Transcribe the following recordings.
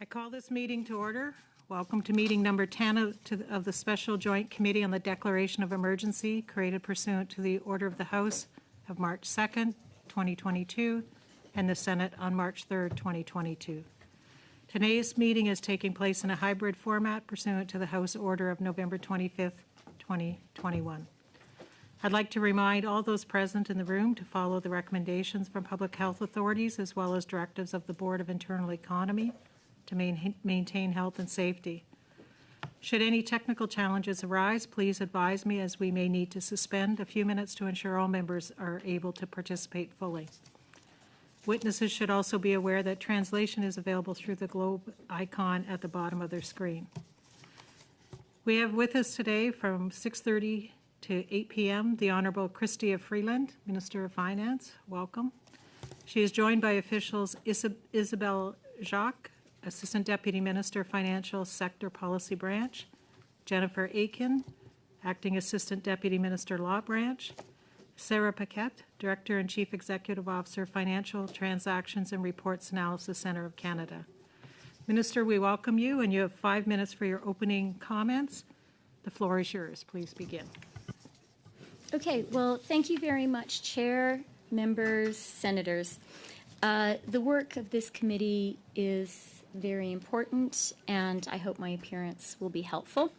I call this meeting to order. Welcome to meeting number 10 of the Special Joint Committee on the Declaration of Emergency, created pursuant to the Order of the House of March 2nd, 2022, and the Senate on March 3rd, 2022. Today's meeting is taking place in a hybrid format pursuant to the House Order of November 25th, 2021. I'd like to remind all those present in the room to follow the recommendations from public health authorities as well as directives of the Board of Internal Economy to maintain health and safety. Should any technical challenges arise, please advise me, as we may need to suspend a few minutes to ensure all members are able to participate fully. Witnesses should also be aware that translation is available through the globe icon at the bottom of their screen. We have with us today from 6:30 to 8 p.m. the Honourable Chrystia Freeland, Minister of Finance. Welcome. She is joined by officials Isabelle Jacques, Assistant Deputy Minister, Financial Sector Policy Branch, Jennifer Aitken, Acting Assistant Deputy Minister, Law Branch, Sarah Paquette, Director and Chief Executive Officer, Financial Transactions and Reports Analysis Centre of Canada. Minister, we welcome you, and you have 5 minutes for your opening comments. The floor is yours. Please begin. Okay, well, thank you very much, Chair, members, senators. The work of this committee is very important, and I hope my appearance will be helpful.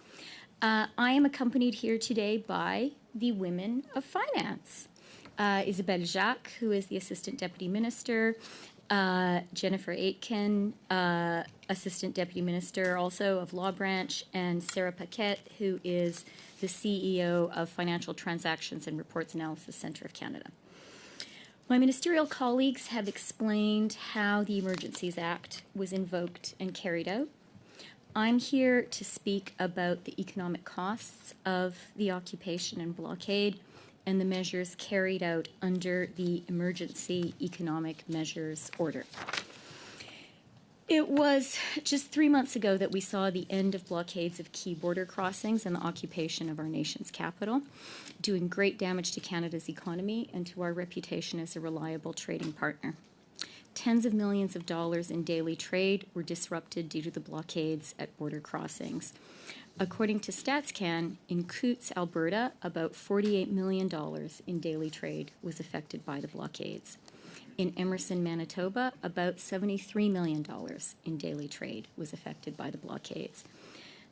I am accompanied here today by the Women of Finance. Isabelle Jacques, who is the Assistant Deputy Minister, Jennifer Aitken, Assistant Deputy Minister also of Law Branch, and Sarah Paquette, who is the CEO of Financial Transactions and Reports Analysis Centre of Canada. My ministerial colleagues have explained how the Emergencies Act was invoked and carried out. I'm here to speak about the economic costs of the occupation and blockade and the measures carried out under the Emergency Economic Measures Order. It was just 3 months ago that we saw the end of blockades of key border crossings and the occupation of our nation's capital, doing great damage to Canada's economy and to our reputation as a reliable trading partner. Tens of millions of dollars in daily trade were disrupted due to the blockades at border crossings. According to StatsCan, in Coutts, Alberta, about $48 million in daily trade was affected by the blockades. In Emerson, Manitoba, about $73 million in daily trade was affected by the blockades.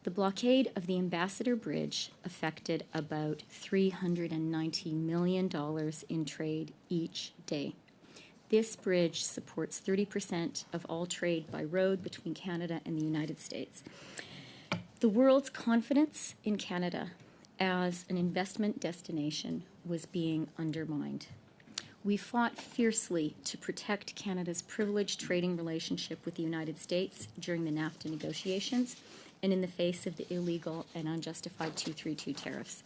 The blockade of the Ambassador Bridge affected about $390 million in trade each day. This bridge supports 30% of all trade by road between Canada and the United States. The world's confidence in Canada as an investment destination was being undermined. We fought fiercely to protect Canada's privileged trading relationship with the United States during the NAFTA negotiations and in the face of the illegal and unjustified 232 tariffs.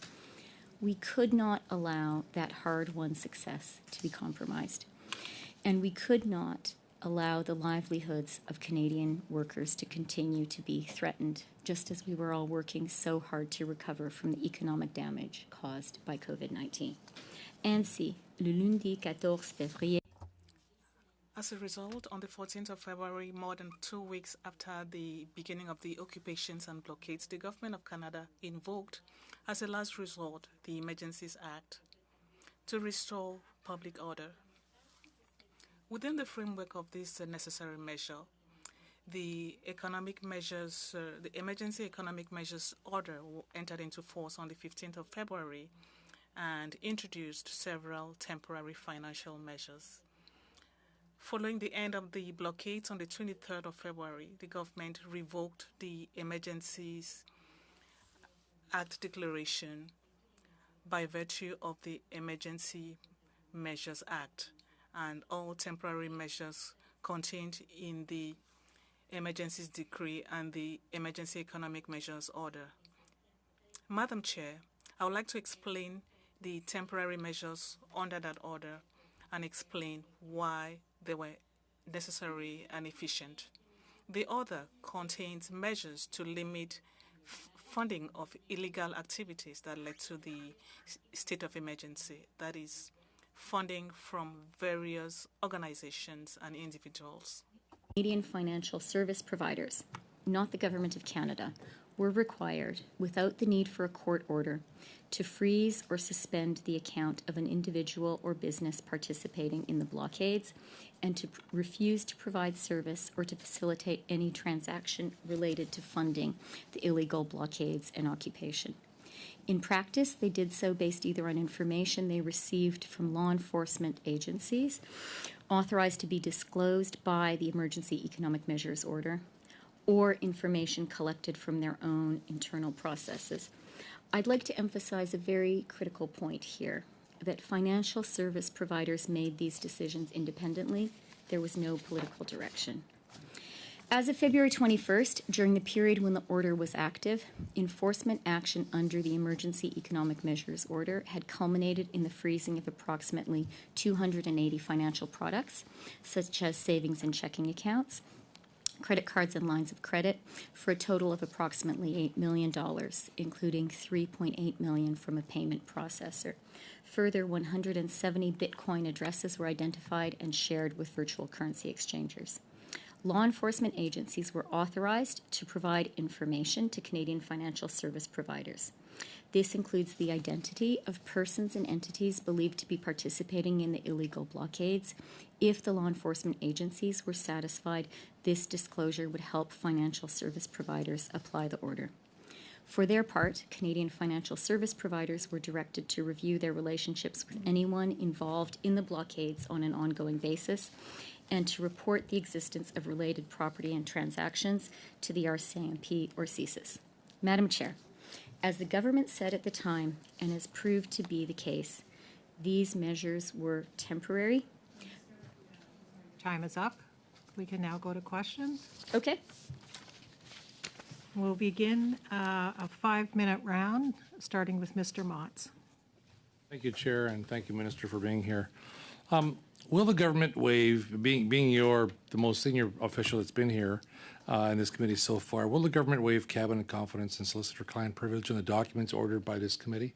We could not allow that hard-won success to be compromised, and we could not allow the livelihoods of Canadian workers to continue to be threatened, just as we were all working so hard to recover from the economic damage caused by COVID-19. Ainsi, le lundi 14 février. As a result, on the 14th of February, more than 2 weeks after the beginning of the occupations and blockades, the Government of Canada invoked, as a last resort, the Emergencies Act to restore public order. Within the framework of this necessary measure, the Emergency Economic Measures Order entered into force on the 15th of February and introduced several temporary financial measures. Following the end of the blockades on the 23rd of February, the government revoked the Emergencies Act declaration by virtue of the Emergency Measures Act and all temporary measures contained in the Emergencies Decree and the Emergency Economic Measures Order. Madam Chair, I would like to explain the temporary measures under that order and explain why they were necessary and efficient. The order contains measures to limit funding of illegal activities that led to the state of emergency, that is, funding from various organizations and individuals. Canadian financial service providers, not the Government of Canada, were required, without the need for a court order, to freeze or suspend the account of an individual or business participating in the blockades and to refuse to provide service or to facilitate any transaction related to funding the illegal blockades and occupation. In practice, they did so based either on information they received from law enforcement agencies authorized to be disclosed by the Emergency Economic Measures Order, or information collected from their own internal processes. I'd like to emphasize a very critical point here, that financial service providers made these decisions independently. There was no political direction. As of February 21st, during the period when the order was active, enforcement action under the Emergency Economic Measures Order had culminated in the freezing of approximately 280 financial products, such as savings and checking accounts, credit cards and lines of credit, for a total of approximately $8 million, including $3.8 million from a payment processor. Further, 170 Bitcoin addresses were identified and shared with virtual currency exchangers. Law enforcement agencies were authorized to provide information to Canadian financial service providers. This includes the identity of persons and entities believed to be participating in the illegal blockades. If the law enforcement agencies were satisfied, this disclosure would help financial service providers apply the order. For their part, Canadian financial service providers were directed to review their relationships with anyone involved in the blockades on an ongoing basis and to report the existence of related property and transactions to the RCMP or CSIS. Madam Chair, as the government said at the time, and has proved to be the case, these measures were temporary. Time is up. We can now go to questions. Okay. We'll begin a 5-minute round, starting with Mr. Motz. Thank you, Chair, and thank you, Minister, for being here. Will the government waive, being the most senior official that's been here in this committee so far, will the government waive cabinet confidence and solicitor-client privilege in the documents ordered by this committee?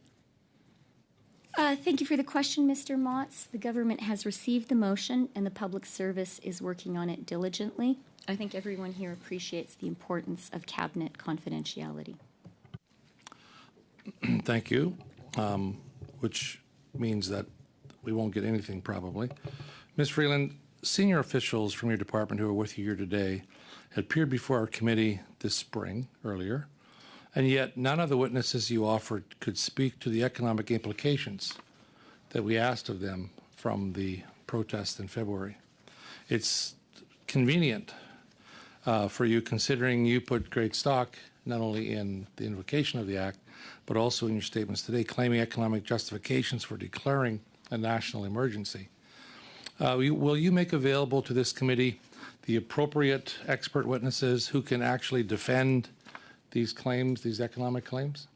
Thank you for the question, Mr. Motz. The government has received the motion and the public service is working on it diligently. I think everyone here appreciates the importance of cabinet confidentiality. Thank you, which means that we won't get anything probably. Ms. Freeland, senior officials from your department who are with you here today had appeared before our committee this spring, earlier, and yet none of the witnesses you offered could speak to the economic implications that we asked of them from the protest in February. It's convenient for you, considering you put great stock not only in the invocation of the Act, but also in your statements today, claiming economic justifications for declaring a national emergency. Will you make available to this committee the appropriate expert witnesses who can actually defend these claims, these economic claims?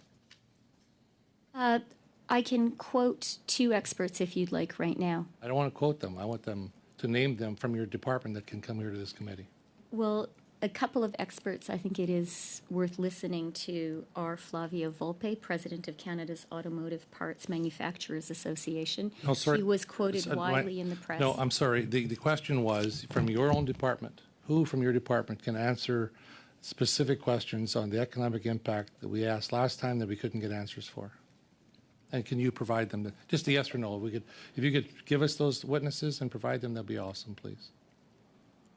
I can quote 2 experts if you'd like right now. I don't want to quote them. I want them to name them from your department that can come here to this committee. Well, a couple of experts I think it is worth listening to are Flavio Volpe, President of Canada's Automotive Parts Manufacturers Association. Oh, sorry. He was quoted widely in the press. No, I'm sorry. The question was from your own department. Who from your department can answer specific questions on the economic impact that we asked last time that we couldn't get answers for? And can you provide them? Just a yes or no. If you could give us those witnesses and provide them, that'd be awesome, please.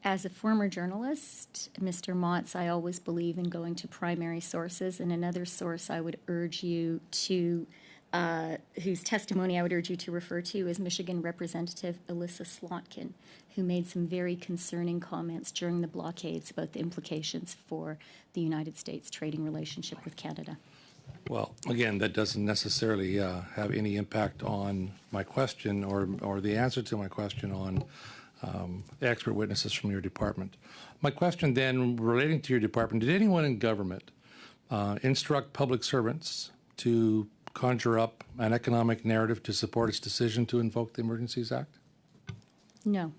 As a former journalist, Mr. Motz, I always believe in going to primary sources, and another source I would urge you to, whose testimony I would urge you to refer to, is Michigan Representative Elissa Slotkin, who made some very concerning comments during the blockades about the implications for the United States trading relationship with Canada. Well, again, that doesn't necessarily have any impact on my question or the answer to my question on expert witnesses from your department. My question then, relating to your department, did anyone in government instruct public servants to conjure up an economic narrative to support its decision to invoke the Emergencies Act? No.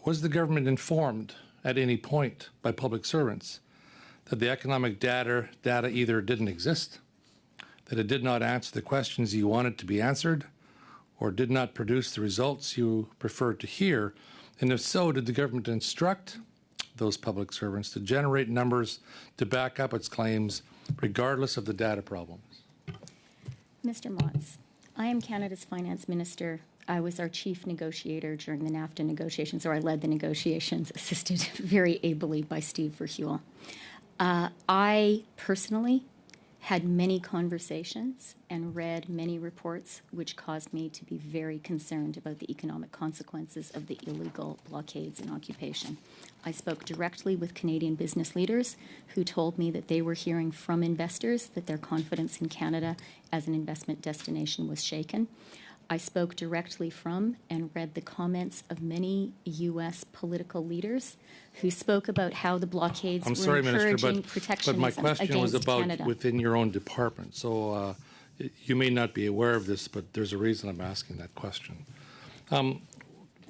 Was the government informed at any point by public servants that the economic data either didn't exist, that it did not answer the questions you wanted to be answered, or did not produce the results you preferred to hear, And if so, did the government instruct those public servants to generate numbers to back up its claims, regardless of the data problems? Mr. Motz, I am Canada's finance minister. I was our chief negotiator during the NAFTA negotiations, or I led the negotiations, assisted very ably by Steve Verheuel. I personally had many conversations and read many reports which caused me to be very concerned about the economic consequences of the illegal blockades and occupation. I spoke directly with Canadian business leaders who told me that they were hearing from investors that their confidence in Canada as an investment destination was shaken. I spoke directly from and read the comments of many U.S. political leaders who spoke about how the blockades I'm were sorry, Minister, encouraging but protectionism my question was against about Canada. within your own department. So you may not be aware of this, but there's a reason I'm asking that question.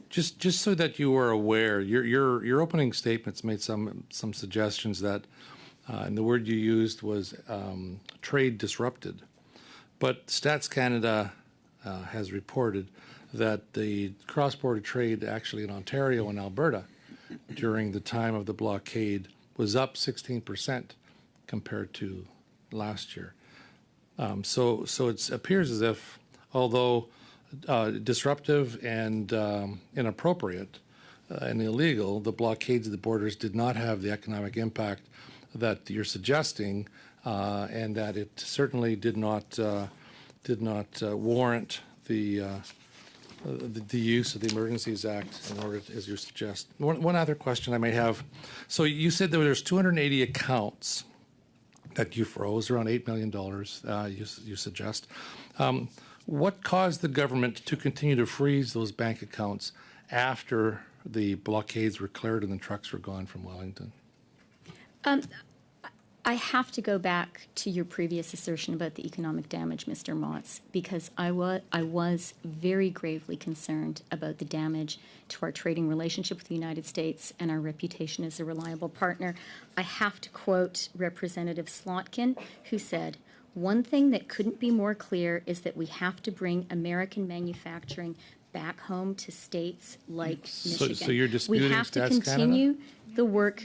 Just so that you are aware, your opening statements made some suggestions that, and the word you used was trade disrupted. But Stats Canada has reported that the cross-border trade actually in Ontario and Alberta during the time of the blockade was up 16% compared to last year. So it appears as if, although disruptive and inappropriate and illegal, the blockades of the borders did not have the economic impact that you're suggesting, and that it certainly did not warrant the use of the Emergencies Act in order, as you suggest. One other question I may have. So you said that there's 280 accounts that you froze, around $8 million, you suggest. What caused the government to continue to freeze those bank accounts after the blockades were cleared and the trucks were gone from Wellington? I have to go back to your previous assertion about the economic damage, Mr. Motz, because I was very gravely concerned about the damage to our trading relationship with the United States and our reputation as a reliable partner. I have to quote Representative Slotkin, who said, "One thing that couldn't be more clear is that we have to bring American manufacturing back home to states like Michigan. So you're disputing we have to Stats continue the work."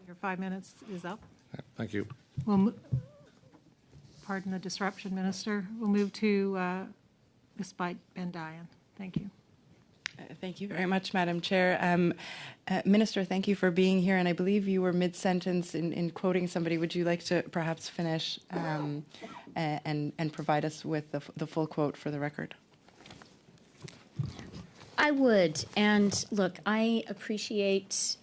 Your 5 minutes is up. Thank you. Pardon the disruption, Minister. We'll move to Ms. Bendayan. Thank you. Thank you very much, Madam Chair. Minister, thank you for being here. And I believe you were mid-sentence in quoting somebody. Would you like to perhaps finish and provide us with the full quote for the record? I would. And look, I appreciate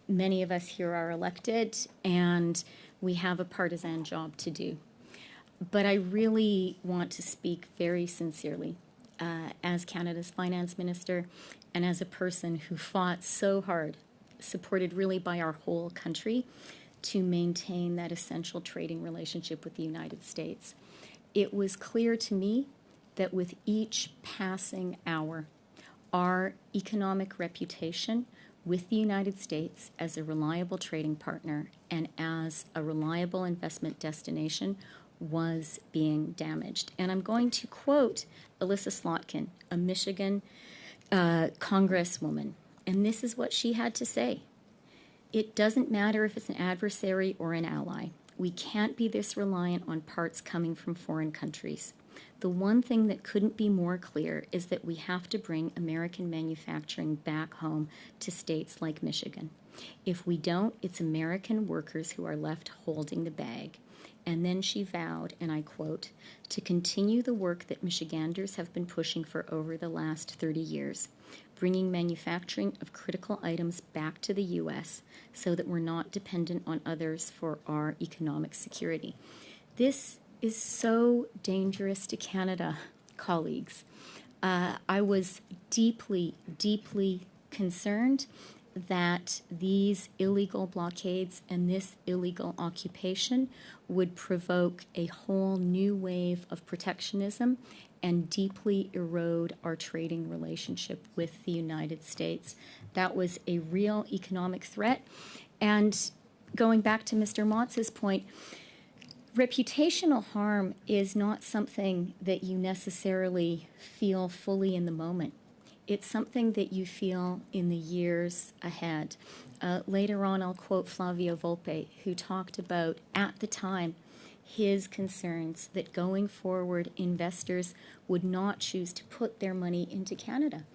many of us here are elected and we have a partisan job to do. But I really want to speak very sincerely as Canada's finance minister and as a person who fought so hard, supported really by our whole country, to maintain that essential trading relationship with the United States. It was clear to me that with each passing hour, our economic reputation with the United States as a reliable trading partner and as a reliable investment destination was being damaged. And I'm going to quote Elissa Slotkin, a Michigan congresswoman, and this is what she had to say. "It doesn't matter if it's an adversary or an ally. We can't be this reliant on parts coming from foreign countries. The one thing that couldn't be more clear is that we have to bring American manufacturing back home to states like Michigan. If we don't, it's American workers who are left holding the bag." And then she vowed, and I quote, "to continue the work that Michiganders have been pushing for over the last 30 years, bringing manufacturing of critical items back to the U.S. so that we're not dependent on others for our economic security." This is so dangerous to Canada, colleagues. I was deeply, deeply concerned that these illegal blockades and this illegal occupation would provoke a whole new wave of protectionism and deeply erode our trading relationship with the United States. That was a real economic threat. And going back to Mr. Motz's point, reputational harm is not something that you necessarily feel fully in the moment. it's something that you feel in the years ahead. Later on, I'll quote Flavio Volpe, who talked about, at the time, his concerns that going forward, investors would not choose to put their money into Canada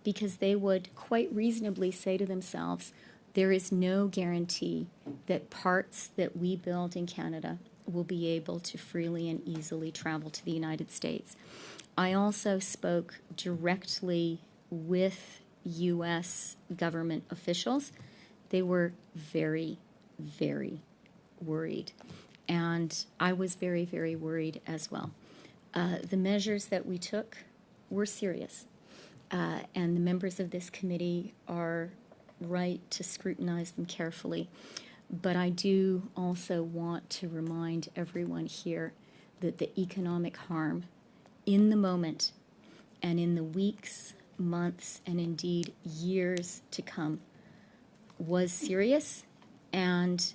because they would quite reasonably say to themselves, there is no guarantee that parts that we build in Canada will be able to freely and easily travel to the United States. I also spoke directly with U.S. government officials. They were very, very worried. And I was very, very worried as well. The measures that we took were serious. And the members of this committee are right to scrutinize them carefully. But I do also want to remind everyone here that the economic harm in the moment and in the weeks, months, and indeed years to come was serious, and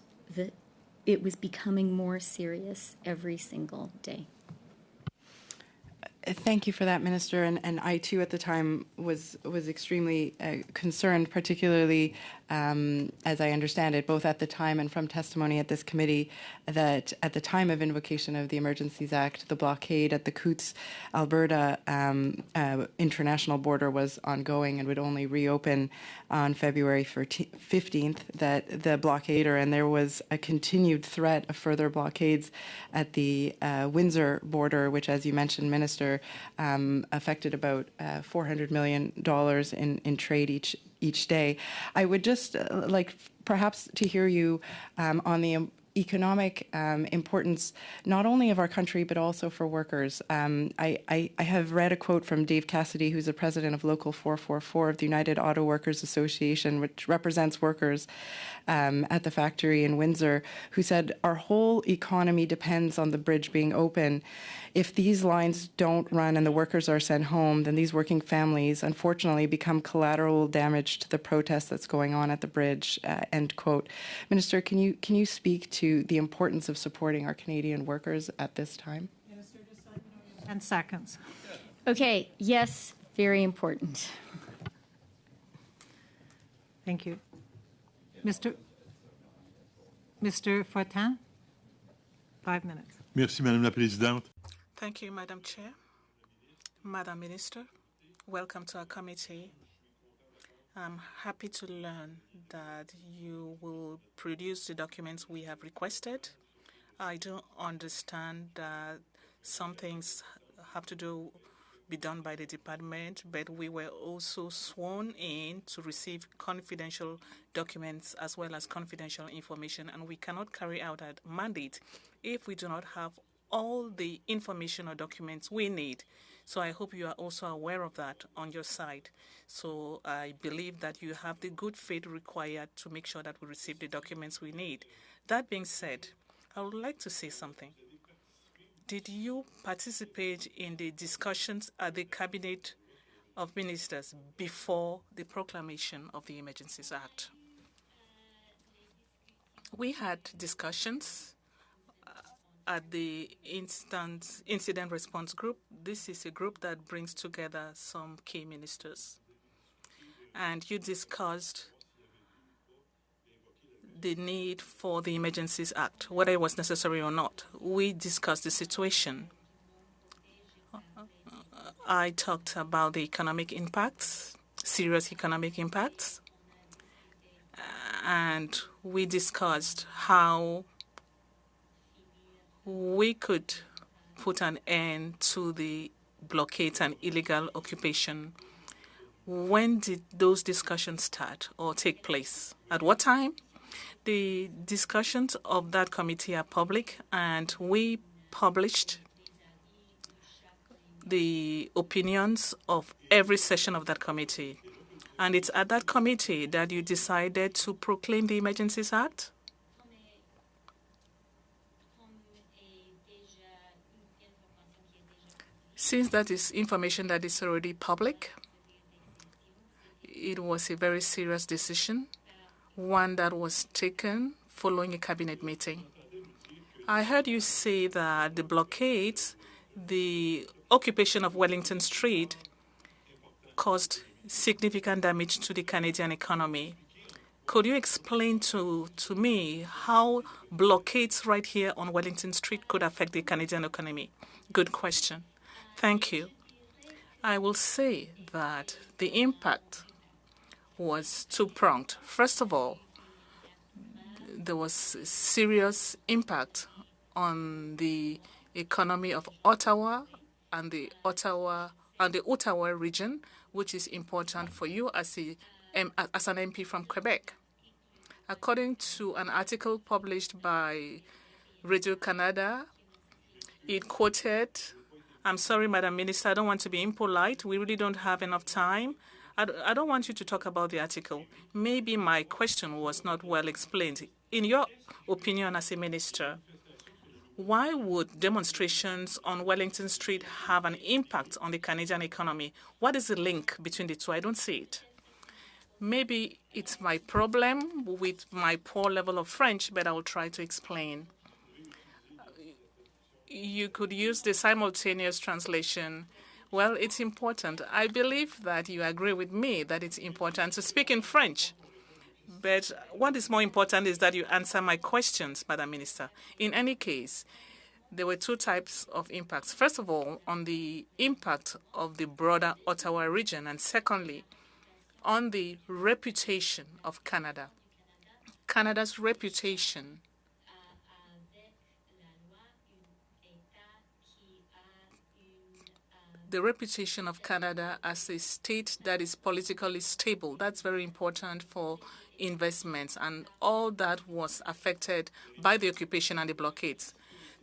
it was becoming more serious every single day. Thank you for that, Minister. And I, too, at the time was extremely concerned, particularly, as I understand it, both at the time and from testimony at this committee, that at the time of invocation of the Emergencies Act, the blockade at the Coutts, Alberta international border was ongoing and would only reopen on February 15th, that the blockader, and there was a continued threat of further blockades at the Windsor border, which, as you mentioned, Minister, affected about $400 million in trade each day. I would just like perhaps to hear you on the economic importance not only of our country but also for workers. I have read a quote from Dave Cassidy, who's the president of Local 444 of the United Auto Workers Association, which represents workers at the factory in Windsor, who said, our whole economy depends on the bridge being open. If these lines don't run and the workers are sent home, then these working families, unfortunately, become collateral damage to the protest that's going on at the bridge, end quote. Minister, can you speak to the importance of supporting our Canadian workers at this time? Minister, just so you know, 10 seconds. Okay, yes, very important. Thank you. Mr. Fortin, 5 minutes. Merci, Madame la Présidente. Thank you, Madam Chair. Madam Minister, welcome to our committee. I'm happy to learn that you will produce the documents we have requested. I do understand that some things have to be done by the department, but we were also sworn in to receive confidential documents as well as confidential information, and we cannot carry out that mandate if we do not have all the information or documents we need. So I hope you are also aware of that on your side. So I believe that you have the good faith required to make sure that we receive the documents we need. That being said, I would like to say something. Did you participate in the discussions at the Cabinet of Ministers before the proclamation of the Emergencies Act? We had discussions at the Incident Response Group. This is a group that brings together some key ministers. And you discussed the need for the Emergencies Act, whether it was necessary or not. We discussed the situation. I talked about the economic impacts, serious economic impacts, and we discussed how we could put an end to the blockades and illegal occupation. When did those discussions start or take place? At what time? The discussions of that committee are public, and we published the opinions of every session of that committee. And it's at that committee that you decided to proclaim the Emergencies Act? Since that is information that is already public, it was a very serious decision, one that was taken following a cabinet meeting. I heard you say that the blockades, the occupation of Wellington Street, caused significant damage to the Canadian economy. Could you explain to me how blockades right here on Wellington Street could affect the Canadian economy? Good question. Thank you. I will say that the impact was two-pronged. First of all, there was serious impact on the economy of Ottawa and the Ottawa region, which is important for you as an MP from Quebec. According to an article published by Radio-Canada, it quoted, I'm sorry, Madam Minister, I don't want to be impolite. We really don't have enough time. I don't want you to talk about the article. Maybe my question was not well explained. In your opinion as a minister, why would demonstrations on Wellington Street have an impact on the Canadian economy? What is the link between the two? I don't see it. Maybe it's my problem with my poor level of French, but I will try to explain. You could use the simultaneous translation. Well, it's important. I believe that you agree with me that it's important to speak in French. But what is more important is that you answer my questions, Madam Minister. In any case, there were two types of impacts. First of all, on the impact of the broader Ottawa region, and secondly, on the reputation of Canada. Canada's reputation the reputation of Canada as a state that is politically stable. That's very important for investments, and all that was affected by the occupation and the blockades.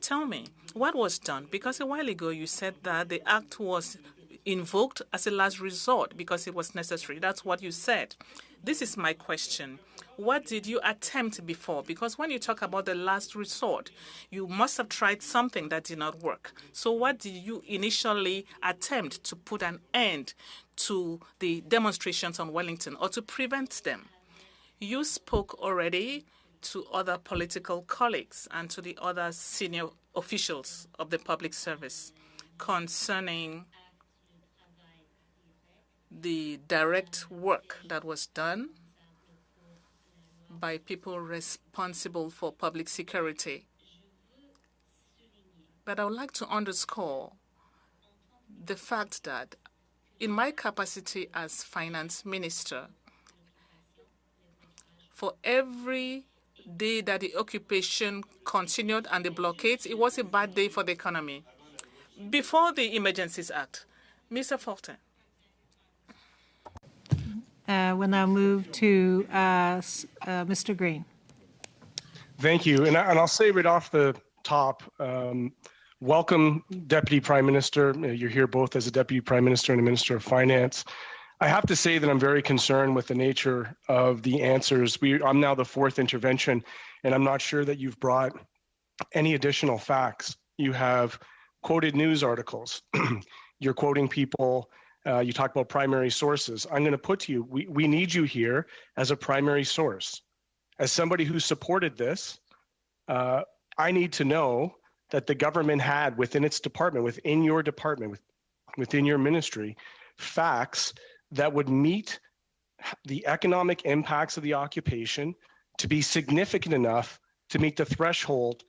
Tell me, what was done? Because a while ago you said that the act was invoked as a last resort because it was necessary. That's what you said. This is my question. What did you attempt before? Because when you talk about the last resort, you must have tried something that did not work. So what did you initially attempt to put an end to the demonstrations on Wellington or to prevent them? You spoke already to other political colleagues and to the other senior officials of the public service concerning the direct work that was done by people responsible for public security. But I would like to underscore the fact that in my capacity as finance minister, for every day that the occupation continued and the blockades, it was a bad day for the economy. Before the Emergencies Act, Mr. Fortin. We'll now move to Mr. Green. Thank you. And I'll say right off the top, welcome, Deputy Prime Minister. You're here both as a Deputy Prime Minister and a Minister of Finance. I have to say that I'm very concerned with the nature of the answers. I'm now the fourth intervention, and I'm not sure that you've brought any additional facts. You have quoted news articles. You're quoting people. You talk about primary sources. I'm going to put to you, we need you here as a primary source. As somebody who supported this, I need to know that the government had within its department, within your department, within your ministry, facts that would meet the economic impacts of the occupation to be significant enough to meet the threshold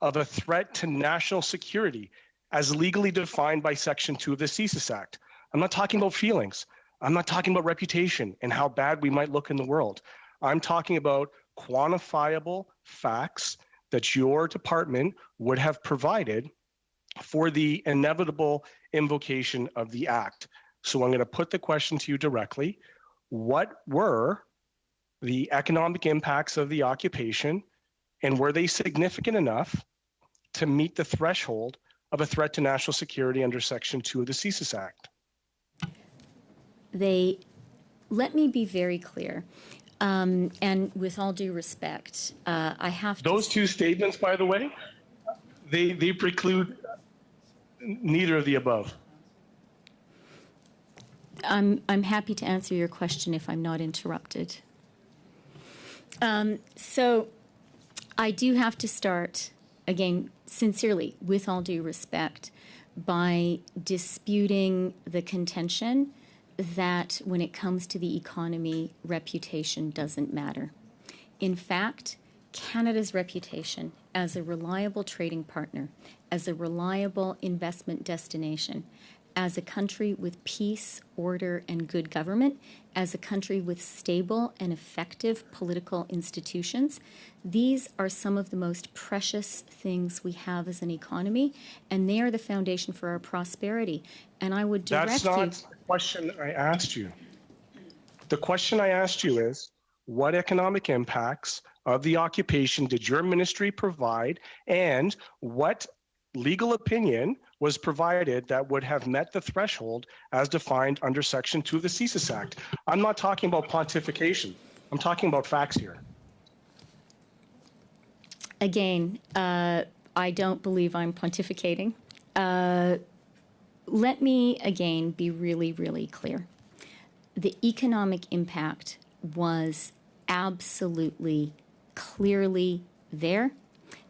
of a threat to national security as legally defined by Section 2 of the CSIS Act. I'm not talking about feelings. I'm not talking about reputation and how bad we might look in the world. I'm talking about quantifiable facts that your department would have provided for the inevitable invocation of the act. So I'm going to put the question to you directly. What were the economic impacts of the occupation, and were they significant enough to meet the threshold of a threat to national security under Section 2 of the CSIS Act? Let me be very clear, and with all due respect, I have to... Those two statements, by the way, they preclude neither of the above. I'm happy to answer your question if I'm not interrupted. So I do have to start, again, sincerely, with all due respect, by disputing the contention that when it comes to the economy, reputation doesn't matter. In fact, Canada's reputation as a reliable trading partner, as a reliable investment destination, as a country with peace, order, and good government, as a country with stable and effective political institutions, these are some of the most precious things we have as an economy, and they are the foundation for our prosperity. And I would direct That's you. not the question I asked you. The question I asked you is, what economic impacts of the occupation did your ministry provide, and what legal opinion was provided that would have met the threshold as defined under Section 2 of the CSIS Act? I'm not talking about pontification. I'm talking about facts here. Again, I don't believe I'm pontificating. Let me again be really, really clear. The economic impact was absolutely clearly there.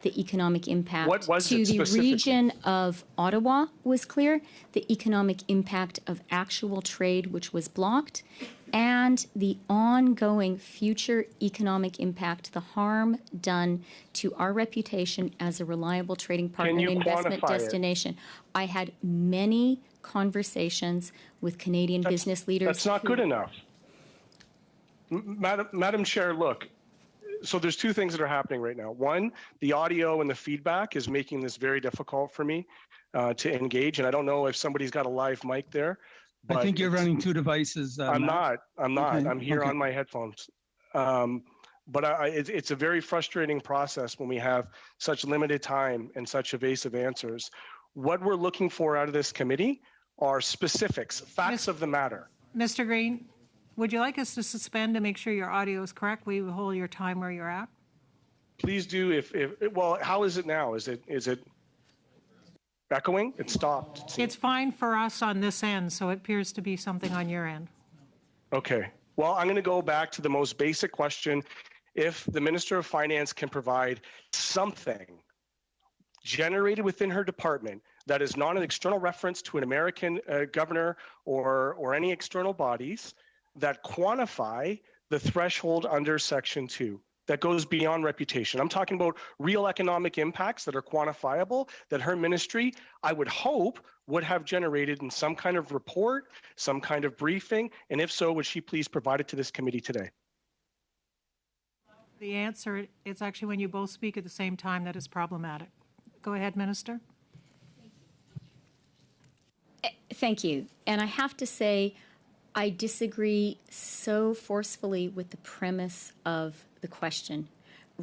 The economic impact What was to it the specifically? region of Ottawa was clear. The economic impact of actual trade, which was blocked, and the ongoing future economic impact, the harm done to our reputation as a reliable trading partner you and investment quantify it? destination. I had many conversations with Canadian business leaders. That's not good enough. Madam Chair, look, so there's two things that are happening right now. One, the audio and the feedback is making this very difficult for me to engage. And I don't know if somebody's got a live mic there. I but think you're it's- running two devices. I'm Matt. not. Okay, I'm here okay. on my headphones. But it's a very frustrating process when we have such limited time and such evasive answers. What we're looking for out of this committee are specifics, facts of the matter. Mr. Green, would you like us to suspend to make sure your audio is correct? We will hold your time where you're at. Please do. Well, how is it now? Is it echoing? It stopped. It's fine for us on this end, so it appears to be something on your end. Okay. Well, I'm going to go back to the most basic question. If the Minister of Finance can provide something generated within her department that is not an external reference to an American governor or any external bodies that quantify the threshold under Section 2 that goes beyond reputation. I'm talking about real economic impacts that are quantifiable that her ministry, I would hope, would have generated in some kind of report, some kind of briefing, and if so, would she please provide it to this committee today? The answer, it's actually when you both speak at the same time that is problematic. Go ahead, Minister. Thank you. And I have to say, I disagree so forcefully with the premise of the question.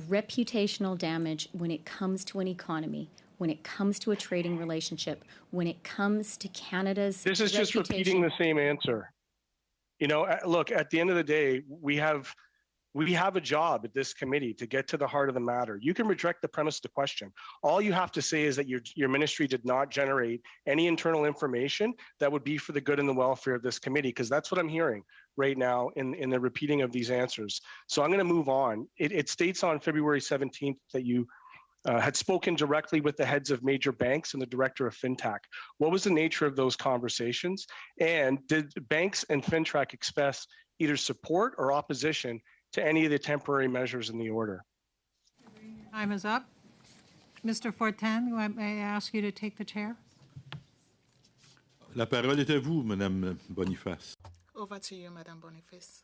Reputational damage when it comes to an economy, when it comes to a trading relationship, when it comes to Canada's This is just repeating the same answer. You know, look, at the end of the day, we have a job at this committee to get to the heart of the matter. You can reject the premise of the question. All you have to say is that your ministry did not generate any internal information that would be for the good and the welfare of this committee, because that's what I'm hearing right now in the repeating of these answers. So I'm going to move on. It states on February 17th that you had spoken directly with the heads of major banks and the director of FinTech. What was the nature of those conversations? And did banks and FinTech express either support or opposition to any of the temporary measures in the order? Time is up. Mr. Fortin, may I ask you to take the chair? La parole est à vous, Madame Boniface. Over to you, Madam Boniface.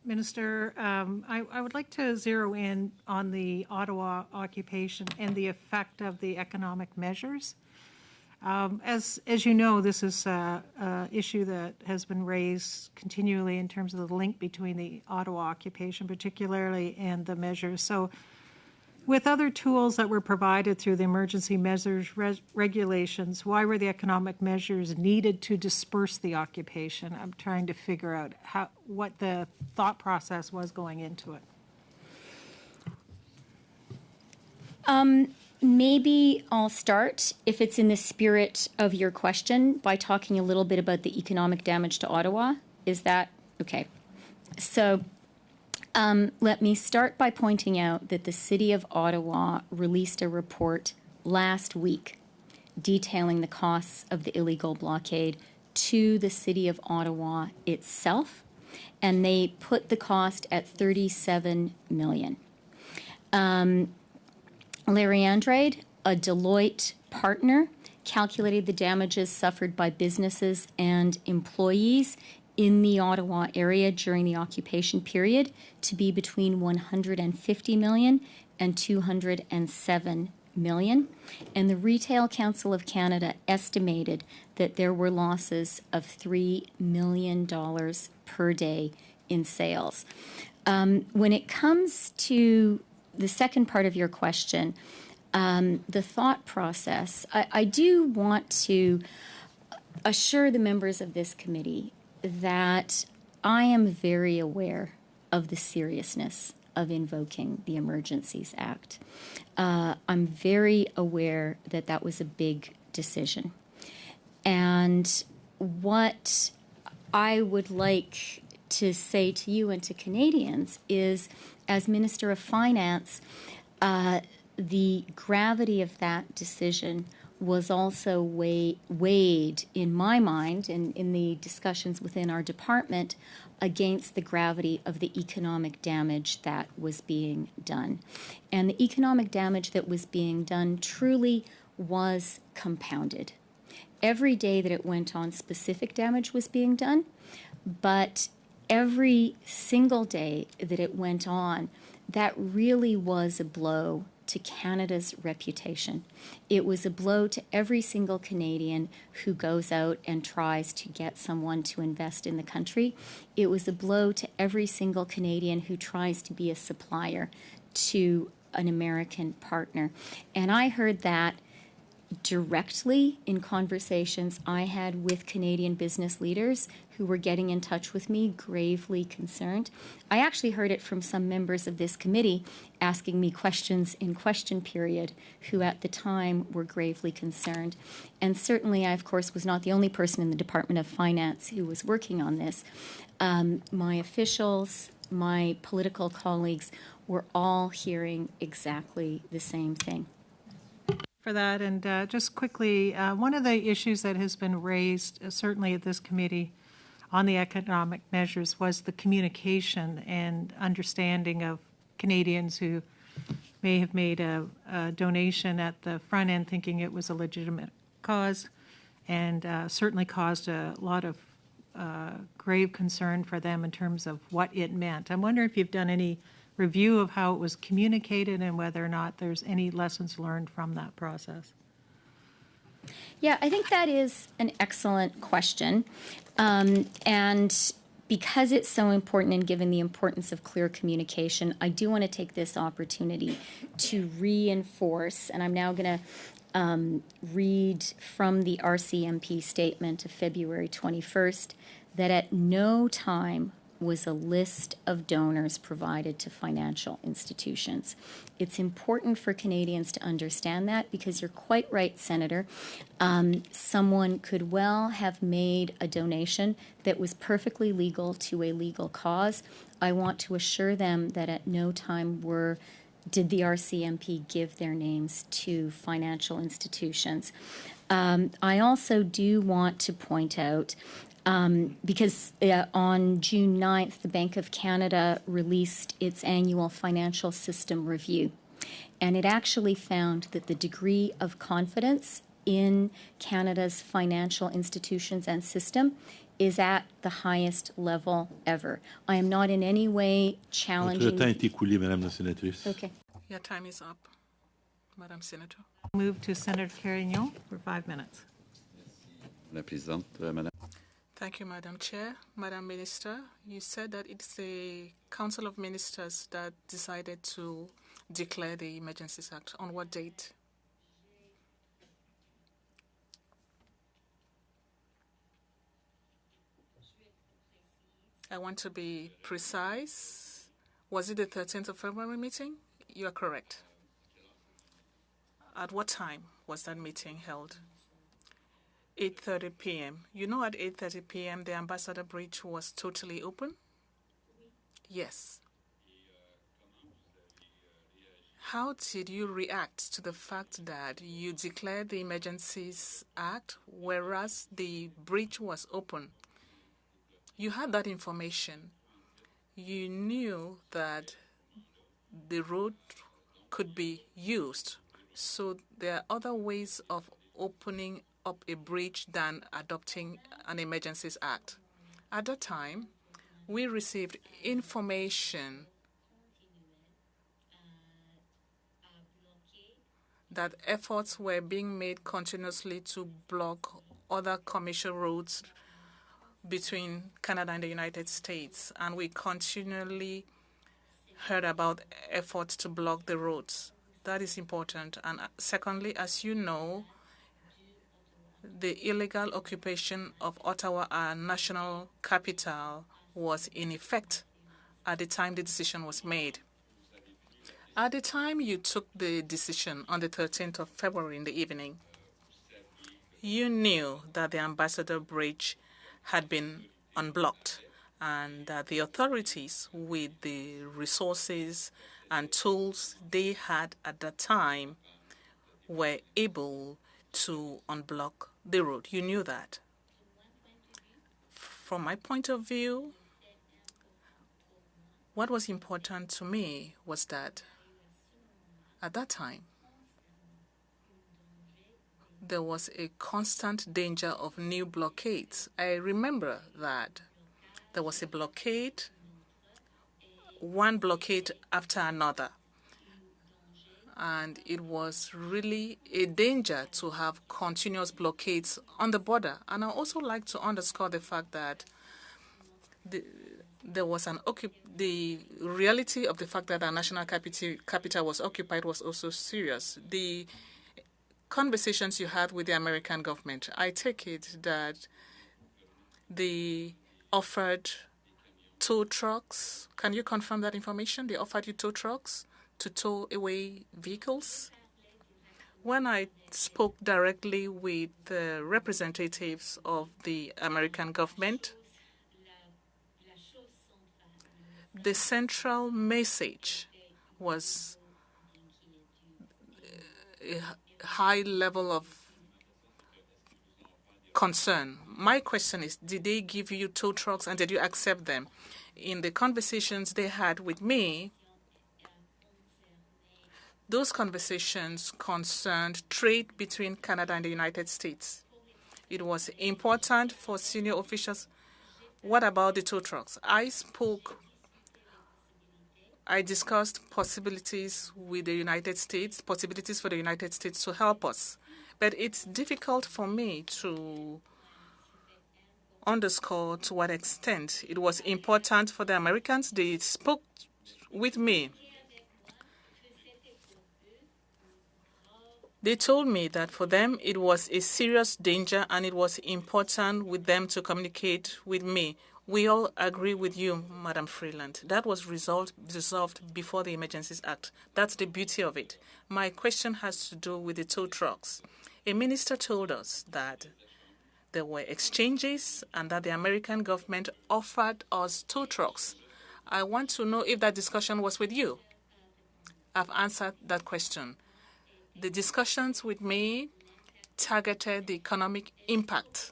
Minister, I would like to zero in on the Ottawa occupation and the effect of the economic measures. As you know, this is an issue that has been raised continually in terms of the link between the Ottawa occupation, particularly, and the measures. So with other tools that were provided through the emergency measures regulations, why were the economic measures needed to disperse the occupation? I'm trying to figure out what the thought process was going into it. Maybe I'll start, if it's in the spirit of your question, by talking a little bit about the economic damage to Ottawa. Is that okay? So let me start by pointing out that the City of Ottawa released a report last week detailing the costs of the illegal blockade to the City of Ottawa itself, and they put the cost at $37 million. Larry Andrade, a Deloitte partner, calculated the damages suffered by businesses and employees in the Ottawa area during the occupation period to be between $150 million and $207 million. And the Retail Council of Canada estimated that there were losses of $3 million per day in sales. When it comes to the second part of your question, the thought process, I do want to assure the members of this committee that I am very aware of the seriousness of invoking the Emergencies Act. I'm very aware that that was a big decision. And what I would like to say to you and to Canadians is, as Minister of Finance, the gravity of that decision was also weighed in my mind and in the discussions within our department against the gravity of the economic damage that was being done. And the economic damage that was being done truly was compounded. Every day that it went on, specific damage was being done, but every single day that it went on, that really was a blow to Canada's reputation. It was a blow to every single Canadian who goes out and tries to get someone to invest in the country. It was a blow to every single Canadian who tries to be a supplier to an American partner. And I heard that directly in conversations I had with Canadian business leaders who were getting in touch with me, gravely concerned. I actually heard it from some members of this committee asking me questions in question period who at the time were gravely concerned. And certainly I, of course, was not the only person in the Department of Finance who was working on this. My officials, my political colleagues were all hearing exactly the same thing. For that, and just quickly, one of the issues that has been raised, certainly at this committee on the economic measures, was the communication and understanding of Canadians who may have made a donation at the front end thinking it was a legitimate cause, and certainly caused a lot of grave concern for them in terms of what it meant. I'm wondering if you've done any review of how it was communicated and whether or not there's any lessons learned from that process. Yeah, I think that is an excellent question. And because it's so important and given the importance of clear communication, I do want to take this opportunity to reinforce, and I'm now going to read from the RCMP statement of February 21st, that at no time was a list of donors provided to financial institutions. It's important for Canadians to understand that because you're quite right, Senator. Someone could well have made a donation that was perfectly legal to a legal cause. I want to assure them that at no time did the RCMP give their names to financial institutions. I also do want to point out because on June 9th, the Bank of Canada released its annual financial system review. And it actually found that the degree of confidence in Canada's financial institutions and system is at the highest level ever. I am not in any way challenging... Votre temps est écoulé, Madame la Sénatrice. Okay. Your time is up, Madam Senator. Move to Senator Carignan for 5 minutes. La Présidente, Madame. Thank you, Madam Chair. Madam Minister, you said that it's the Council of Ministers that decided to declare the Emergencies Act. On what date? I want to be precise. Was it the 13th of February meeting? You are correct. At what time was that meeting held? 8:30 p.m. You know, at 8:30 p.m., the Ambassador Bridge was totally open? Yes. How did you react to the fact that you declared the Emergencies Act, whereas the breach was open? You had that information. You knew that the road could be used. So there are other ways of opening up a breach than adopting an Emergencies Act. At that time, we received information that efforts were being made continuously to block other commercial roads between Canada and the United States, and we continually heard about efforts to block the roads. That is important. And secondly, as you know, the illegal occupation of Ottawa, our national capital, was in effect at the time the decision was made. At the time you took the decision on the 13th of February in the evening, you knew that the Ambassador Bridge had been unblocked and that the authorities, with the resources and tools they had at that time, were able to unblock the road. You knew that. From my point of view, what was important to me was that at that time, there was a constant danger of new blockades. I remember that there was a blockade, one blockade after another. And it was really a danger to have continuous blockades on the border. And I also like to underscore the fact that there was the reality of the fact that our national capital was occupied was also serious. The conversations you had with the American government, I take it that they offered tow trucks. Can you confirm that information? They offered you tow trucks to tow away vehicles? When I spoke directly with the representatives of the American government, the central message was a high level of concern. My question is, did they give you tow trucks and did you accept them? In the conversations they had with me, those conversations concerned trade between Canada and the United States. It was important for senior officials. What about the tow trucks? I discussed possibilities with the United States, possibilities for the United States to help us. But it's difficult for me to underscore to what extent it was important for the Americans. They spoke with me. They told me that for them it was a serious danger and it was important with them to communicate with me. We all agree with you, Madam Freeland. That was resolved before the Emergencies Act. That's the beauty of it. My question has to do with the tow trucks. A minister told us that there were exchanges and that the American government offered us tow trucks. I want to know if that discussion was with you. I've answered that question. The discussions with me targeted the economic impact,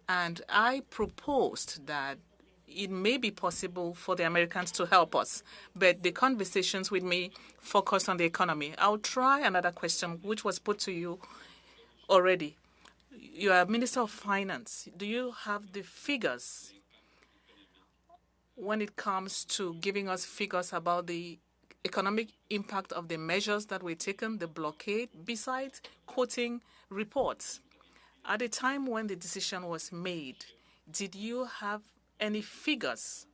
and I proposed that it may be possible for the Americans to help us, but the conversations with me focused on the economy. I'll try another question, which was put to you already. You are Minister of Finance. Do you have the figures when it comes to giving us figures about the economic impact of the measures that were taken, the blockade, besides quoting reports? At the time when the decision was made, did you have any figures?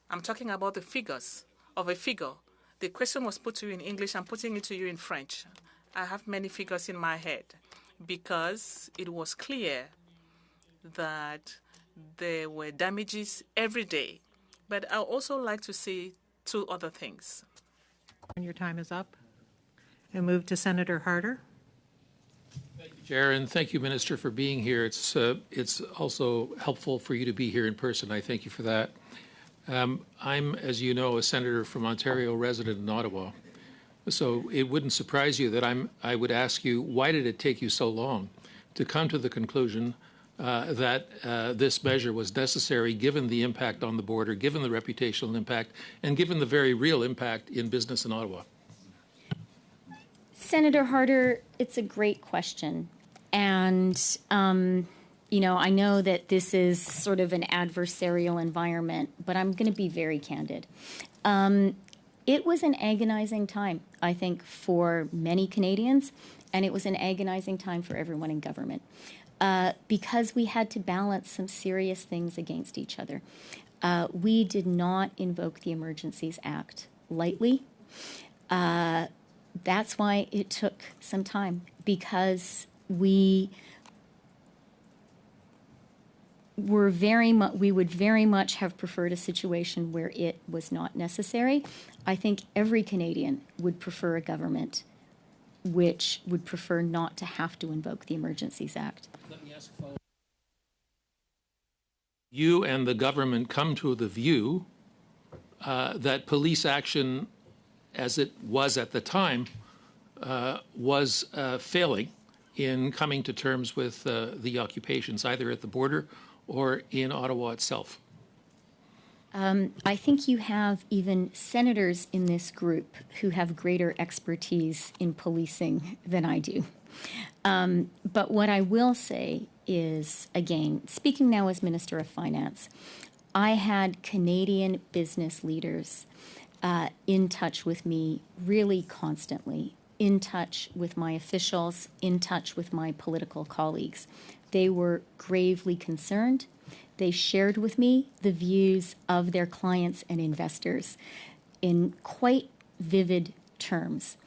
I'm talking about the figures of a figure. The question was put to you in English. I'm putting it to you in French. I have many figures in my head because it was clear that there were damages every day. But I also like to say two other things. And your time is up. And move to Senator Harder. Chair, and thank you, Minister, for being here. It's also helpful for you to be here in person. I thank you for that. I'm, as you know, a senator from Ontario, resident in Ottawa. So it wouldn't surprise you that I would ask you, why did it take you so long to come to the conclusion that this measure was necessary, given the impact on the border, given the reputational impact, and given the very real impact in business in Ottawa? Senator Harder, it's a great question. And, I know that this is sort of an adversarial environment, but I'm going to be very candid. It was an agonizing time, I think, for many Canadians, and it was an agonizing time for everyone in government because we had to balance some serious things against each other. We did not invoke the Emergencies Act lightly. That's why it took some time, because we would very much have preferred a situation where it was not necessary. I think every Canadian would prefer a government which would prefer not to have to invoke the Emergencies Act. Let me ask a follow-up. You and the government come to the view that police action, as it was at the time, was failing in coming to terms with the occupations, either at the border or in Ottawa itself. I think you have even senators in this group who have greater expertise in policing than I do. But what I will say is, again, speaking now as Minister of Finance, I had Canadian business leaders in touch with me really constantly, in touch with my officials, in touch with my political colleagues. They were gravely concerned. They shared with me the views of their clients and investors in quite vivid terms.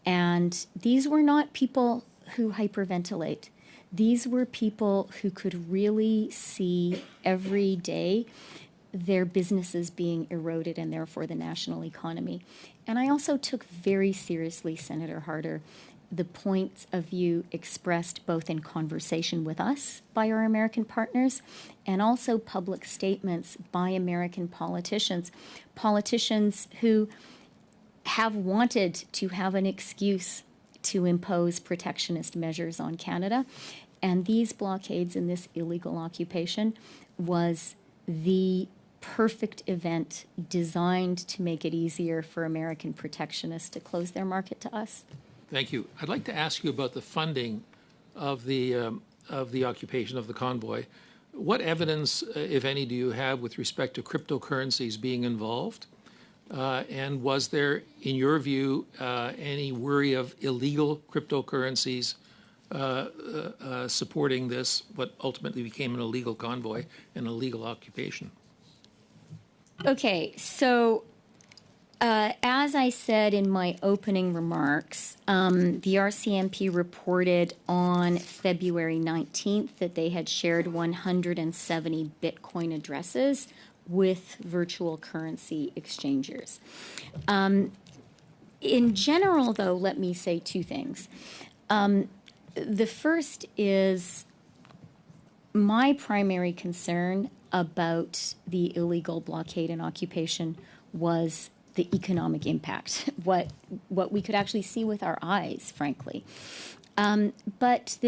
And these were not people who hyperventilate. These were people who could really see every day their businesses being eroded and therefore the national economy. And I also took very seriously, Senator Harder, the points of view expressed both in conversation with us by our American partners and also public statements by American politicians who have wanted to have an excuse to impose protectionist measures on Canada. And these blockades and this illegal occupation was the perfect event designed to make it easier for American protectionists to close their market to us. Thank you. I'd like to ask you about the funding of the occupation of the convoy. What evidence, if any, do you have with respect to cryptocurrencies being involved? And was there, in your view, any worry of illegal cryptocurrencies supporting this, what ultimately became an illegal convoy and a legal occupation? Okay, so as I said in my opening remarks, the RCMP reported on February 19th that they had shared 170 Bitcoin addresses with virtual currency exchangers. In general, though, let me say two things. The first is my primary concern about the illegal blockade and occupation was the economic impact, what we could actually see with our eyes, frankly. But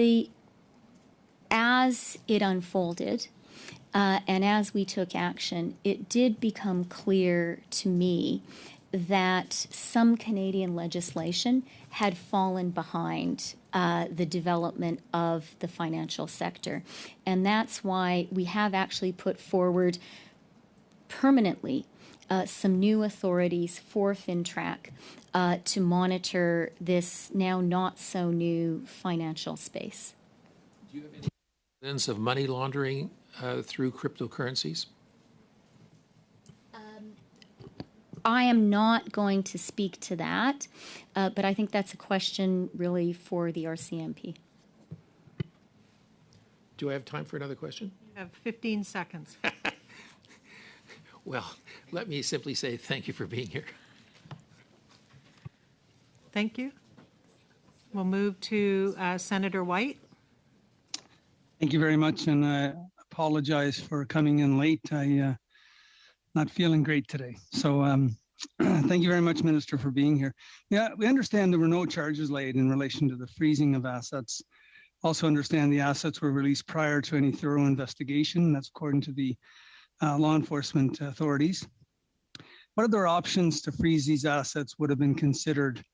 as it unfolded and as we took action, it did become clear to me that some Canadian legislation had fallen behind the development of the financial sector. And that's why we have actually put forward permanently some new authorities for FINTRAC to monitor this now not so new financial space. Do you have any evidence of money laundering through cryptocurrencies? I am not going to speak to that, but I think that's a question really for the RCMP. Do I have time for another question? You have 15 seconds. Well, let me simply say thank you for being here. Thank you. We'll move to Senator White. Thank you very much, and I apologize for coming in late. I not feeling great today. So thank you very much, Minister, for being here. Yeah, we understand there were no charges laid in relation to the freezing of assets. Also understand the assets were released prior to any thorough investigation. That's according to the law enforcement authorities. What other options to freeze these assets would have been considered,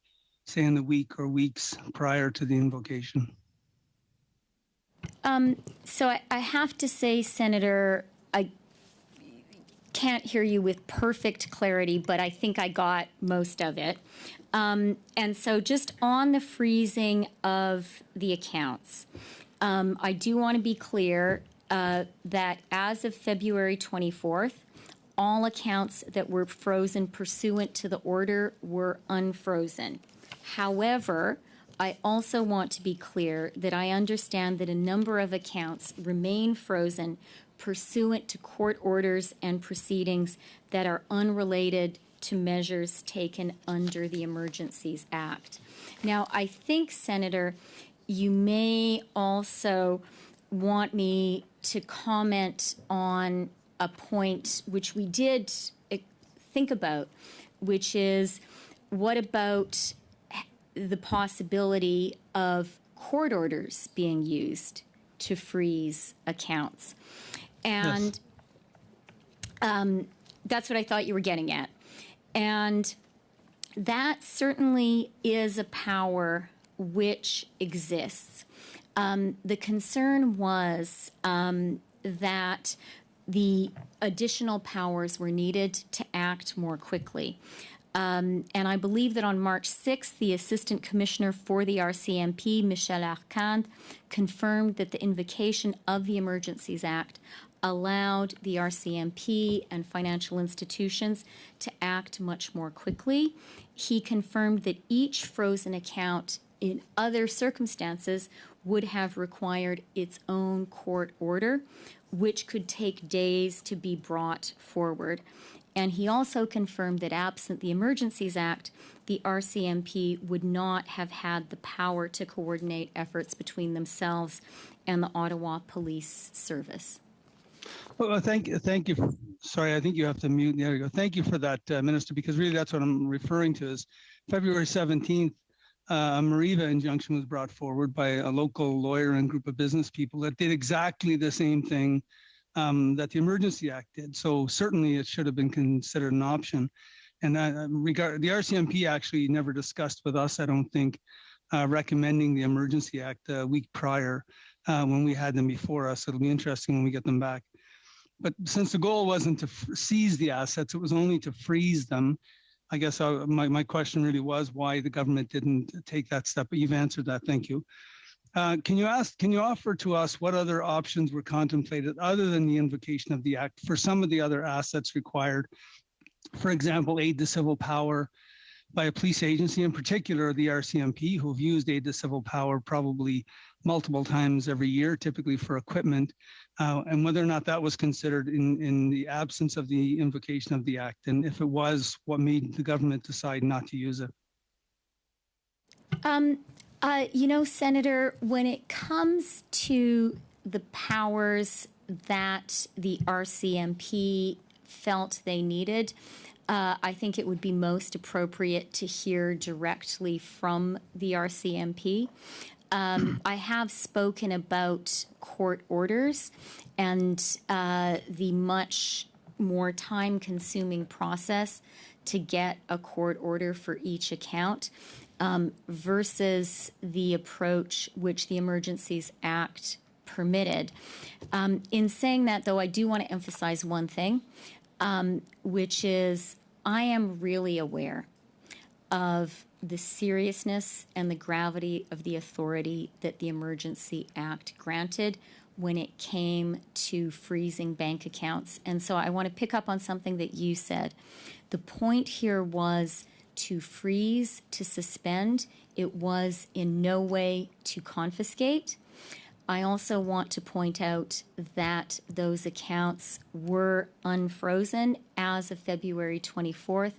say, in the week or weeks prior to the invocation? So I have to say, Senator, I can't hear you with perfect clarity, but I think I got most of it. And so just on the freezing of the accounts, I do want to be clear that as of February 24th, all accounts that were frozen pursuant to the order were unfrozen. However, I also want to be clear that I understand that a number of accounts remain frozen pursuant to court orders and proceedings that are unrelated to measures taken under the Emergencies Act. Now, I think, Senator, you may also want me to comment on a point which we did think about, which is what about the possibility of court orders being used to freeze accounts? And that's what I thought you were getting at. And that certainly is a power which exists. The concern was that the additional powers were needed to act more quickly. And I believe that on March 6th, the Assistant Commissioner for the RCMP, Michel Arcand, confirmed that the invocation of the Emergencies Act allowed the RCMP and financial institutions to act much more quickly. He confirmed that each frozen account in other circumstances would have required its own court order, which could take days to be brought forward. And he also confirmed that absent the Emergencies Act, the RCMP would not have had the power to coordinate efforts between themselves and the Ottawa Police Service. Well, thank you. Sorry, I think you have to mute. There you go. Thank you for that, Minister, because really that's what I'm referring to is February 17th, a Mariva injunction was brought forward by a local lawyer and group of business people that did exactly the same thing that the Emergency Act did. So certainly it should have been considered an option. And the RCMP actually never discussed with us, I don't think, recommending the Emergency Act a week prior when we had them before us. It'll be interesting when we get them back. But since the goal wasn't to seize the assets, it was only to freeze them. I guess my question really was why the government didn't take that step, but you've answered that. Thank you. Can you offer to us what other options were contemplated other than the invocation of the Act for some of the other assets required? For example, aid to civil power by a police agency, in particular the RCMP, who've used aid to civil power probably multiple times every year, typically for equipment, and whether or not that was considered in the absence of the invocation of the Act, and if it was, what made the government decide not to use it? Senator, when it comes to the powers that the RCMP felt they needed, I think it would be most appropriate to hear directly from the RCMP. I have spoken about court orders and the much more time-consuming process to get a court order for each account versus the approach which the Emergencies Act permitted. In saying that, though, I do want to emphasize one thing, which is I am really aware of the seriousness and the gravity of the authority that the Emergency Act granted when it came to freezing bank accounts. And so I want to pick up on something that you said. The point here was to freeze, to suspend. It was in no way to confiscate. I also want to point out that those accounts were unfrozen as of February 24th.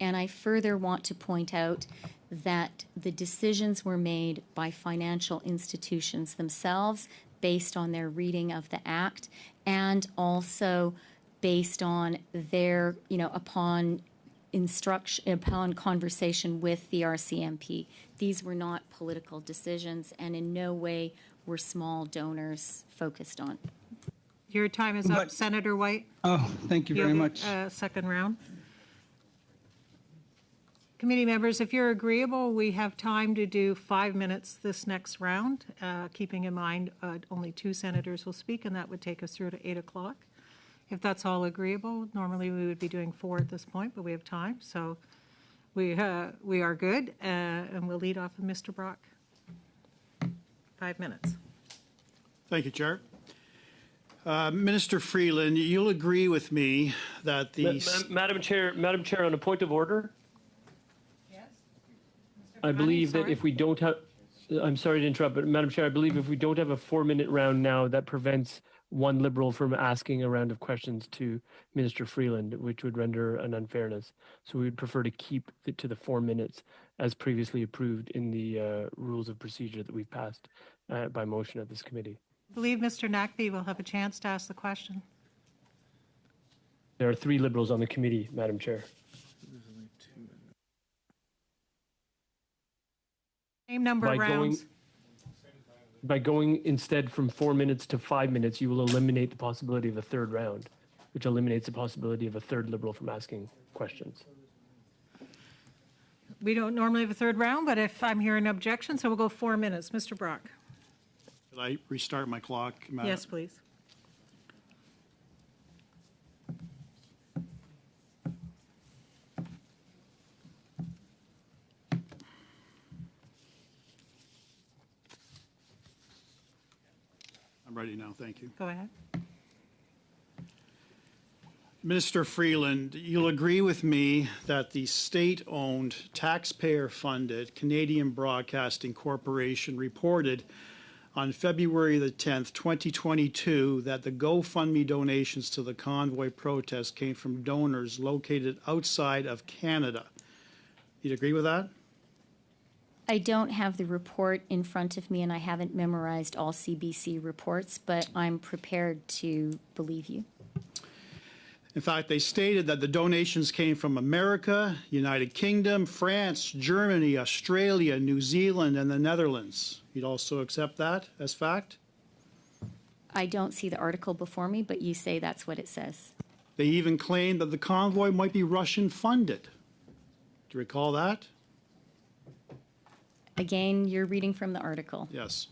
And I further want to point out that the decisions were made by financial institutions themselves based on their reading of the Act and also based on their, upon instruction, upon conversation with the RCMP. These were not political decisions, and in no way were small donors focused on. Your time is up, But- Senator White. Oh, thank you very much. Second round. Committee members, if you're agreeable, we have time to do 5 minutes this next round, keeping in mind only 2 senators will speak, and that would take us through to 8 o'clock. If that's all agreeable, normally we would be doing 4 at this point, but we have time, so we are good, and we'll lead off with Mr. Brock. 5 minutes. Thank you, Chair. Minister Freeland, you'll agree with me that the... Madam Chair, on a point of order, Yes? I believe that if we don't have, I'm sorry to interrupt, but Madam Chair, I believe if we don't have a 4-minute round now, that prevents one Liberal from asking a round of questions to Minister Freeland, which would render an unfairness. So we would prefer to keep it to the 4 minutes as previously approved in the rules of procedure that we've passed by motion of this committee. I believe Mr. Nackby will have a chance to ask the question. There are 3 Liberals on the committee, Madam Chair. Same number of rounds. By going instead from 4 minutes to 5 minutes, you will eliminate the possibility of a third round, which eliminates the possibility of a third Liberal from asking questions. We don't normally have a third round, but if I'm hearing objection, so we'll go 4 minutes. Mr. Brock. Could I restart my clock, Madam? Yes, please. I'm ready now, thank you. Go ahead. Minister Freeland, you'll agree with me that the state-owned, taxpayer-funded Canadian Broadcasting Corporation reported on February the 10th, 2022, that the GoFundMe donations to the convoy protest came from donors located outside of Canada. You'd agree with that? I don't have the report in front of me, and I haven't memorized all CBC reports, but I'm prepared to believe you. In fact, they stated that the donations came from America, United Kingdom, France, Germany, Australia, New Zealand, and the Netherlands. You'd also accept that as fact? I don't see the article before me, but you say that's what it says. They even claimed that the convoy might be Russian funded. Do you recall that? Again, you're reading from the article. Yes.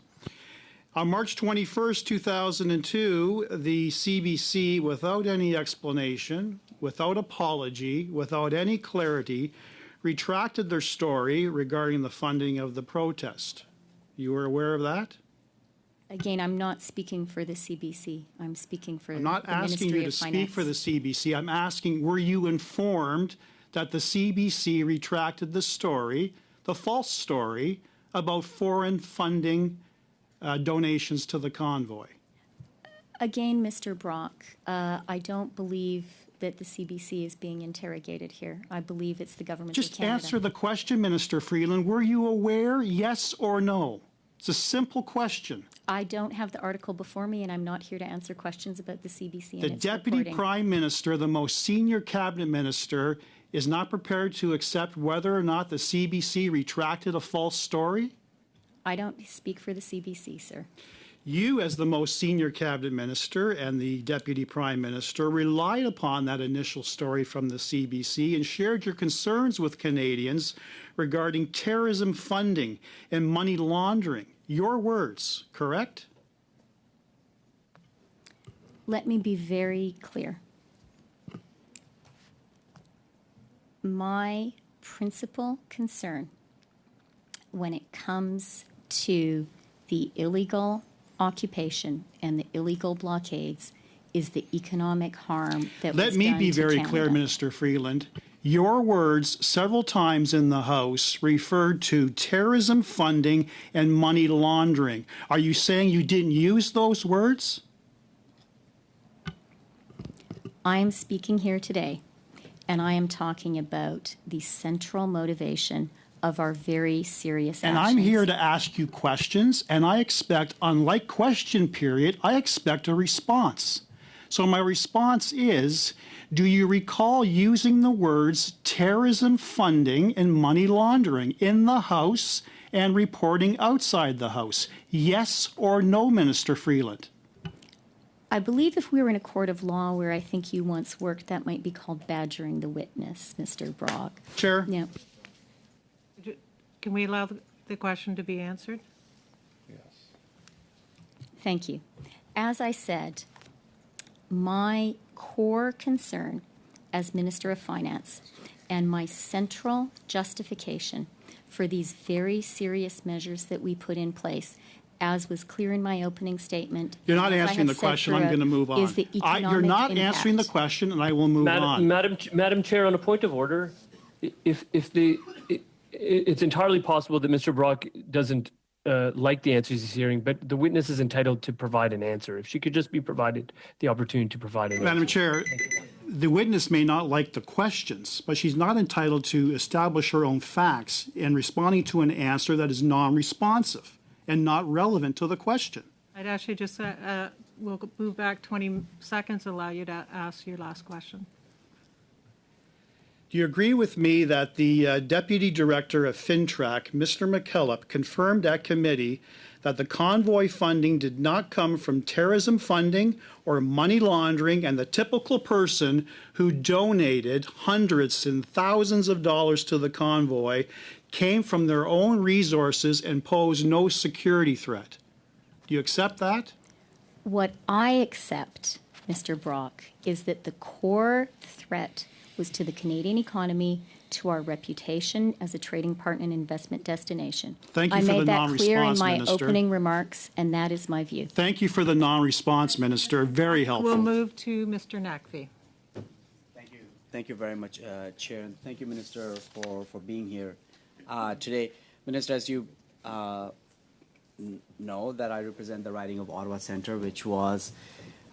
On March 21st, 2002, the CBC, without any explanation, without apology, without any clarity, retracted their story regarding the funding of the protest. You were aware of that? Again, I'm not speaking for the CBC. I'm speaking for I'm not the asking Ministry you to of speak Finance. for the CBC. I'm asking, were you informed that the CBC retracted the story, the false story, about foreign funding donations to the convoy? Again, Mr. Brock, I don't believe that the CBC is being interrogated here. I believe it's the government of Just Canada. answer the question, Minister Freeland. Were you aware, yes or no? It's a simple question. I don't have the article before me, and I'm not here to answer questions about the CBC and The its Deputy reporting. Prime Minister, the most senior cabinet minister, is not prepared to accept whether or not the CBC retracted a false story? I don't speak for the CBC, sir. You, as the most senior cabinet minister and the deputy prime minister, relied upon that initial story from the CBC and shared your concerns with Canadians regarding terrorism funding and money laundering. Your words, correct? Let me be very clear. My principal concern when it comes to the illegal occupation and the illegal blockades is the economic harm that was Let me done be to very Canada. clear, Minister Freeland. Your words several times in the House referred to terrorism funding and money laundering. Are you saying you didn't use those words? I am speaking here today, and I am talking about the central motivation of our very serious And actions. I'm here to ask you questions, and I expect, unlike question period, I expect a response. So my response is, do you recall using the words terrorism funding and money laundering in the House and reporting outside the House? Yes or no, Minister Freeland? I believe if we were in a court of law where I think you once worked, that might be called badgering the witness, Mr. Brock. Chair? Yeah. Can we allow the question to be answered? Thank you. As I said, my core concern as Minister of Finance and my central justification for these very serious measures that we put in place, as was clear in my opening statement. You're not as I answering have the said question. I'm throughout, going to move on. Is the economic You're not impact. answering the question, and I will move on. Madam Chair, on a point of order, it's entirely possible that Mr. Brock doesn't like the answers he's hearing, but the witness is entitled to provide an answer. If she could just be provided the opportunity to provide an answer. Madam Chair, the witness may not like the questions, but she's not entitled to establish her own facts in responding to an answer that is non-responsive and not relevant to the question. I'd actually just, we'll move back 20 seconds, allow you to ask your last question. Do you agree with me that the Deputy Director of FinTrack, Mr. McKillop, confirmed at committee that the convoy funding did not come from terrorism funding or money laundering, and the typical person who donated hundreds and thousands of dollars to the convoy came from their own resources and posed no security threat? Do you accept that? What I accept, Mr. Brock, is that the core threat was to the Canadian economy, to our reputation as a trading partner and investment destination. Thank you I for made the that clear in non-response, my Minister. opening remarks, and that is my view. Thank you for the non-response, Minister. Very helpful. We'll move to Mr. Nakvi. Thank you. Thank you very much, Chair, and thank you, Minister, for being here today. Minister, as you know, that I represent the riding of Ottawa Centre, which was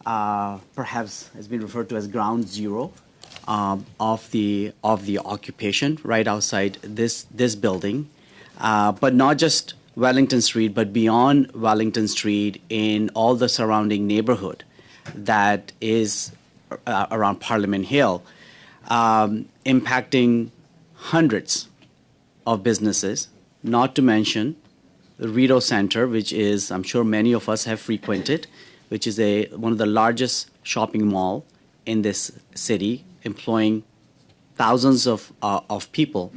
perhaps has been referred to as ground zero of the occupation right outside this building, but not just Wellington Street, but beyond Wellington Street in all the surrounding neighborhood that is around Parliament Hill, impacting hundreds of businesses, not to mention the Rideau Centre, which is, I'm sure many of us have frequented, which is one of the largest shopping mall in this city, employing thousands of people.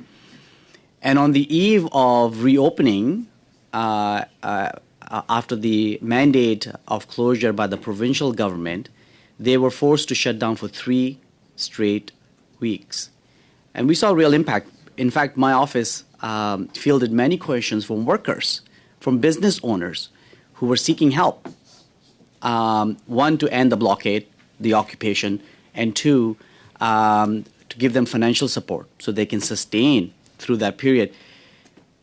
And on the eve of reopening, after the mandate of closure by the provincial government, they were forced to shut down for 3 straight weeks. And we saw real impact. In fact, my office fielded many questions from workers, from business owners who were seeking help. One, to end the blockade, the occupation, and two, to give them financial support so they can sustain through that period.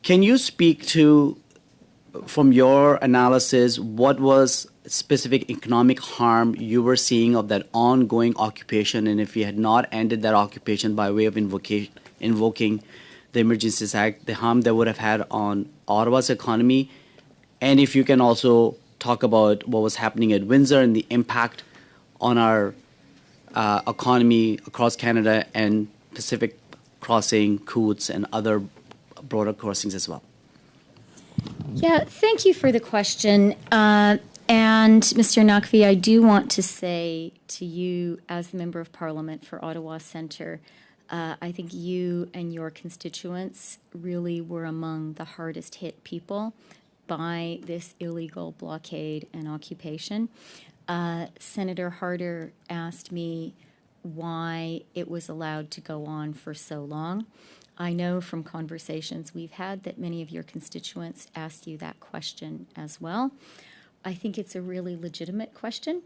Can you speak to, from your analysis, what was specific economic harm you were seeing of that ongoing occupation, and if you had not ended that occupation by way of invoking the Emergencies Act, the harm that would have had on Ottawa's economy? And if you can also talk about what was happening at Windsor and the impact on our economy across Canada and Pacific Crossing, Coots, and other broader crossings as well. Yeah, thank you for the question. And Mr. Nakvi, I do want to say to you, as the Member of Parliament for Ottawa Centre, I think you and your constituents really were among the hardest hit people by this illegal blockade and occupation. Senator Harder asked me why it was allowed to go on for so long. I know from conversations we've had that many of your constituents asked you that question as well. I think it's a really legitimate question.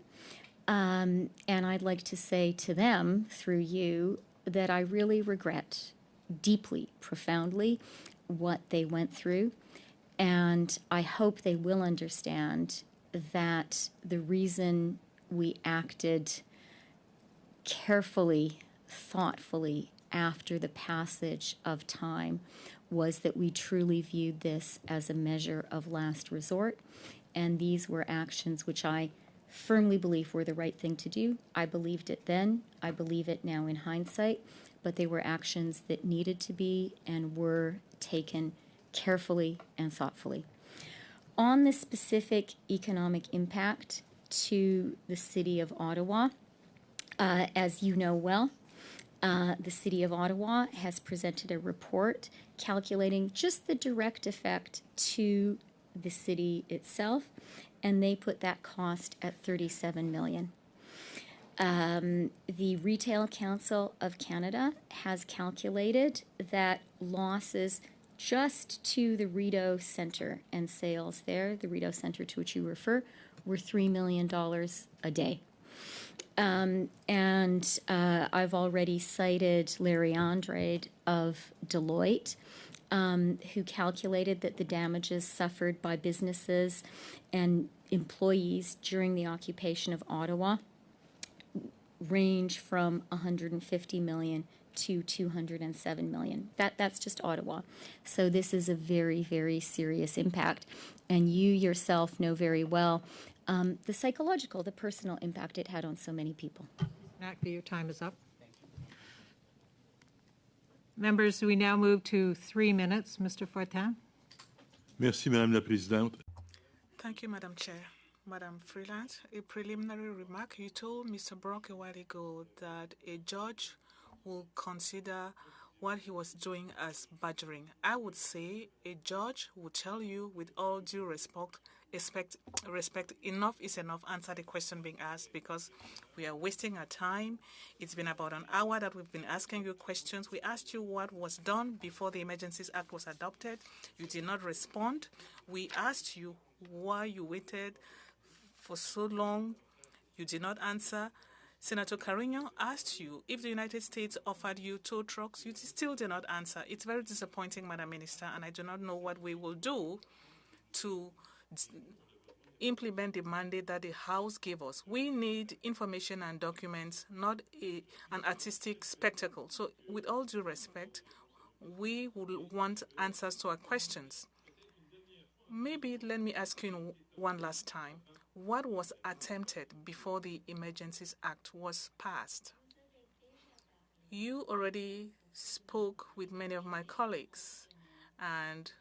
And I'd like to say to them, through you, that I really regret deeply, profoundly, what they went through. And I hope they will understand that the reason we acted carefully, thoughtfully after the passage of time was that we truly viewed this as a measure of last resort. And these were actions which I firmly believe were the right thing to do. I believed it then. I believe it now in hindsight. But they were actions that needed to be and were taken carefully and thoughtfully. On the specific economic impact to the City of Ottawa, as you know well, the City of Ottawa has presented a report calculating just the direct effect to the city itself, and they put that cost at $37 million. The Retail Council of Canada has calculated that losses just to the Rideau Centre and sales there, the Rideau Centre to which you refer, were $3 million a day. I've already cited Larry Andrade of Deloitte, who calculated that the damages suffered by businesses and employees during the occupation of Ottawa range from $150 million to $207 million. That's just Ottawa. So this is a very, very serious impact. And you yourself know very well the psychological, the personal impact it had on so many people. Your time is up. Members, we now move to 3 minutes. Mr. Fortin. Merci, Madame la Présidente. Thank you, Madam Chair. Madam Freeland, a preliminary remark. You told Mr. Brock a while ago that a judge will consider what he was doing as badgering. I would say a judge would tell you, with all due respect, enough is enough. Answer the question being asked, because we are wasting our time. It's been about an hour that we've been asking you questions. We asked you what was done before the Emergencies Act was adopted. You did not respond. We asked you why you waited for so long. You did not answer. Senator Carignan asked you if the United States offered you tow trucks. You still did not answer. It's very disappointing, Madam Minister, and I do not know what we will do to implement the mandate that the House gave us. We need information and documents, not an artistic spectacle. So with all due respect, we would want answers to our questions. Maybe let me ask you one last time. What was attempted before the Emergencies Act was passed? You already spoke with many of my colleagues and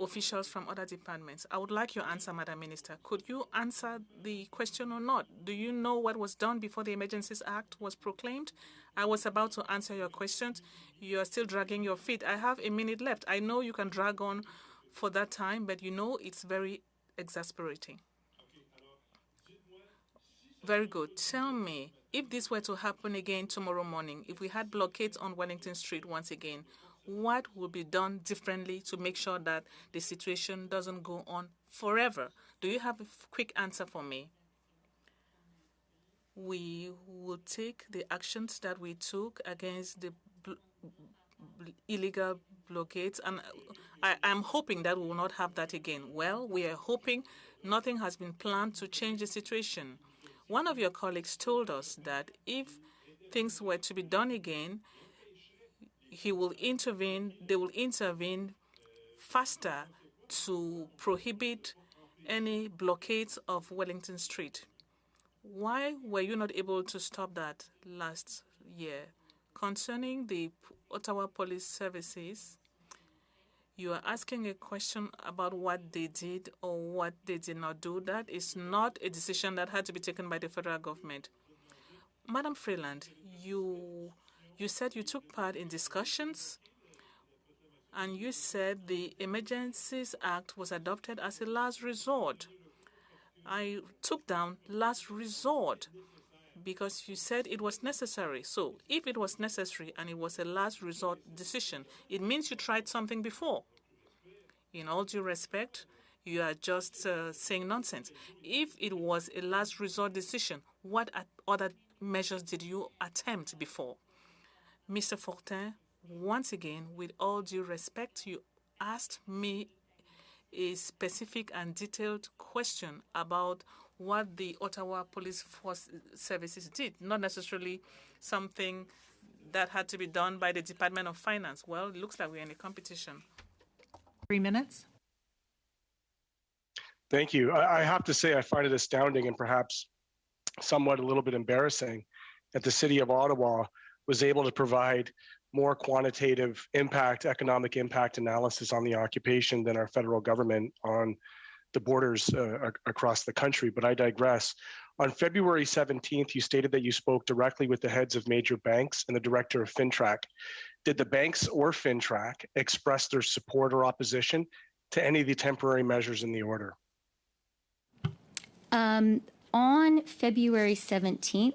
officials from other departments. I would like your answer, Madam Minister. Could you answer the question or not? Do you know what was done before the Emergencies Act was proclaimed? I was about to answer your questions. You are still dragging your feet. I have a minute left. I know you can drag on for that time, but you know it's very exasperating. Very good. Tell me, if this were to happen again tomorrow morning, if we had blockades on Wellington Street once again, what would be done differently to make sure that the situation doesn't go on forever? Do you have a quick answer for me? We will take the actions that we took against the illegal blockades, and I'm hoping that we will not have that again. Well, we are hoping. Nothing has been planned to change the situation. One of your colleagues told us that if things were to be done again, they will intervene faster to prohibit any blockades of Wellington Street. Why were you not able to stop that last year? Concerning the Ottawa Police Services, you are asking a question about what they did or what they did not do. That is not a decision that had to be taken by the federal government. Madam Freeland, you said you took part in discussions, and you said the Emergencies Act was adopted as a last resort. I took down last resort because you said it was necessary. So if it was necessary and it was a last resort decision, it means you tried something before. In all due respect, you are just saying nonsense. If it was a last resort decision, what other measures did you attempt before? Mr. Fortin, once again, with all due respect, you asked me a specific and detailed question about what the Ottawa Police Force Services did, not necessarily something that had to be done by the Department of Finance. Well, it looks like we're in a competition. 3 minutes. Thank you. I have to say I find it astounding and perhaps somewhat a little bit embarrassing that the city of Ottawa was able to provide more quantitative impact, economic impact analysis on the occupation than our federal government on the borders across the country. But I digress. On February 17th, you stated that you spoke directly with the heads of major banks and the director of FINTRAC. Did the banks or FINTRAC express their support or opposition to any of the temporary measures in the order? On February 17th,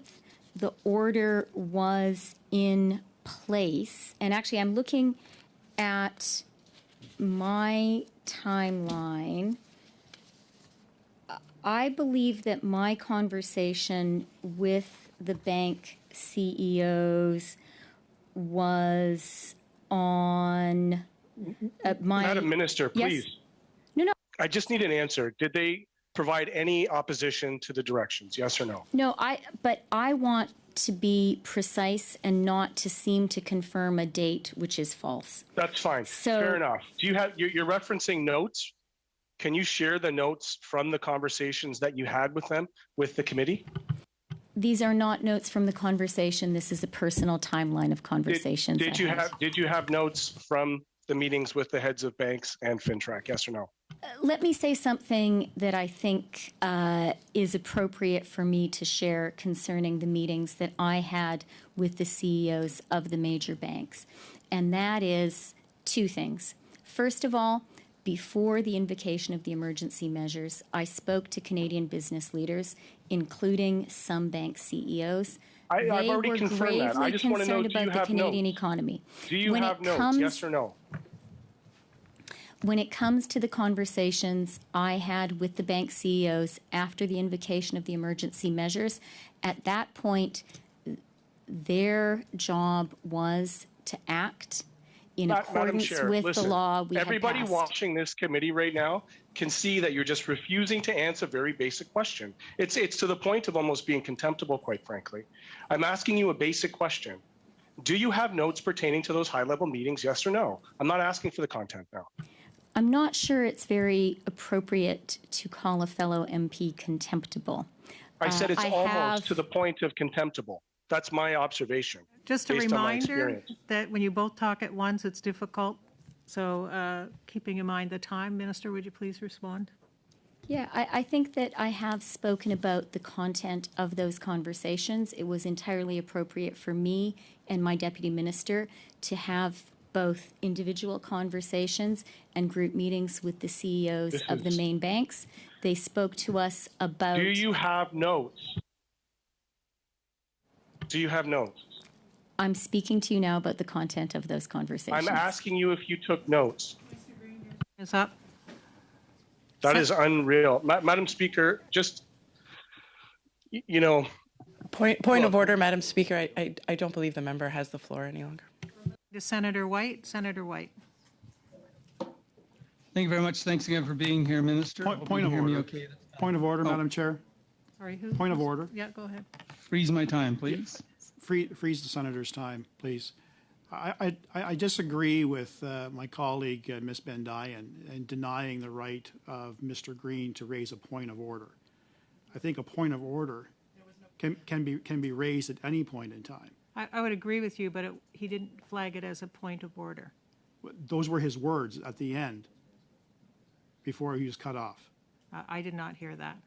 the order was in place. And actually, I'm looking at my timeline. I believe that my conversation with the bank CEOs was on my... Madam Minister, please. Yes? No. I just need an answer. Did they provide any opposition to the directions, yes or no? No, but I want to be precise and not to seem to confirm a date which is false. That's fine. Fair enough. Do you have, you're referencing notes? Can you share the notes from the conversations that you had with them, with the committee? These are not notes from the conversation. This is a personal timeline of conversations. Did you have notes from the meetings with the heads of banks and FINTRAC, yes or no? Let me say something that I think is appropriate for me to share concerning the meetings that I had with the CEOs of the major banks. And that is two things. First of all, before the invocation of the emergency measures, I spoke to Canadian business leaders, including some bank CEOs. I've already confirmed that. I just want to know, do you have about the Canadian economy. Do you have notes, yes or no? When it comes to the conversations I had with the bank CEOs after the invocation of the emergency measures, at that point, their job was to act in accordance with the law we had passed. Everybody watching this committee right now can see that you're just refusing to answer a very basic question. It's to the point of almost being contemptible, quite frankly. I'm asking you a basic question. Do you have notes pertaining to those high-level meetings, yes or no? I'm not asking for the content now. I'm not sure it's very appropriate to call a fellow MP contemptible. I said it's almost to the point of contemptible. That's my observation. Just a reminder that when you both talk at once, it's difficult. So keeping in mind the time, Minister, would you please respond? Yeah, I think that I have spoken about the content of those conversations. It was entirely appropriate for me and my deputy minister to have both individual conversations and group meetings with the CEOs of the main banks. They spoke to us about... Do you have notes? Do you have notes? I'm speaking to you now about the content of those conversations. I'm asking you if you took notes. Is up. That is unreal. Madam Speaker, just, you know... Point of order, Madam Speaker. I don't believe the member has the floor any longer. Senator White. Senator White. Thank you very much. Thanks again for being here, Minister. Point of order. Okay. Point of order, Madam Chair. Sorry, who? Point of order. Yeah, go ahead. Freeze my time, please. Freeze the senator's time, please. I disagree with my colleague, Ms. Bendayan, in denying the right of Mr. Green to raise a point of order. I think a point of order can be raised at any point in time. I would agree with you, but he didn't flag it as a point of order. Those were his words at the end before he was cut off. I did not hear that.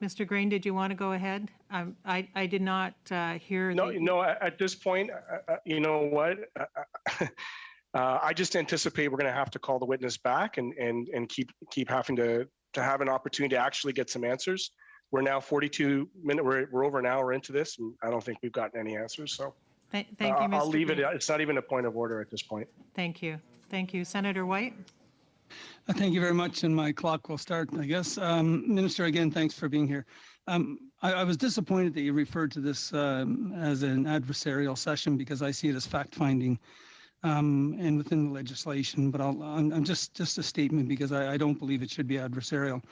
Mr. Green, did you want to go ahead? I did not hear. No, at this point, you know what? I just anticipate we're going to have to call the witness back and keep having to have an opportunity to actually get some answers. We're now 42 minutes, we're over an hour into this, and I don't think we've gotten any answers. So thank you, Mr. I'll leave Green. it. It's not even a point of order at this point. Thank you. Thank you. Senator White. Thank you very much, and my clock will start, I guess. Minister, again, thanks for being here. I was disappointed that you referred to this as an adversarial session because I see it as fact-finding and within the legislation, but I'm just a statement because I don't believe it should be adversarial.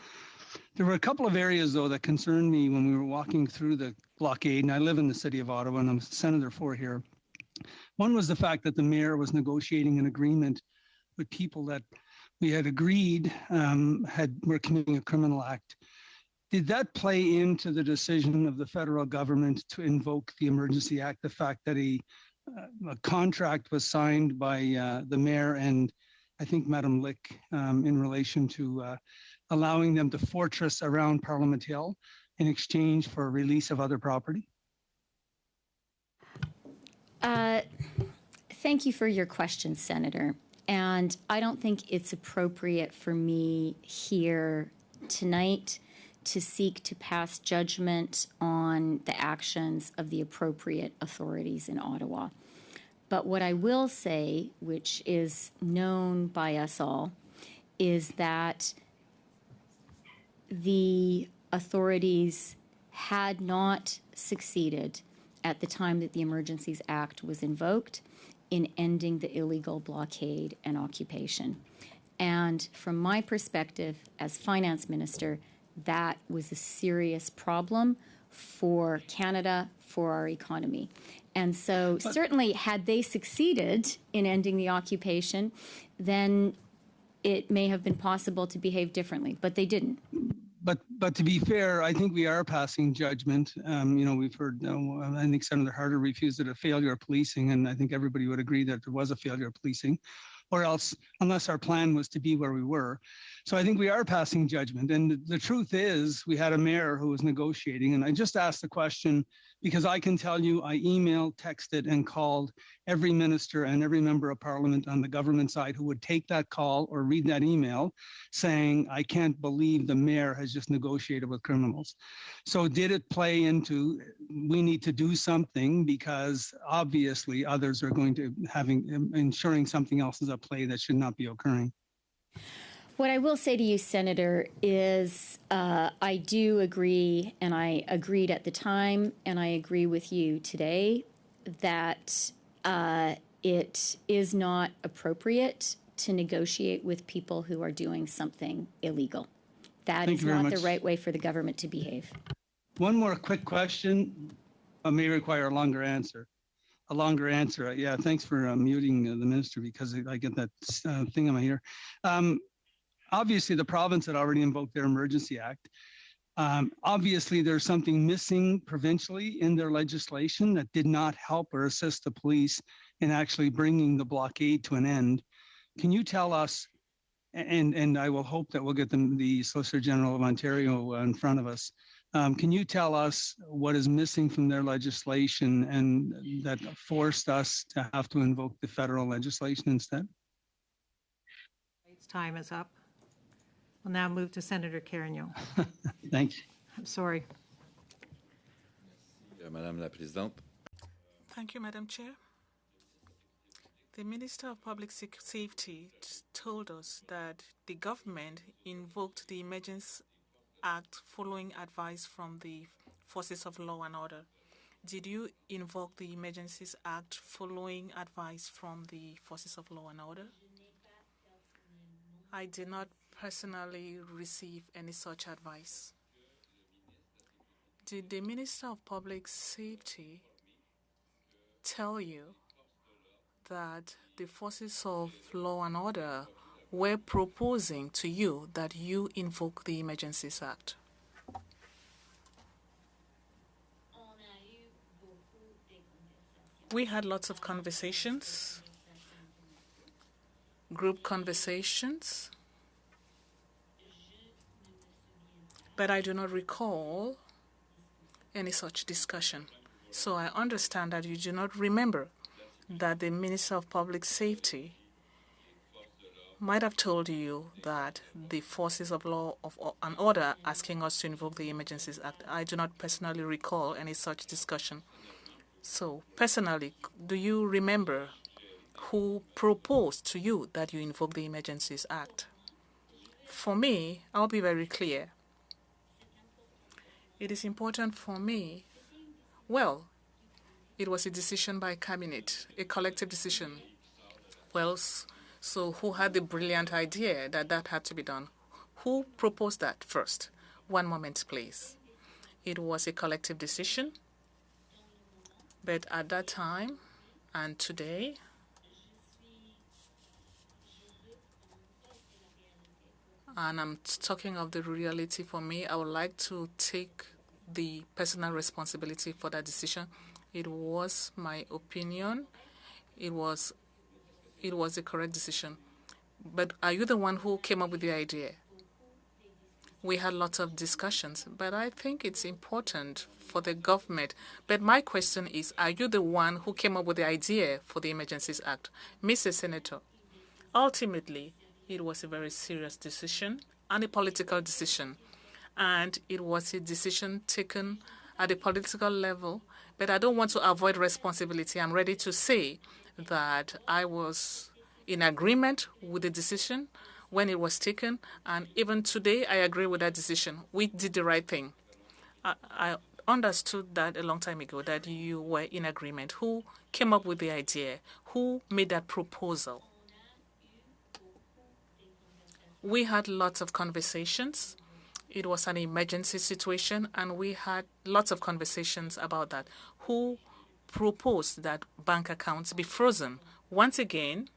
There were a couple of areas, though, that concerned me when we were walking through the blockade, and I live in the city of Ottawa, and I'm Senator for here. One was the fact that the mayor was negotiating an agreement with people that we had agreed were committing a criminal act. Did that play into the decision of the federal government to invoke the Emergency Act, the fact that a contract was signed by the mayor and I think Madam Lick in relation to allowing them to fortress around Parliament Hill in exchange for release of other property? Thank you for your question, Senator. And I don't think it's appropriate for me here tonight to seek to pass judgment on the actions of the appropriate authorities in Ottawa. But what I will say, which is known by us all, is that the authorities had not succeeded at the time that the Emergencies Act was invoked in ending the illegal blockade and occupation. And from my perspective as finance minister, that was a serious problem for Canada, for our economy. And so certainly had they succeeded in ending the occupation, then it may have been possible to behave differently, but they didn't. But to be fair, I think we are passing judgment. We've heard, I think Senator Harder refused it, a failure of policing, and I think everybody would agree that there was a failure of policing, or else, unless our plan was to be where we were. So I think we are passing judgment. And the truth is, we had a mayor who was negotiating, and I just asked the question because I can tell you I emailed, texted, and called every minister and every member of parliament on the government side who would take that call or read that email saying, I can't believe the mayor has just negotiated with criminals. So did it play into, we need to do something because obviously others are going to ensuring something else is at play that should not be occurring? What I will say to you, Senator, is I do agree, and I agreed at the time, and I agree with you today, that it is not appropriate to negotiate with people who are doing something illegal. That is not the right way for the government to behave. One more quick question. I may require a longer answer. Yeah, thanks for muting the minister because I get that thing in my ear. Obviously, the province had already invoked their Emergency Act. Obviously, there's something missing provincially in their legislation that did not help or assist the police in actually bringing the blockade to an end. Can you tell us, and I will hope that we'll get the Solicitor General of Ontario in front of us, can you tell us what is missing from their legislation and that forced us to have to invoke the federal legislation instead? Time is up. We'll now move to Senator Carignan. Thanks. I'm sorry. Madame la Présidente. Thank you, Madam Chair. The Minister of Public Safety told us that the government invoked the Emergency Act following advice from the Forces of Law and Order. Did you invoke the Emergencies Act following advice from the Forces of Law and Order? I did not personally receive any such advice. Did the Minister of Public Safety tell you that the Forces of Law and Order were proposing to you that you invoke the Emergencies Act? We had lots of conversations, group conversations, but I do not recall any such discussion. So I understand that you do not remember that the Minister of Public Safety might have told you that the Forces of Law and Order asking us to invoke the Emergencies Act. I do not personally recall any such discussion. So personally, do you remember who proposed to you that you invoke the Emergencies Act? For me, I'll be very clear. It is important for me. Well, it was a decision by cabinet, a collective decision. Well, so who had the brilliant idea that that had to be done? Who proposed that first? One moment, please. It was a collective decision. But at that time and today, and I'm talking of the reality for me, I would like to take the personal responsibility for that decision. It was my opinion. It was a correct decision. But are you the one who came up with the idea? We had lots of discussions, but I think it's important for the government. But my question is, are you the one who came up with the idea for the Emergencies Act? Mr. Senator, ultimately, it was a very serious decision and a political decision. And it was a decision taken at a political level. But I don't want to avoid responsibility. I'm ready to say that I was in agreement with the decision when it was taken, and even today I agree with that decision. We did the right thing. I understood that a long time ago, that you were in agreement. Who came up with the idea? Who made that proposal? We had lots of conversations. It was an emergency situation, and we had lots of conversations about that. Who proposed that bank accounts be frozen? Once again,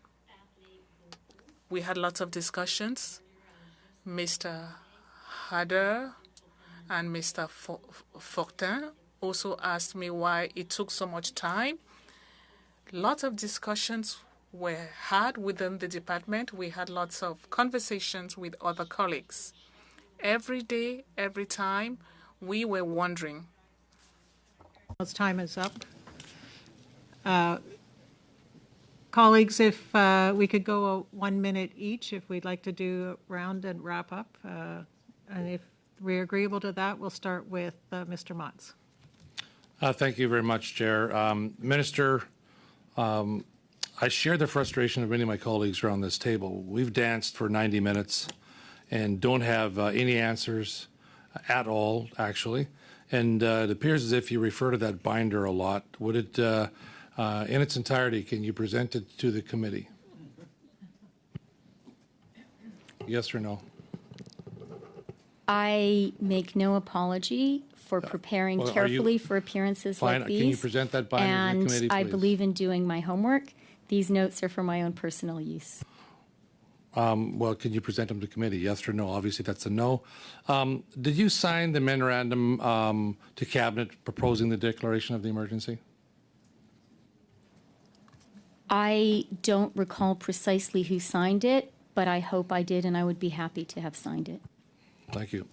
we had lots of discussions. Mr. Hader and Mr. Fortin also asked me why it took so much time. Lots of discussions were had within the department. We had lots of conversations with other colleagues. Every day, every time, we were wondering. Time is up. Colleagues, if we could go 1 minute each, if we'd like to do a round and wrap up. And if we're agreeable to that, we'll start with Mr. Motz. Thank you very much, Chair. Minister, I share the frustration of many of my colleagues around this table. We've danced for 90 minutes and don't have any answers at all, actually. And it appears as if you refer to that binder a lot. Would it, in its entirety, can you present it to the committee? Yes or no? I make no apology for preparing carefully for appearances like these. Can you present that binder to the committee, please? I believe in doing my homework. These notes are for my own personal use. Well, can you present them to committee? Yes or no? Obviously, that's a no. Did you sign the memorandum to Cabinet proposing the declaration of the emergency? I don't recall precisely who signed it, but I hope I did, and I would be happy to have signed it. Thank you.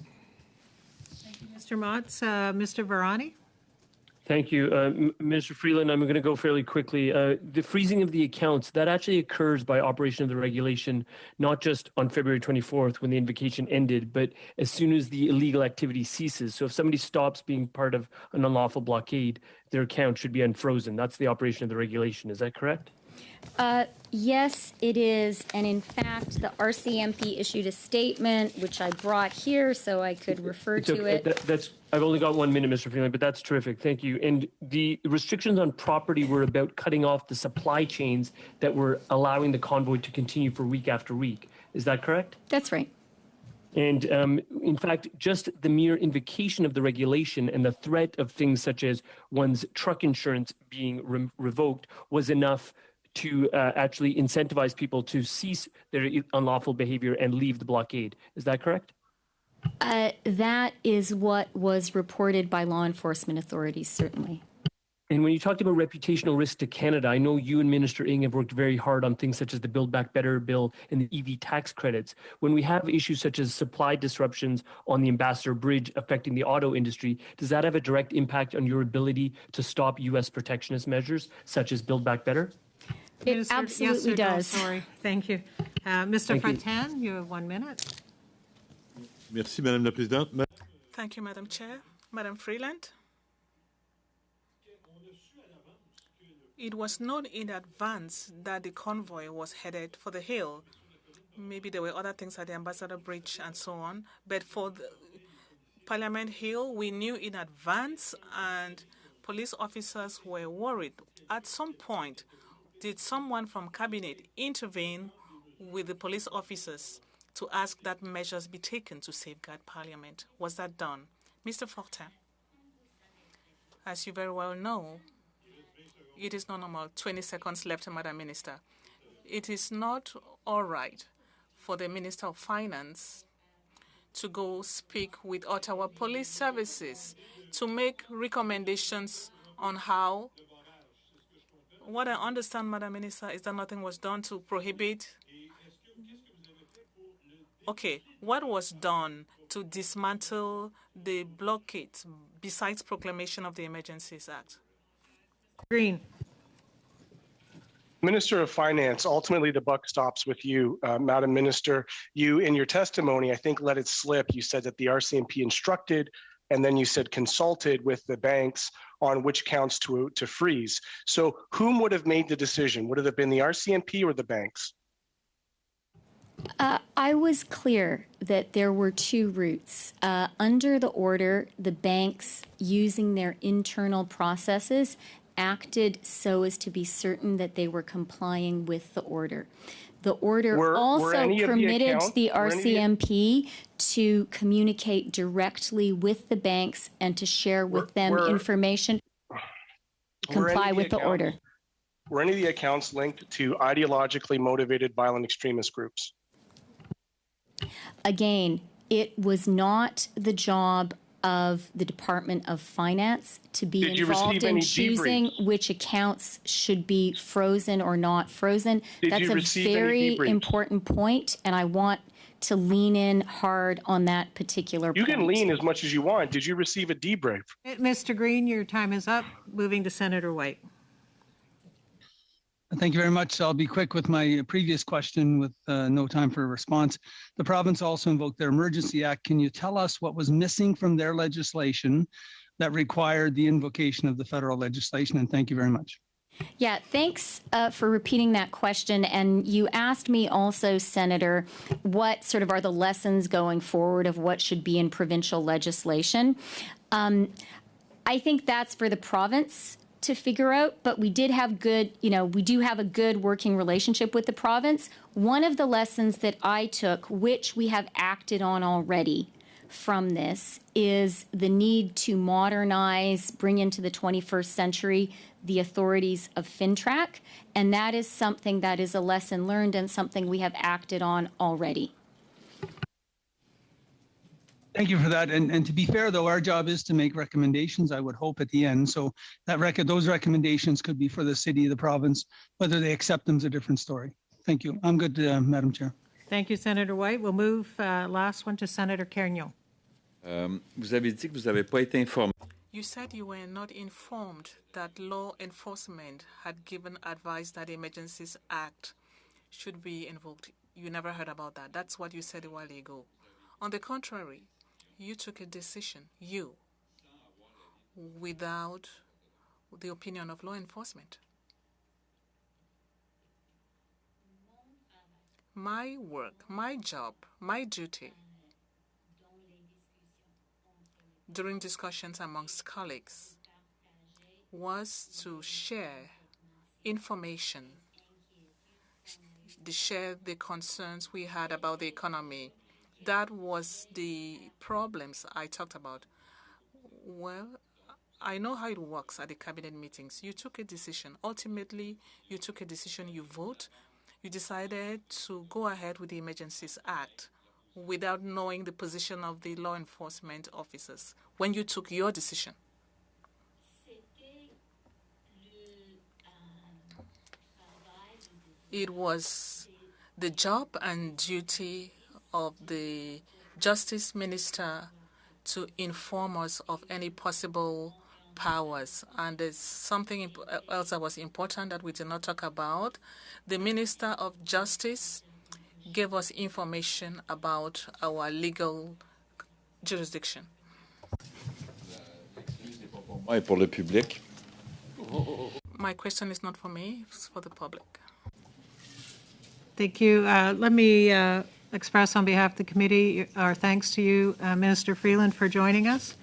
Thank you, Mr. Motz. Mr. Varani? Thank you. Minister Freeland, I'm going to go fairly quickly. The freezing of the accounts, that actually occurs by operation of the regulation, not just on February 24th when the invocation ended, but as soon as the illegal activity ceases. So if somebody stops being part of an unlawful blockade, their account should be unfrozen. That's the operation of the regulation. Is that correct? Yes, it is. And in fact, the RCMP issued a statement, which I brought here so I could refer to it. I've only got 1 minute, Mr. Freeland, but that's terrific. Thank you. And the restrictions on property were about cutting off the supply chains that were allowing the convoy to continue for week after week. Is that correct? That's right. And in fact, just the mere invocation of the regulation and the threat of things such as one's truck insurance being revoked was enough to actually incentivize people to cease their unlawful behavior and leave the blockade. Is that correct? That is what was reported by law enforcement authorities, certainly. And when you talked about reputational risk to Canada, I know you and Minister Ng have worked very hard on things such as the Build Back Better bill and the EV tax credits. When we have issues such as supply disruptions on the Ambassador Bridge affecting the auto industry, does that have a direct impact on your ability to stop U.S. protectionist measures such as Build Back Better? It absolutely does. Sorry. Thank you. Mr. Fontaine, you have 1 minute. Merci, Madame la Présidente. Thank you, Madam Chair. Madam Freeland? It was known in advance that the convoy was headed for the Hill. Maybe there were other things at the Ambassador Bridge and so on, but for the Parliament Hill, we knew in advance, and police officers were worried. At some point, did someone from Cabinet intervene with the police officers to ask that measures be taken to safeguard Parliament? Was that done? Mr. Fortin, as you very well know, it is not normal. 20 seconds left, Madam Minister. It is not all right for the Minister of Finance to go speak with Ottawa Police Services to make recommendations on how. What I understand, Madam Minister, is that nothing was done to prohibit. Okay, what was done to dismantle the blockade besides proclamation of the Emergencies Act? Green. Minister of Finance, ultimately the buck stops with you, Madam Minister. You, in your testimony, I think let it slip. You said that the RCMP instructed, and then you said consulted with the banks on which counts to freeze. So whom would have made the decision? Would it have been the RCMP or the banks? I was clear that there were two routes. Under the order, the banks, using their internal processes, acted so as to be certain that they were complying with the order. The order also permitted the RCMP to communicate directly with the banks and to share with them information, comply with the order. Were any of the accounts linked to ideologically motivated violent extremist groups? Again, it was not the job of the Department of Finance to be involved in choosing which accounts should be frozen or not frozen. That's a very important point, and I want to lean in hard on that particular point. You can lean as much as you want. Did you receive a debrief? Mr. Green, your time is up. Moving to Senator White. Thank you very much. I'll be quick with my previous question with no time for a response. The province also invoked their Emergency Act. Can you tell us what was missing from their legislation that required the invocation of the federal legislation? And thank you very much. Yeah, thanks for repeating that question. And you asked me also, Senator, what sort of are the lessons going forward of what should be in provincial legislation? I think that's for the province to figure out, but we did have good, we do have a good working relationship with the province. One of the lessons that I took, which we have acted on already from this, is the need to modernize, bring into the 21st century the authorities of FINTRAC, and that is something that is a lesson learned and something we have acted on already. Thank you for that. And to be fair, though, our job is to make recommendations, I would hope, at the end. So those recommendations could be for the city, the province. Whether they accept them is a different story. Thank you. I'm good, Madam Chair. Thank you, Senator White. We'll move last one to Senator Carignan. Vous avez dit que vous n'avez pas été informé. You said you were not informed that law enforcement had given advice that the Emergencies Act should be invoked. You never heard about that. That's what you said a while ago. On the contrary, you took a decision, without the opinion of law enforcement. My work, my job, my duty during discussions amongst colleagues was to share information, to share the concerns we had about the economy. That was the problems I talked about. Well, I know how it works at the cabinet meetings. You took a decision. Ultimately, you took a decision, you vote. You decided to go ahead with the Emergencies Act without knowing the position of the law enforcement officers when you took your decision. It was the job and duty of the Justice Minister to inform us of any possible powers. And there's something else that was important that we did not talk about. The Minister of Justice gave us information about our legal jurisdiction. Pour le public. My question is not for me, it's for the public. Thank you. Let me express on behalf of the committee our thanks to you, Minister Freeland, for joining us.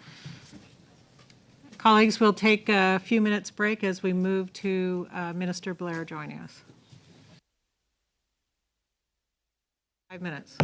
Colleagues, we'll take a few minutes break as we move to Minister Blair joining us. 5 minutes.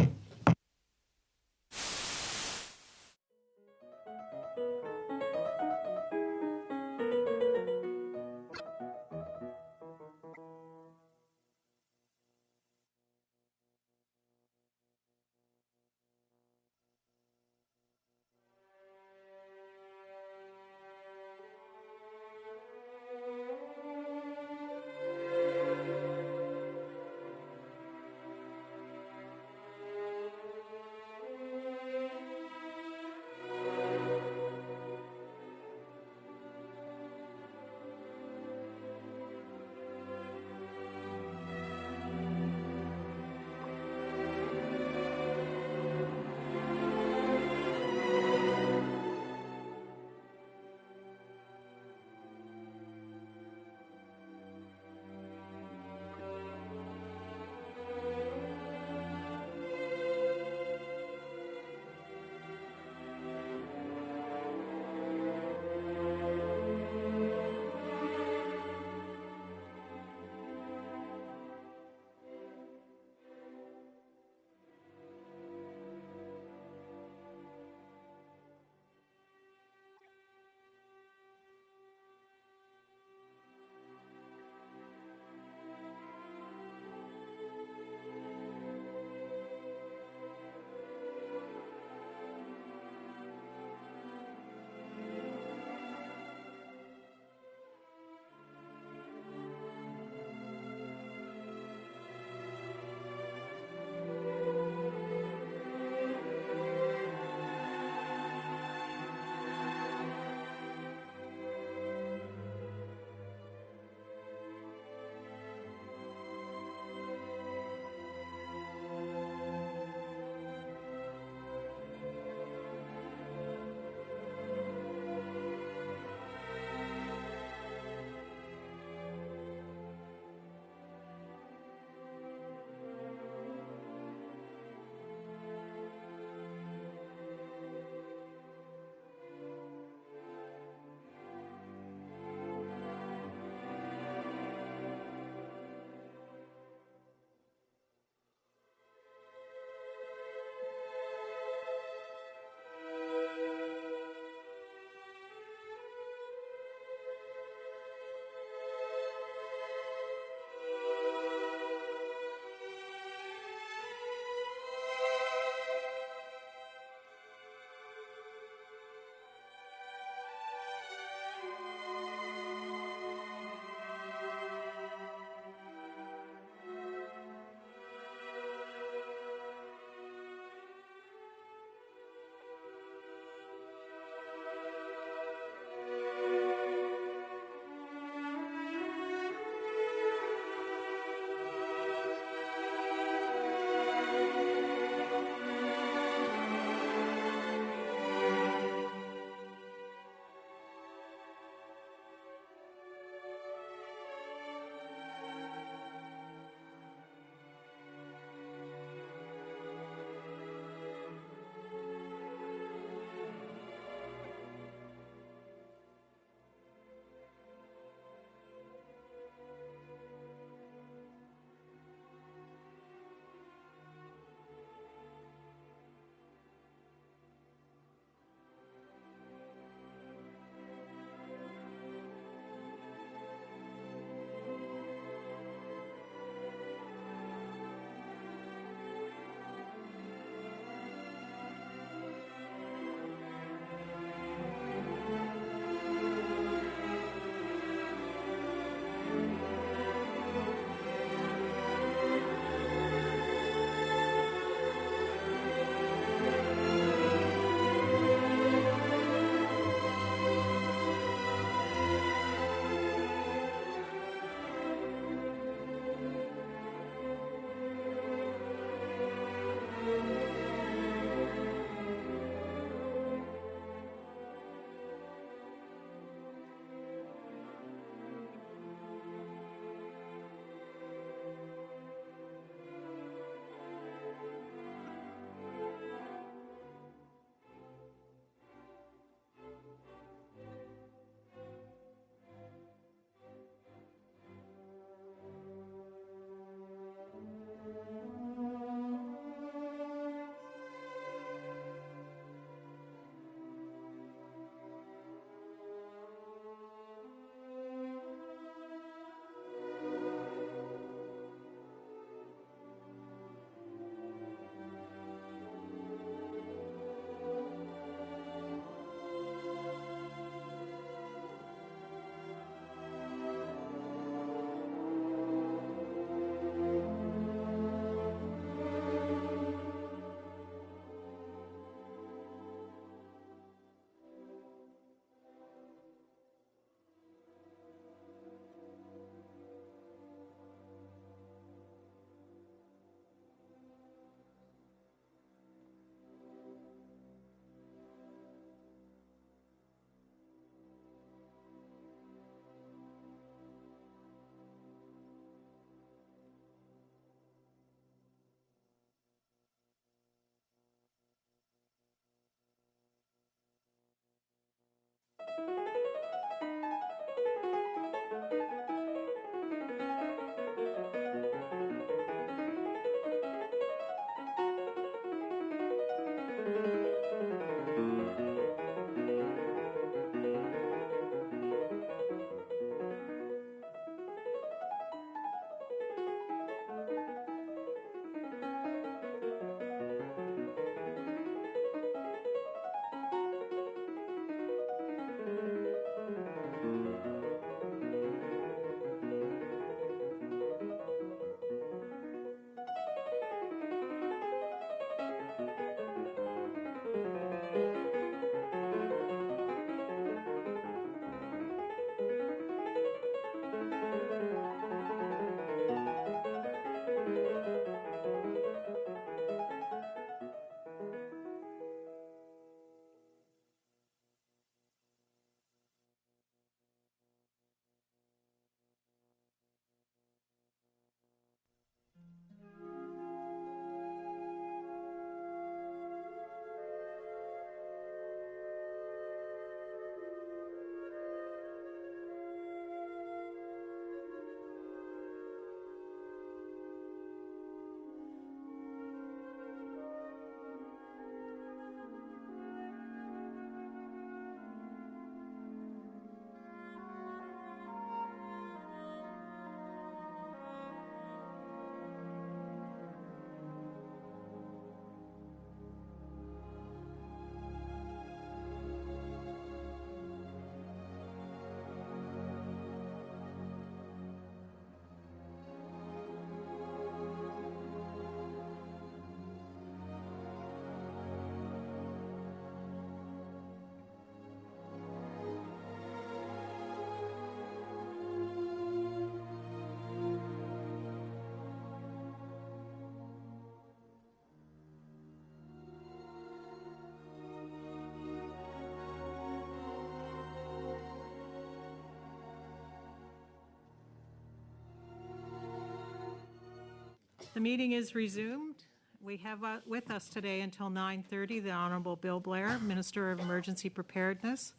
The meeting is resumed. We have with us today until 9:30 the Honorable Bill Blair, Minister of Emergency Preparedness.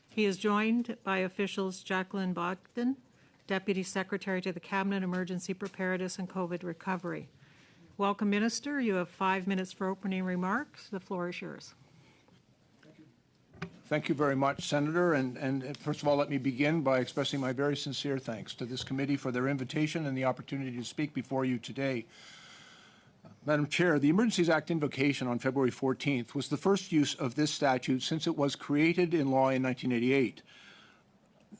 He is joined by officials Jacqueline Bogdan, Deputy Secretary to the Cabinet, Emergency Preparedness and COVID Recovery. Welcome, Minister. You have 5 minutes for opening remarks. The floor is yours. Thank you very much, Senator. And first of all, let me begin by expressing my very sincere thanks to this committee for their invitation and the opportunity to speak before you today. Madam Chair, the Emergencies Act invocation on February 14th was the first use of this statute since it was created in law in 1988.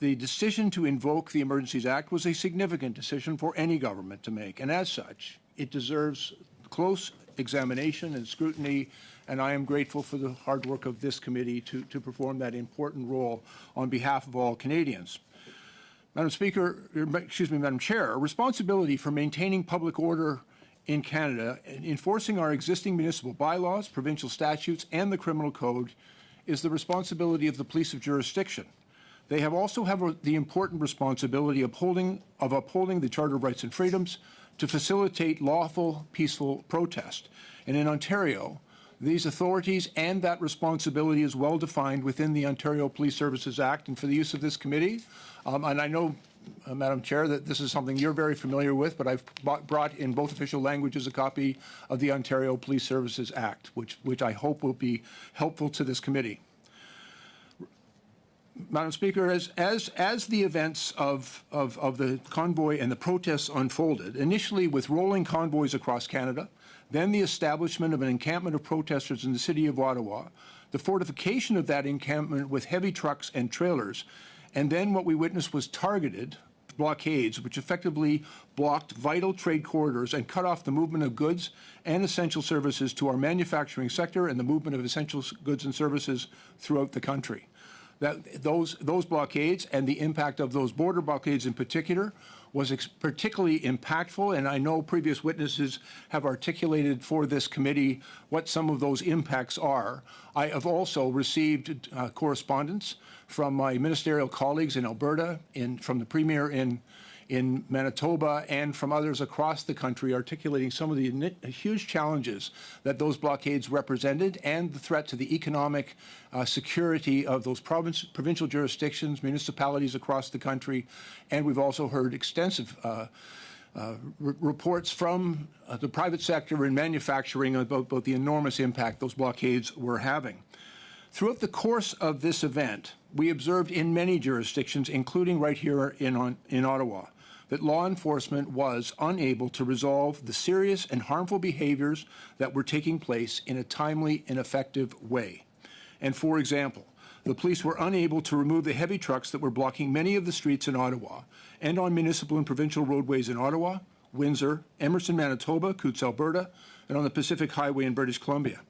The decision to invoke the Emergencies Act was a significant decision for any government to make, and as such, it deserves close examination and scrutiny, and I am grateful for the hard work of this committee to perform that important role on behalf of all Canadians. Madam Chair, responsibility for maintaining public order in Canada and enforcing our existing municipal bylaws, provincial statutes, and the criminal code is the responsibility of the police of jurisdiction. They also have the important responsibility of upholding the Charter of Rights and Freedoms to facilitate lawful, peaceful protest. And in Ontario, these authorities and that responsibility is well defined within the Ontario Police Services Act. And for the use of this committee, and I know, Madam Chair, that this is something you're very familiar with, but I've brought in both official languages a copy of the Ontario Police Services Act, which I hope will be helpful to this committee. Madam Speaker, as the events of the convoy and the protests unfolded, initially with rolling convoys across Canada, then the establishment of an encampment of protesters in the city of Ottawa, the fortification of that encampment with heavy trucks and trailers, and then what we witnessed was targeted blockades, which effectively blocked vital trade corridors and cut off the movement of goods and essential services to our manufacturing sector and the movement of essential goods and services throughout the country. Those blockades and the impact of those border blockades in particular was particularly impactful, and I know previous witnesses have articulated for this committee what some of those impacts are. I have also received correspondence from my ministerial colleagues in Alberta, from the Premier in Manitoba, and from others across the country articulating some of the huge challenges that those blockades represented and the threat to the economic security of those provincial jurisdictions, municipalities across the country. And we've also heard extensive reports from the private sector in manufacturing about the enormous impact those blockades were having. Throughout the course of this event, we observed in many jurisdictions, including right here in Ottawa, that law enforcement was unable to resolve the serious and harmful behaviors that were taking place in a timely and effective way. And for example, the police were unable to remove the heavy trucks that were blocking many of the streets in Ottawa and on municipal and provincial roadways in Ottawa, Windsor, Emerson, Manitoba, Coutts, Alberta, and on the Pacific Highway in British Columbia.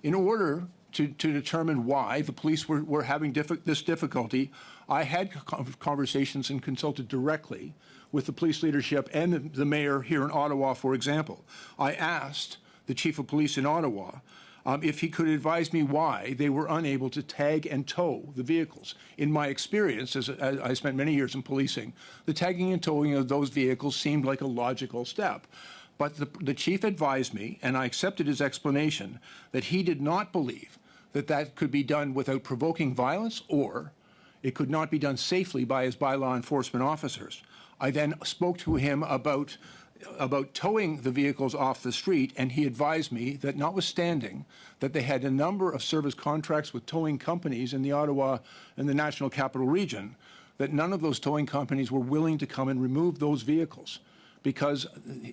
In order to determine why the police were having this difficulty, I had conversations and consulted directly with the police leadership and the mayor here in Ottawa, for example. I asked the chief of police in Ottawa if he could advise me why they were unable to tag and tow the vehicles. In my experience, as I spent many years in policing, the tagging and towing of those vehicles seemed like a logical step. But the chief advised me, and I accepted his explanation, that he did not believe that could be done without provoking violence, or it could not be done safely by his bylaw enforcement officers. I then spoke to him about towing the vehicles off the street, and he advised me that notwithstanding that they had a number of service contracts with towing companies in the Ottawa and the National Capital Region, that none of those towing companies were willing to come and remove those vehicles, because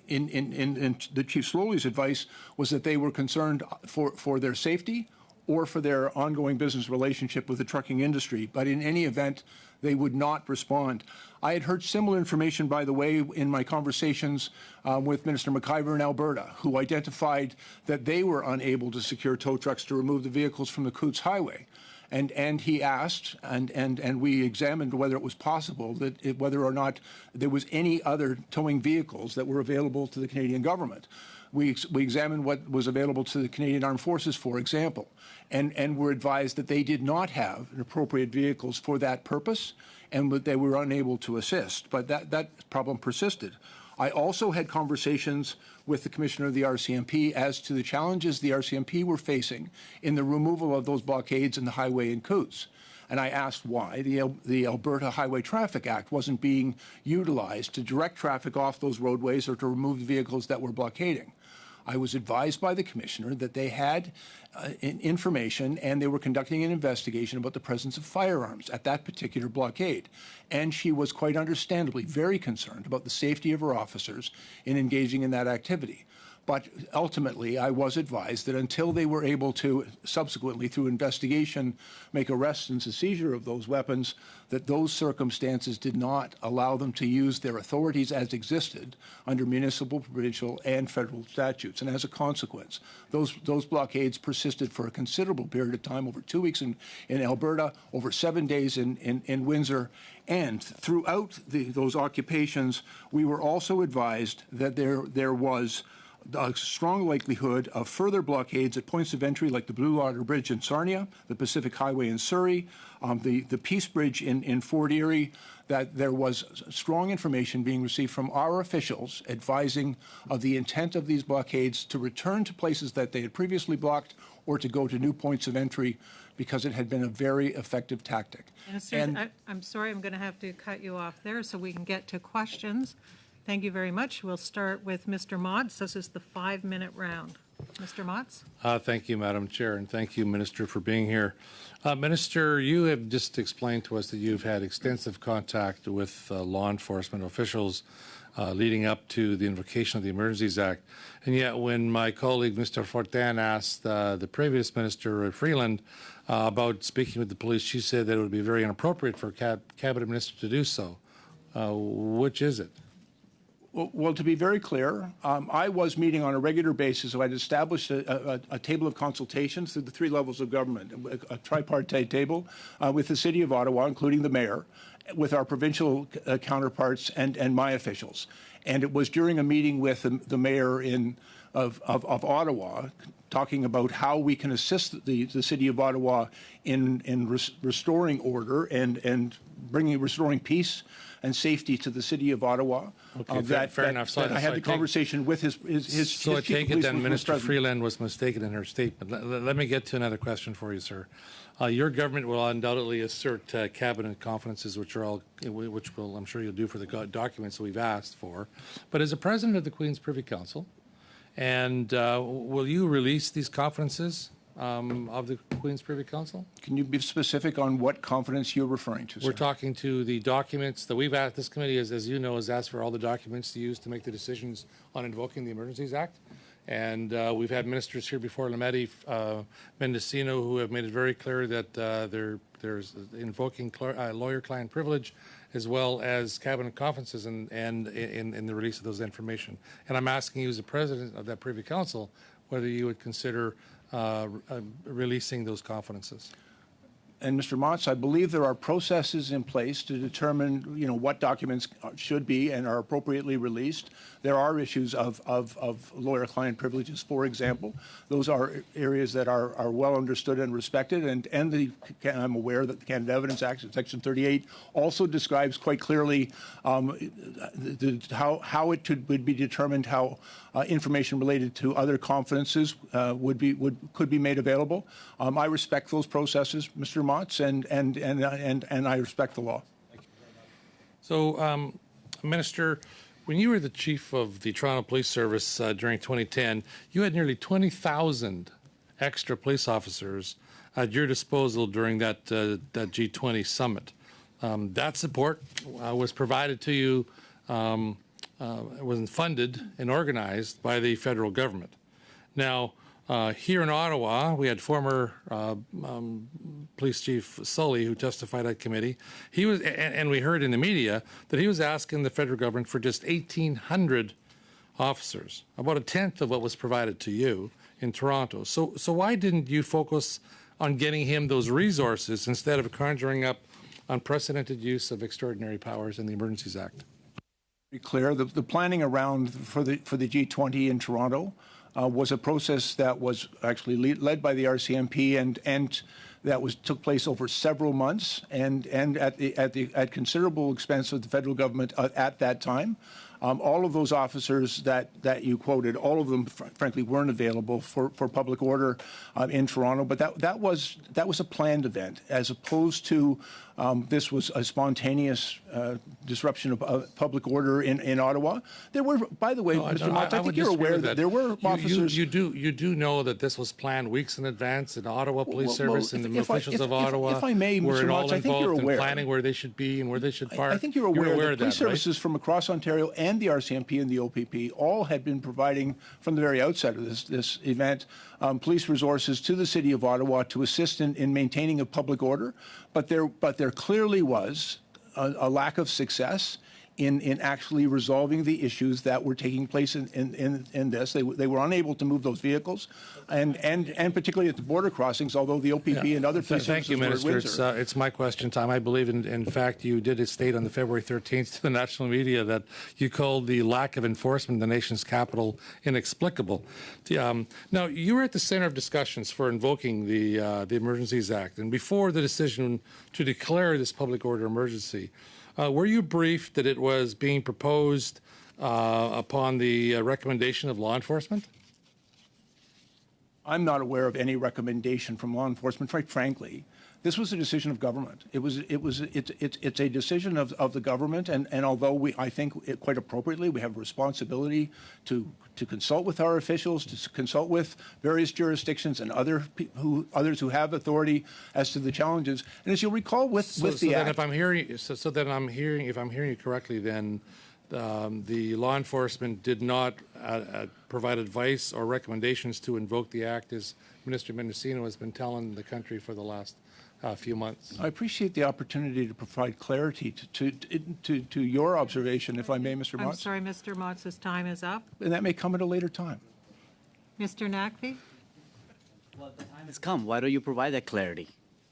in the Chief Slowly's advice was that they were concerned for their safety or for their ongoing business relationship with the trucking industry. But in any event, they would not respond. I had heard similar information, by the way, in my conversations with Minister McIver in Alberta, who identified that they were unable to secure tow trucks to remove the vehicles from the Coutts Highway. And he asked, and we examined whether it was possible, whether or not there was any other towing vehicles that were available to the Canadian government. We examined what was available to the Canadian Armed Forces, for example, and were advised that they did not have appropriate vehicles for that purpose, and that they were unable to assist. But that problem persisted. I also had conversations with the commissioner of the RCMP as to the challenges the RCMP were facing in the removal of those blockades in the highway in Coutts. And I asked why the Alberta Highway Traffic Act wasn't being utilized to direct traffic off those roadways or to remove the vehicles that were blockading. I was advised by the commissioner that they had information and they were conducting an investigation about the presence of firearms at that particular blockade. And she was quite understandably very concerned about the safety of her officers in engaging in that activity. But ultimately, I was advised that until they were able to subsequently, through investigation, make arrests and seizure of those weapons, that those circumstances did not allow them to use their authorities as existed under municipal, provincial, and federal statutes. And as a consequence, those blockades persisted for a considerable period of time, over 2 weeks in Alberta, over 7 days in Windsor. And throughout those occupations, we were also advised that there was a strong likelihood of further blockades at points of entry like the Blue Water Bridge in Sarnia, the Pacific Highway in Surrey, the Peace Bridge in Fort Erie, that there was strong information being received from our officials advising of the intent of these blockades to return to places that they had previously blocked or to go to new points of entry because it had been a very effective tactic. Minister, I'm sorry, I'm going to have to cut you off there so we can get to questions. Thank you very much. We'll start with Mr. Motz. This is the 5-minute round. Mr. Motz? Thank you, Madam Chair, and thank you, Minister, for being here. Minister, you have just explained to us that you've had extensive contact with law enforcement officials leading up to the invocation of the Emergencies Act. And yet when my colleague, Mr. Fortin, asked the previous Minister, Freeland, about speaking with the police, she said that it would be very inappropriate for a cabinet minister to do so. Which is it? Well, to be very clear, I was meeting on a regular basis. So I'd established a table of consultations through the 3 levels of government, a tripartite table with the City of Ottawa, including the mayor, with our provincial counterparts and my officials. And it was during a meeting with the mayor of Ottawa, talking about how we can assist the City of Ottawa in restoring order and restoring peace and safety to the City of Ottawa. Okay, fair enough. So I had the conversation with his So I take it then Minister Freeland was mistaken in her statement. Let me get to another question for you, sir. Your government will undoubtedly assert cabinet confidences, which will, I'm sure you'll do for the documents that we've asked for. But as a president of the Queen's Privy Council, and will you release these confidences of the Queen's Privy Council? Can you be specific on what confidence you're referring to, sir? We're talking to the documents that we've asked. This committee, as you know, has asked for all the documents to use to make the decisions on invoking the Emergencies Act. And we've had ministers here before, Lametti, Mendocino, who have made it very clear that there's invoking lawyer-client privilege, as well as cabinet conferences and in the release of those information. And I'm asking you as the president of that Privy Council whether you would consider releasing those confidences. And Mr. Motz, I believe there are processes in place to determine, what documents should be and are appropriately released. There are issues of lawyer-client privileges, for example. Those are areas that are well understood and respected. And I'm aware that the Canada Evidence Act, Section 38, also describes quite clearly how it would be determined how information related to other confidences could be made available. I respect those processes, Mr. Motz, and I respect the law. So, Minister, when you were the chief of the Toronto Police Service during 2010, you had nearly 20,000 extra police officers at your disposal during that G20 summit. That support was provided to you, was funded and organized by the federal government. Now, here in Ottawa, we had former Police Chief Sully, who testified at committee. He was, and we heard in the media that he was asking the federal government for just 1,800 officers, about a tenth of what was provided to you in Toronto. So why didn't you focus on getting him those resources instead of conjuring up unprecedented use of extraordinary powers in the Emergencies Act? Be clear, the planning around for the G20 in Toronto was a process that was actually led by the RCMP and that took place over several months and at considerable expense of the federal government at that time. All of those officers that you quoted, all of them, frankly, weren't available for public order in Toronto. But that was a planned event, as opposed to this was a spontaneous disruption of public order in Ottawa. There were, by the way, Mr. Mott, I think you're aware that there were officers. You do know that this was planned weeks in advance in Ottawa Police Service and the officials of Ottawa. If I may, were Mr. all Mott, I think you're involved in aware. planning where they should be and where they should park. I think you're aware that police of that, right? services from across Ontario and the RCMP and the OPP all had been providing, from the very outset of this event, police resources to the City of Ottawa to assist in maintaining a public order. But there clearly was a lack of success in actually resolving the issues that were taking place in this. They were unable to move those vehicles, and particularly at the border crossings, although the OPP and other police Thank you, services were at Minister. Windsor. It's my question time. I believe, in fact, you did state on the February 13th to the national media that you called the lack of enforcement in the nation's capital inexplicable. Now, you were at the center of discussions for invoking the Emergencies Act, and before the decision to declare this public order emergency, were you briefed that it was being proposed upon the recommendation of law enforcement? I'm not aware of any recommendation from law enforcement. Quite frankly, this was a decision of government. It's a decision of the government, and although I think quite appropriately we have a responsibility to consult with our officials, to consult with various jurisdictions and others who have authority as to the challenges. And as you'll recall, with the act, if I'm hearing you correctly, then the law enforcement did not provide advice or recommendations to invoke the act, as Minister Mendocino has been telling the country for the last few months. I appreciate the opportunity to provide clarity to your observation, if I may, Mr. Mott. I'm sorry, Mr. Mott's time is up. And that may come at a later time. Mr. Naqvi? Well, the time has come. Why don't you provide that clarity?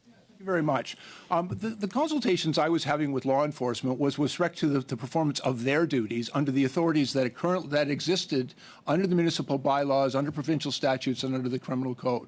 Thank you very much. The consultations I was having with law enforcement was with respect to the performance of their duties under the authorities that existed under the municipal bylaws, under provincial statutes, and under the criminal code.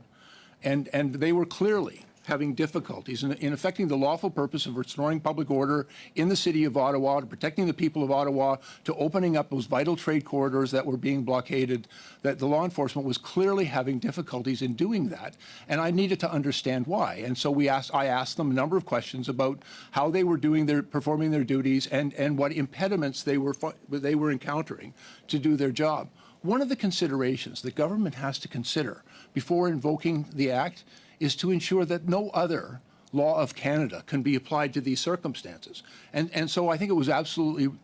And they were clearly having difficulties in affecting the lawful purpose of restoring public order in the City of Ottawa, to protecting the people of Ottawa, to opening up those vital trade corridors that were being blockaded, that the law enforcement was clearly having difficulties in doing that. And I needed to understand why. And so I asked them a number of questions about how they were performing their duties and what impediments they were encountering to do their job. One of the considerations that government has to consider before invoking the Act is to ensure that no other law of Canada can be applied to these circumstances. And so I think it was absolutely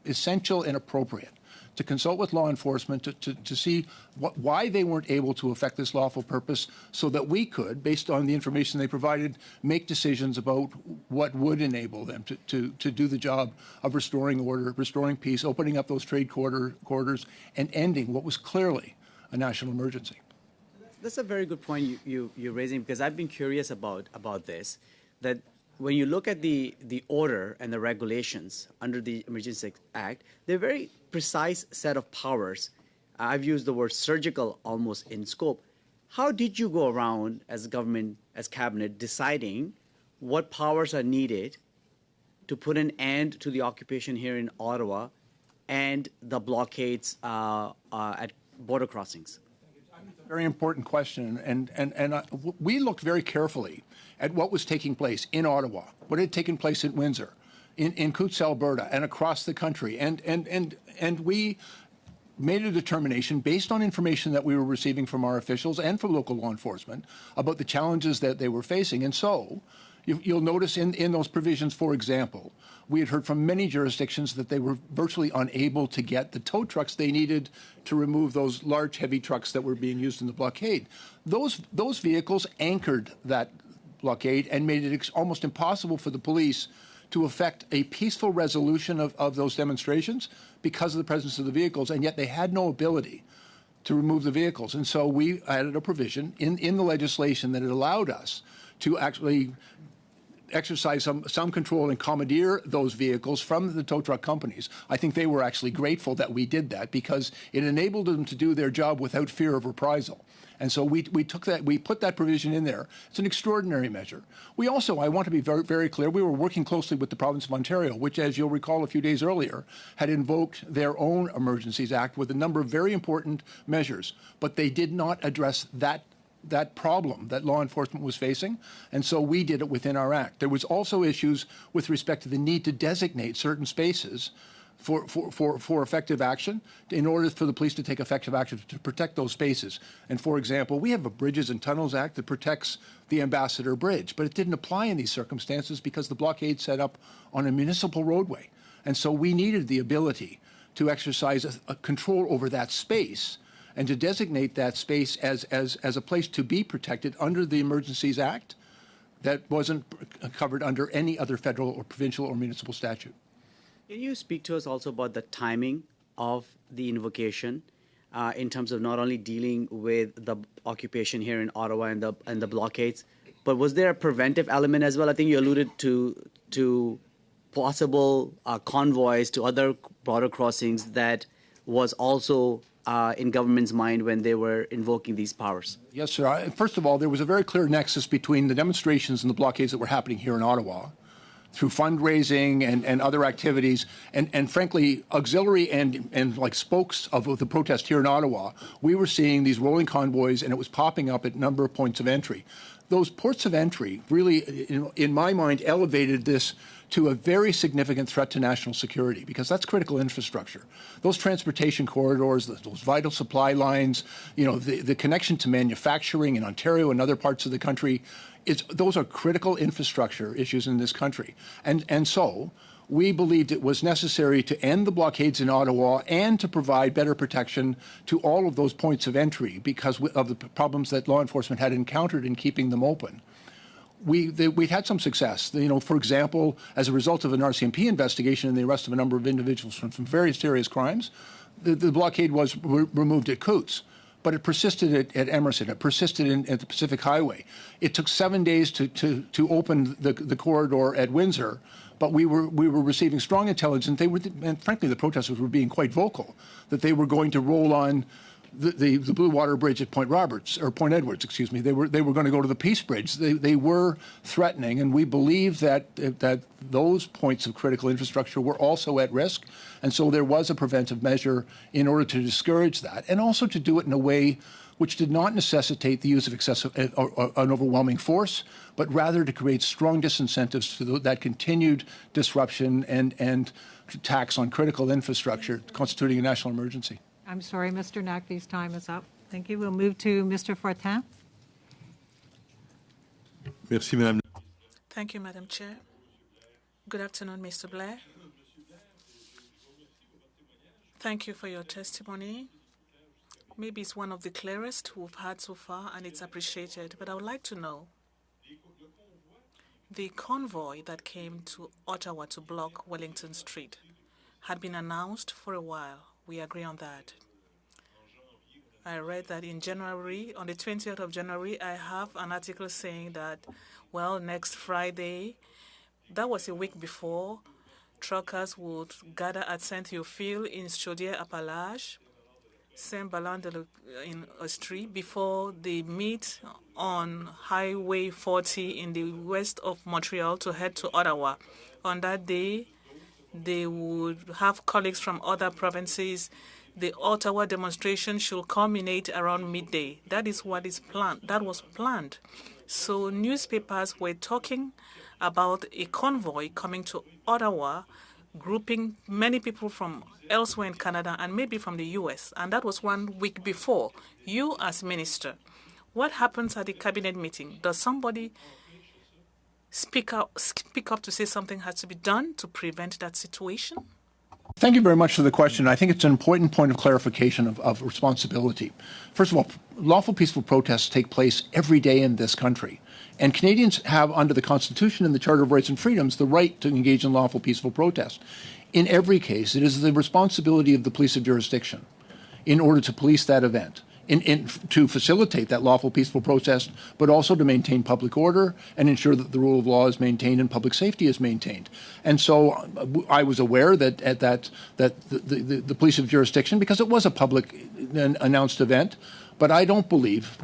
essential and appropriate to consult with law enforcement to see why they weren't able to effect this lawful purpose, so that we could, based on the information they provided, make decisions about what would enable them to do the job of restoring order, restoring peace, opening up those trade corridors, and ending what was clearly a national emergency. That's a very good point you're raising, because I've been curious about this, that when you look at the order and the regulations under the Emergency Act, they're a very precise set of powers. I've used the word surgical almost in scope. How did you go around as government, as cabinet, deciding what powers are needed to put an end to the occupation here in Ottawa and the blockades at border crossings? Very important question, and we looked very carefully at what was taking place in Ottawa, what had taken place in Windsor, in Coutts, Alberta, and across the country, and we made a determination based on information that we were receiving from our officials and from local law enforcement about the challenges that they were facing. And so you'll notice in those provisions, for example, we had heard from many jurisdictions that they were virtually unable to get the tow trucks they needed to remove those large, heavy trucks that were being used in the blockade. Those vehicles anchored that blockade and made it almost impossible for the police to effect a peaceful resolution of those demonstrations because of the presence of the vehicles, and yet they had no ability to remove the vehicles. And so we added a provision in the legislation that it allowed us to actually exercise some control and commandeer those vehicles from the tow truck companies. I think they were actually grateful that we did that because it enabled them to do their job without fear of reprisal. And so we put that provision in there. It's an extraordinary measure. We also, I want to be very, very clear, we were working closely with the province of Ontario, which, as you'll recall a few days earlier, had invoked their own Emergencies Act with a number of very important measures, but they did not address that problem that law enforcement was facing, and so we did it within our act. There was also issues with respect to the need to designate certain spaces for effective action in order for the police to take effective action to protect those spaces. And for example, we have a Bridges and Tunnels Act that protects the Ambassador Bridge, but it didn't apply in these circumstances because the blockade set up on a municipal roadway. And so we needed the ability to exercise a control over that space and to designate that space as a place to be protected under the Emergencies Act that wasn't covered under any other federal or provincial or municipal statute. Can you speak to us also about the timing of the invocation in terms of not only dealing with the occupation here in Ottawa and the blockades, but was there a preventive element as well? I think you alluded to possible convoys to other border crossings that was also in government's mind when they were invoking these powers. Yes, sir. First of all, there was a very clear nexus between the demonstrations and the blockades that were happening here in Ottawa, through fundraising and other activities, and frankly, auxiliary and like spokes of the protest here in Ottawa, we were seeing these rolling convoys, and it was popping up at a number of points of entry. Those ports of entry really, in my mind, elevated this to a very significant threat to national security, because that's critical infrastructure. Those transportation corridors, those vital supply lines, the connection to manufacturing in Ontario and other parts of the country, those are critical infrastructure issues in this country. And so we believed it was necessary to end the blockades in Ottawa and to provide better protection to all of those points of entry because of the problems that law enforcement had encountered in keeping them open. We've had some success. For example, as a result of an RCMP investigation and the arrest of a number of individuals from very serious crimes, the blockade was removed at Coutts. But it persisted at Emerson. It persisted at the Pacific Highway. It took 7 days to open the corridor at Windsor, but we were receiving strong intelligence. And frankly, the protesters were being quite vocal that they were going to roll on the Blue Water Bridge at Point Edwards, excuse me. They were going to go to the Peace Bridge. They were threatening, and we believe that those points of critical infrastructure were also at risk, and so there was a preventive measure in order to discourage that, and also to do it in a way which did not necessitate the use of excessive or an overwhelming force, but rather to create strong disincentives to that continued disruption and attacks on critical infrastructure constituting a national emergency. I'm sorry, Mr. Naqvi's time is up. Thank you. We'll move to Mr. Fortin. Merci, Madame. Thank you, Madam Chair. Good afternoon, Mr. Blair. Thank you for your testimony. Maybe it's one of the clearest we've had so far, and it's appreciated. But I would like to know, the convoy that came to Ottawa to block Wellington Street had been announced for a while. We agree on that. I read that in January, on the 20th of January, I have an article saying that, well, next Friday, that was a week before, truckers would gather at Saint-Théophile in Chaudière-Appalaches, Saint-Ballon in Estrie, before they meet on Highway 40 in the west of Montreal to head to Ottawa. On that day, they would have colleagues from other provinces. The Ottawa demonstration should culminate around midday. That is what is planned. That was planned. So newspapers were talking about a convoy coming to Ottawa, grouping many people from elsewhere in Canada and maybe from the U.S. And that was 1 week before. You as minister, what happens at the cabinet meeting? Does somebody speak up to say something has to be done to prevent that situation? Thank you very much for the question. I think it's an important point of clarification of responsibility. First of all, lawful peaceful protests take place every day in this country. And Canadians have, under the Constitution and the Charter of Rights and Freedoms, the right to engage in lawful peaceful protest. In every case, it is the responsibility of the police of jurisdiction in order to police that event. to facilitate that lawful, peaceful protest, but also to maintain public order and ensure that the rule of law is maintained and public safety is maintained. And so I was aware that the police of jurisdiction, because it was a public announced event, but I don't believe,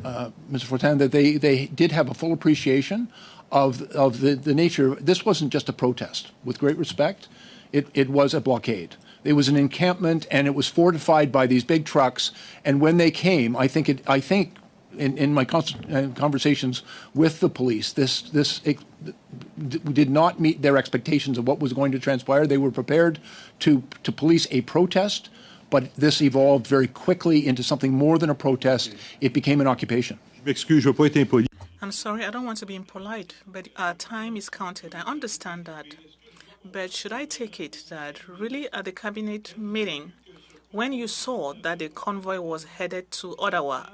Mr. Fortin, that they did have a full appreciation of the nature. This wasn't just a protest. With great respect, it was a blockade. It was an encampment, and it was fortified by these big trucks. And when they came, I think in my conversations with the police, this did not meet their expectations of what was going to transpire. They were prepared to police a protest, but this evolved very quickly into something more than a protest. It became an occupation. I'm sorry, I don't want to be impolite, but our time is counted. I understand that. But should I take it that really at the cabinet meeting, when you saw that the convoy was headed to Ottawa,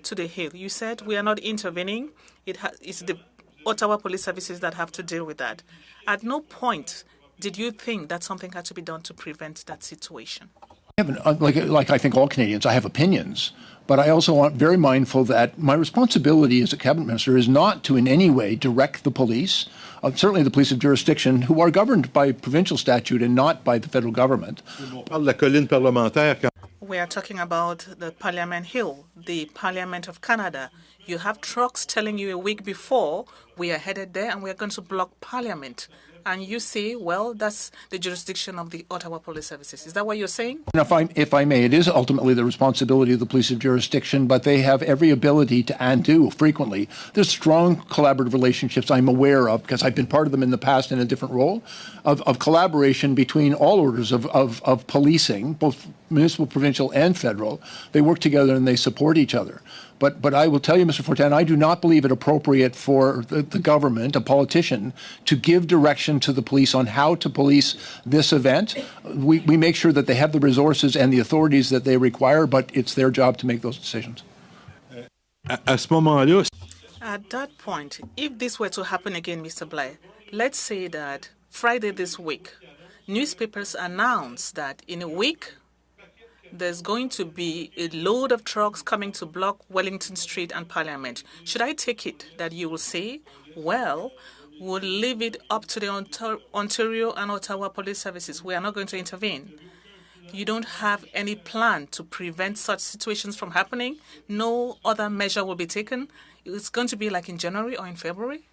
to the Hill, you said we are not intervening. It's the Ottawa Police Services that have to deal with that. At no point did you think that something had to be done to prevent that situation? Like I think all Canadians, I have opinions, but I also am very mindful that my responsibility as a cabinet minister is not to in any way direct the police, certainly the police of jurisdiction, who are governed by provincial statute and not by the federal government. We are talking about the Parliament Hill, the Parliament of Canada. You have trucks telling you a week before we are headed there and we are going to block Parliament. And you say, well, that's the jurisdiction of the Ottawa Police Services. Is that what you're saying? And if I may, it is ultimately the responsibility of the police of jurisdiction, but they have every ability to, and do frequently. There's strong collaborative relationships I'm aware of, because I've been part of them in the past in a different role, of collaboration between all orders of policing, both municipal, provincial, and federal. They work together and they support each other. But I will tell you, Mr. Fortin, I do not believe it appropriate for the government, a politician, to give direction to the police on how to police this event. We make sure that they have the resources and the authorities that they require, but it's their job to make those decisions. At that point, if this were to happen again, Mr. Blair, let's say that Friday this week, newspapers announce that in a week, there's going to be a load of trucks coming to block Wellington Street and Parliament. Should I take it that you will say, well, we'll leave it up to the Ontario and Ottawa Police Services. We are not going to intervene. You don't have any plan to prevent such situations from happening? No other measure will be taken? It's going to be like in January or in February?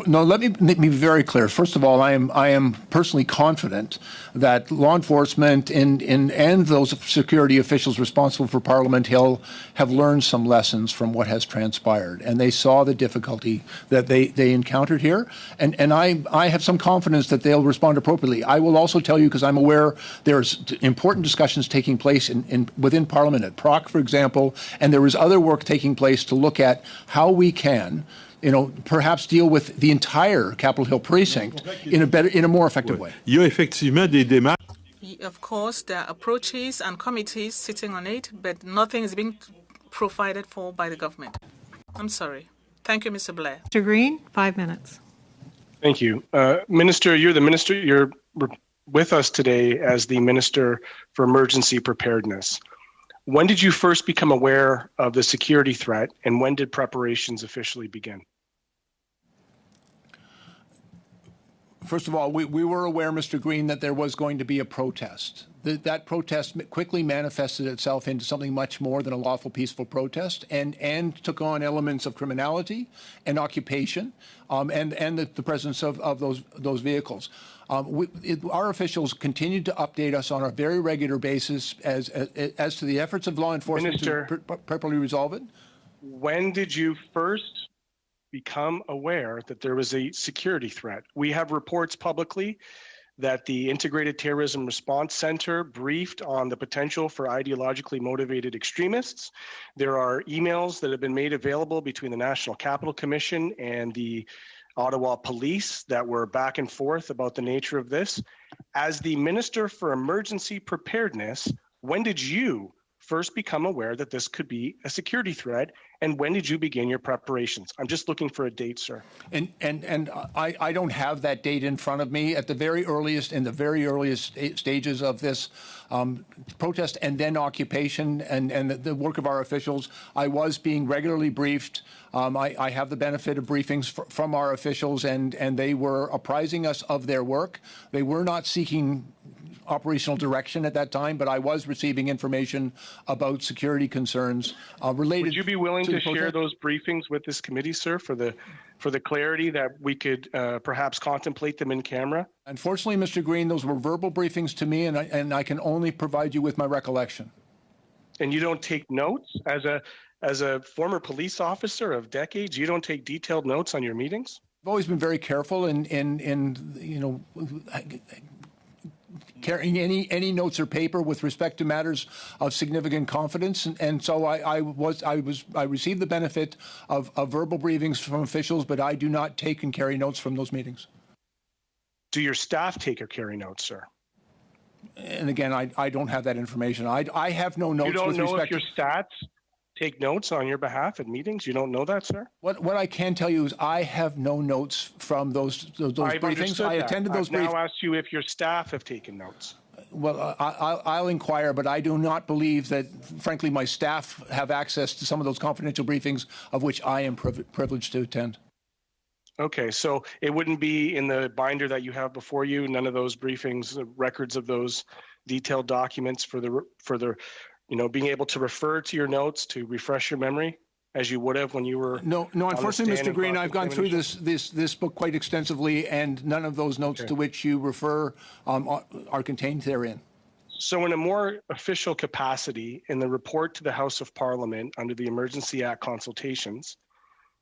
No, let me be very clear. First of all, I am personally confident that law enforcement and those security officials responsible for Parliament Hill have learned some lessons from what has transpired, and they saw the difficulty that they encountered here, and I have some confidence that they'll respond appropriately. I will also tell you, because I'm aware there's important discussions taking place within Parliament at PROC, for example, and there is other work taking place to look at how we can perhaps deal with the entire Capitol Hill precinct in a more effective way. Of course, there are approaches and committees sitting on it, but nothing is being provided for by the government. I'm sorry. Thank you, Mr. Blair. Mr. Green, 5 minutes. Thank you. Minister, you're the minister. You're with us today as the Minister for Emergency Preparedness. When did you first become aware of the security threat, and when did preparations officially begin? First of all, we were aware, Mr. Green, that there was going to be a protest. That protest quickly manifested itself into something much more than a lawful, peaceful protest, and took on elements of criminality and occupation, and the presence of those vehicles. Our officials continued to update us on a very regular basis as to the efforts of law enforcement to properly resolve it. When did you first become aware that there was a security threat? We have reports publicly that the Integrated Terrorism Response Center briefed on the potential for ideologically motivated extremists. There are emails that have been made available between the National Capital Commission and the Ottawa Police that were back and forth about the nature of this. As the Minister for Emergency Preparedness, when did you first become aware that this could be a security threat? And when did you begin your preparations? I'm just looking for a date, sir. And I don't have that date in front of me. At the very earliest, in the very earliest stages of this protest and then occupation and the work of our officials, I was being regularly briefed. I have the benefit of briefings from our officials, and they were apprising us of their work. They were not seeking operational direction at that time, but I was receiving information about security concerns related. Would you be willing to share protest? those briefings with this committee, sir, for the clarity that we could perhaps contemplate them in camera? Unfortunately, Mr. Green, those were verbal briefings to me, and I can only provide you with my recollection. And you don't take notes as a former police officer of decades? You don't take detailed notes on your meetings? I've always been very careful in carrying any notes or paper with respect to matters of significant confidence, and so I received the benefit of verbal briefings from officials, but I do not take and carry notes from those meetings. Do your staff take or carry notes, sir? And again, I don't have that information. I have no notes. You don't with know respect if your stats take notes on your behalf at meetings? You don't know that, sir? What I can tell you is I have no notes from those briefings. I attended those briefings. I've now asked you if your staff have taken notes. Well, I'll inquire, but I do not believe that, frankly, my staff have access to some of those confidential briefings of which I am privileged to attend. Okay, so it wouldn't be in the binder that you have before you, none of those briefings, records of those detailed documents for the being able to refer to your notes to refresh your memory as you would have when you were. No. Unfortunately, Mr. Green, I've gone through this book quite extensively, and none of those notes to which you refer are contained therein. So, in a more official capacity, in the report to the House of Parliament under the Emergency Act consultations,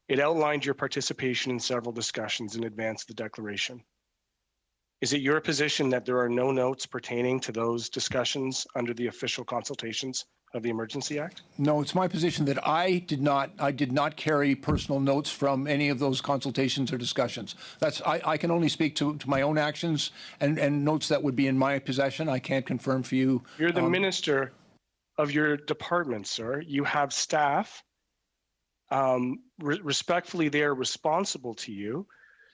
it outlined your participation in several discussions in advance of the declaration. Is it your position that there are no notes pertaining to those discussions under the official consultations of the Emergency Act? No, it's my position that I did not carry personal notes from any of those consultations or discussions. I can only speak to my own actions and notes that would be in my possession. I can't confirm for you. You're the minister of your department, sir. You have staff. Respectfully, they are responsible to you.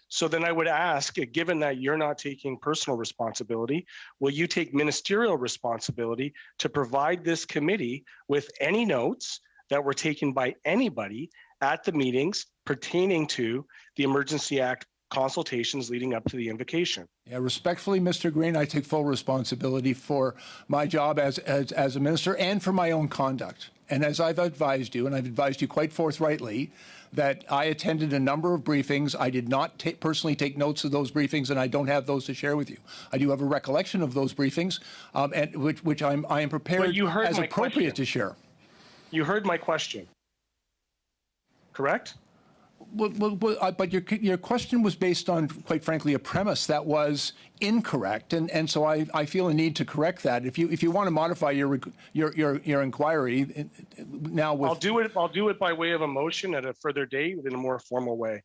So then I would ask, given that you're not taking personal responsibility, will you take ministerial responsibility to provide this committee with any notes that were taken by anybody at the meetings pertaining to the Emergency Act consultations leading up to the invocation? Yeah, respectfully, Mr. Green, I take full responsibility for my job as a minister and for my own conduct. And as I've advised you, and I've advised you quite forthrightly, that I attended a number of briefings. I did not personally take notes of those briefings, and I don't have those to share with you. I do have a recollection of those briefings, and which I am prepared as appropriate to share. You heard my question, correct? But your question was based on, quite frankly, a premise that was incorrect, and so I feel a need to correct that. If you want to modify your inquiry now, I'll do it by way of a motion at a further date in a more formal way.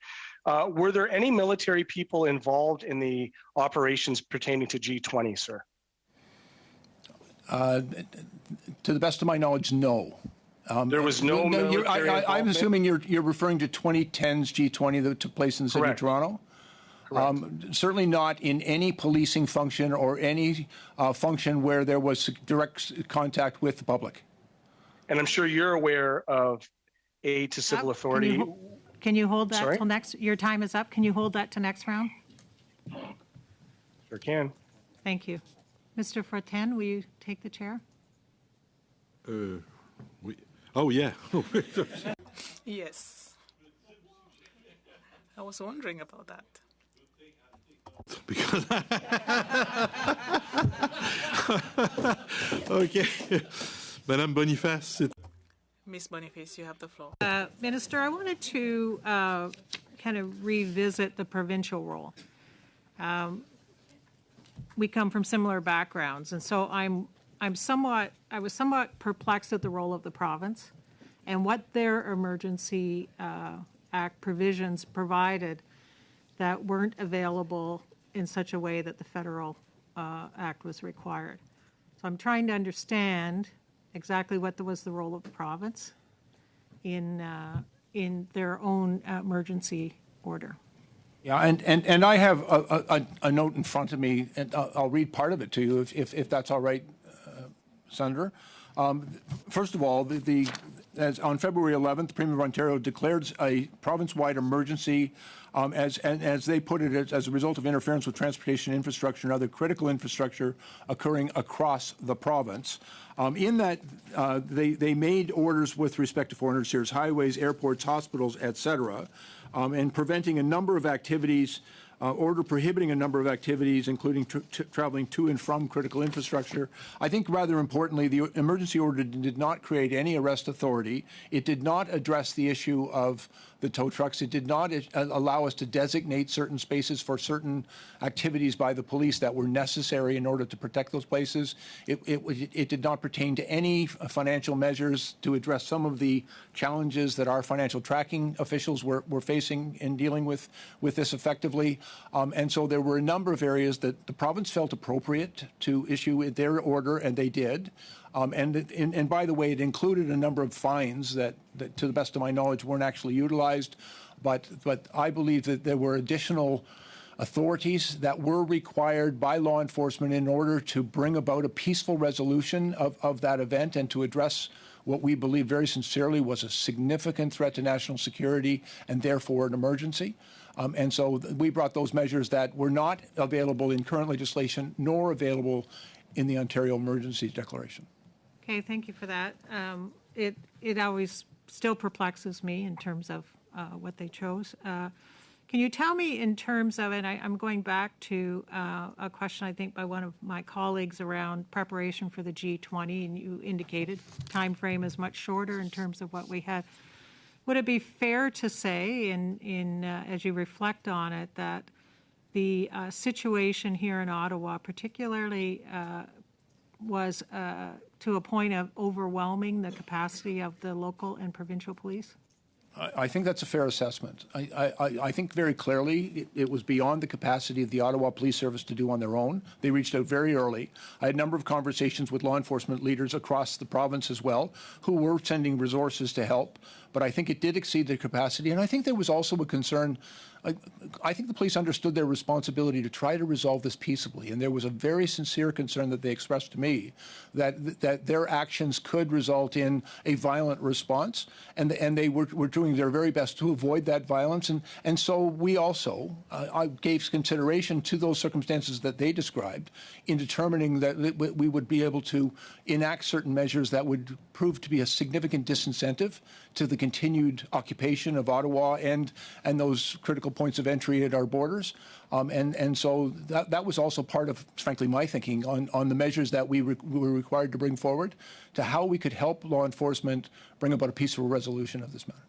Were there any military people involved in the operations pertaining to G20, sir? To the best of my knowledge, no. There was no military I'm assuming you're referring to 2010's G20 that took place in the city of Toronto? Correct. Certainly not in any policing function or any function where there was direct contact with the public. And I'm sure you're aware of aid to civil authority. Can you hold that till next? Your time is up. Can you hold that to next round? Sure can. Thank you. Mr. Fortin, will you take the chair? Oh, yeah. Yes. I was wondering about that. Because okay. Madame Boniface. Ms. Boniface, you have the floor. Minister, I wanted to kind of revisit the provincial role. We come from similar backgrounds, and so I was somewhat perplexed at the role of the province and what their Emergency Act provisions provided that weren't available in such a way that the federal act was required. So I'm trying to understand exactly what was the role of the province in their own emergency order. Yeah, and I have a note in front of me, and I'll read part of it to you if that's all right, Senator. First of all, as on February 11th, the Premier of Ontario declared a province-wide emergency, as they put it, as a result of interference with transportation infrastructure and other critical infrastructure occurring across the province. In that, they made orders with respect to 400 series highways, airports, hospitals, et cetera, and preventing a number of activities, order prohibiting a number of activities, including traveling to and from critical infrastructure. I think rather importantly, the emergency order did not create any arrest authority. It did not address the issue of the tow trucks. It did not allow us to designate certain spaces for certain activities by the police that were necessary in order to protect those places. It did not pertain to any financial measures to address some of the challenges that our financial tracking officials were facing in dealing with this effectively. And so there were a number of areas that the province felt appropriate to issue their order, and they did. And by the way, it included a number of fines that, to the best of my knowledge, weren't actually utilized. But I believe that there were additional authorities that were required by law enforcement in order to bring about a peaceful resolution of that event and to address what we believe very sincerely was a significant threat to national security and therefore an emergency. And so we brought those measures that were not available in current legislation nor available in the Ontario Emergency Declaration. Okay, thank you for that. It always still perplexes me in terms of what they chose. Can you tell me in terms of, and I'm going back to a question I think by one of my colleagues around preparation for the G20, and you indicated time frame is much shorter in terms of what we had. Would it be fair to say, as you reflect on it, that the situation here in Ottawa particularly was to a point of overwhelming the capacity of the local and provincial police? I think that's a fair assessment. I think very clearly it was beyond the capacity of the Ottawa Police Service to do on their own. They reached out very early. I had a number of conversations with law enforcement leaders across the province as well, who were sending resources to help. But I think it did exceed their capacity. And I think there was also a concern. I think the police understood their responsibility to try to resolve this peaceably. And there was a very sincere concern that they expressed to me that their actions could result in a violent response. And they were doing their very best to avoid that violence. And so we also gave consideration to those circumstances that they described in determining that we would be able to enact certain measures that would prove to be a significant disincentive to the continued occupation of Ottawa and those critical points of entry at our borders. And so that was also part of, frankly, my thinking on the measures that we were required to bring forward to how we could help law enforcement bring about a peaceful resolution of this matter.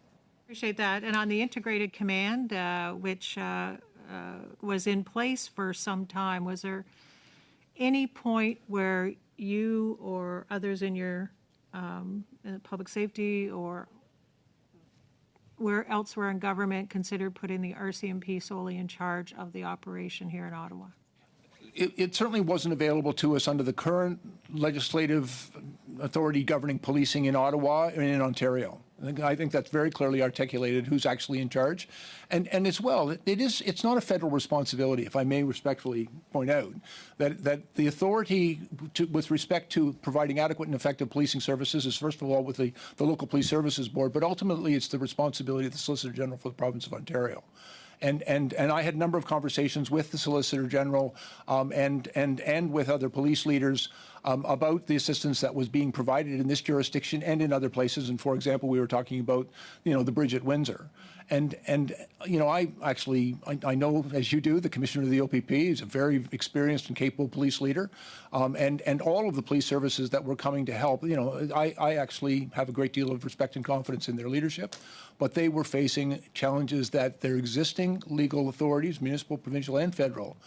Appreciate that. And on the integrated command, which was in place for some time, was there any point where you or others in your public safety or where elsewhere in government considered putting the RCMP solely in charge of the operation here in Ottawa? It certainly wasn't available to us under the current legislative authority governing policing in Ottawa and in Ontario. I think that's very clearly articulated who's actually in charge. And as well, it's not a federal responsibility, if I may respectfully point out, that the authority with respect to providing adequate and effective policing services is, first of all, with the local police services board, but ultimately it's the responsibility of the Solicitor General for the province of Ontario. And I had a number of conversations with the Solicitor General and with other police leaders about the assistance that was being provided in this jurisdiction and in other places. And for example, we were talking about, the bridge at Windsor. And I know, as you do, the Commissioner of the OPP is a very experienced and capable police leader. And all of the police services that were coming to help, I actually have a great deal of respect and confidence in their leadership. But they were facing challenges that their existing legal authorities, municipal, provincial, and federal,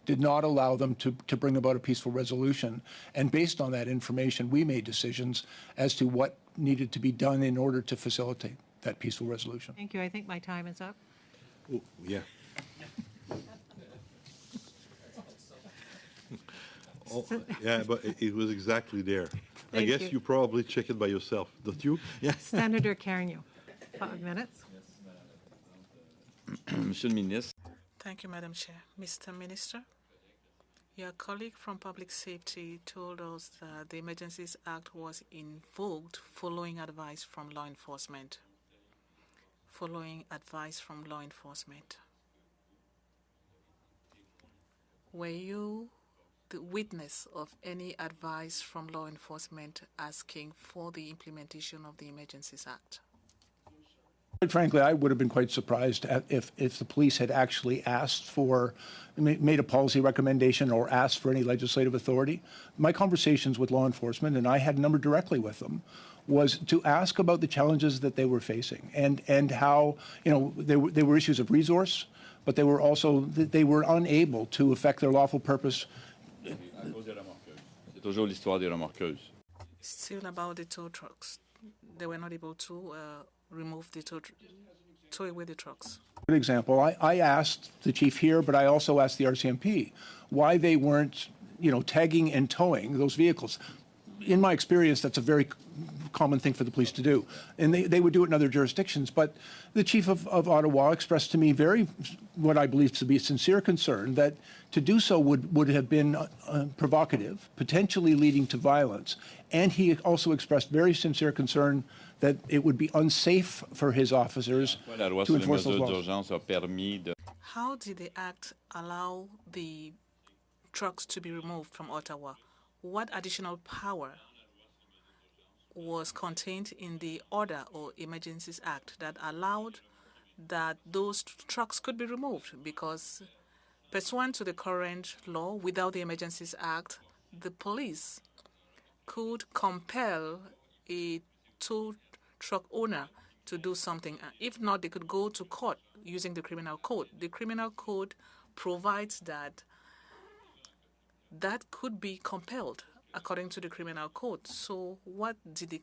did not allow them to bring about a peaceful resolution. And based on that information, we made decisions as to what needed to be done in order to facilitate that peaceful resolution. Thank you. I think my time is up. Oh, yeah. Yeah, but it was exactly there. I guess you. you probably check it by yourself, don't you? Yes. Senator Carreño, 5 minutes. Monsieur le ministre, Thank you, Madam Chair. Mr. Minister, your colleague from Public Safety told us that the Emergencies Act was invoked following advice from law enforcement. Were you the witness of any advice from law enforcement asking for the implementation of the Emergencies Act? Quite frankly, I would have been quite surprised if the police had actually asked for, made a policy recommendation or asked for any legislative authority. My conversations with law enforcement, and I had a number directly with them, was to ask about the challenges that they were facing and how, they were issues of resource, but they were also, they were unable to effect their lawful purpose. c'est toujours l'histoire des remorqueuses. Still about the tow trucks. They were not able to remove the tow away the trucks. Good example. I asked the chief here, but I also asked the RCMP why they weren't, tagging and towing those vehicles. In my experience, that's a very common thing for the police to do. And they would do it in other jurisdictions. But the chief of Ottawa expressed to me what I believe to be a sincere concern that to do so would have been provocative, potentially leading to violence. And he also expressed very sincere concern that it would be unsafe for his officers to enforce those laws. How did the act allow the trucks to be removed from Ottawa? What additional power was contained in the Order or Emergencies Act that allowed that those trucks could be removed? Because pursuant to the current law, without the Emergencies Act, the police could compel a tow truck owner to do something. If not, they could go to court using the criminal code. The criminal code provides that could be compelled according to the criminal code. So what did the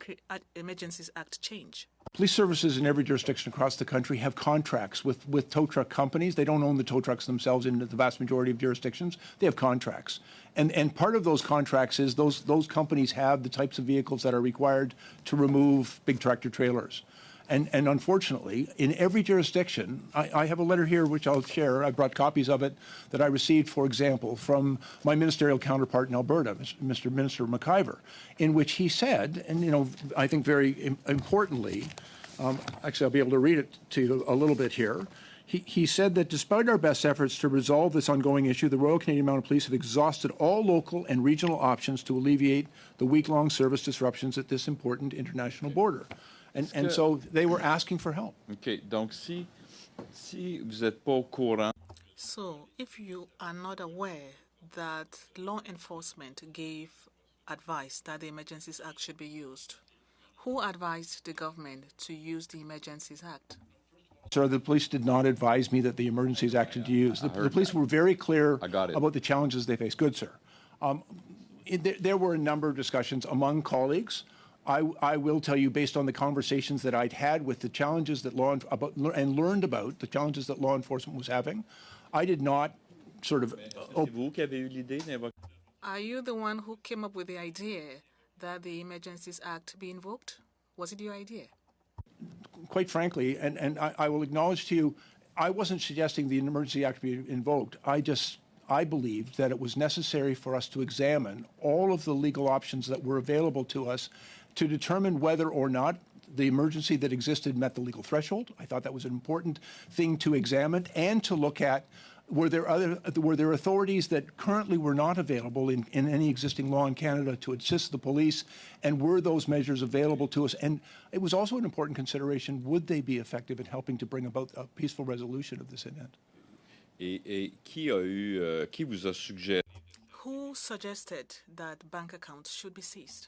Emergencies Act change? Police services in every jurisdiction across the country have contracts with tow truck companies. They don't own the tow trucks themselves in the vast majority of jurisdictions. They have contracts. And part of those contracts is those companies have the types of vehicles that are required to remove big tractor trailers. And unfortunately, in every jurisdiction, I have a letter here which I'll share. I brought copies of it that I received, for example, from my ministerial counterpart in Alberta, Mr. Minister McIver, in which he said, and I think very importantly, actually I'll be able to read it to you a little bit here. He said that despite our best efforts to resolve this ongoing issue, the Royal Canadian Mounted Police have exhausted all local and regional options to alleviate the week-long service disruptions at this important international border. And so they were asking for help. OK. Donc, si vous n'êtes pas au courant. So if you are not aware that law enforcement gave advice that the Emergencies Act should be used, who advised the government to use the Emergencies Act? Sir, the police did not advise me that the Emergencies Act should be used. The police were very clear about the challenges they face. Good, sir. There were a number of discussions among colleagues. I will tell you, based on the conversations that I'd had with the challenges that learned about the challenges that law enforcement was having, I did not sort of. Are you the one who came up with the idea that the Emergencies Act be invoked? Was it your idea? Quite frankly, and I will acknowledge to you, I wasn't suggesting the Emergency Act be invoked. I believed that it was necessary for us to examine all of the legal options that were available to us to determine whether or not the emergency that existed met the legal threshold. I thought that was an important thing to examine and to look at. Were there authorities that currently were not available in any existing law in Canada to assist the police, and were those measures available to us? And it was also an important consideration, would they be effective in helping to bring about a peaceful resolution of this event? Et qui vous a suggéré? Who suggested that bank accounts should be seized?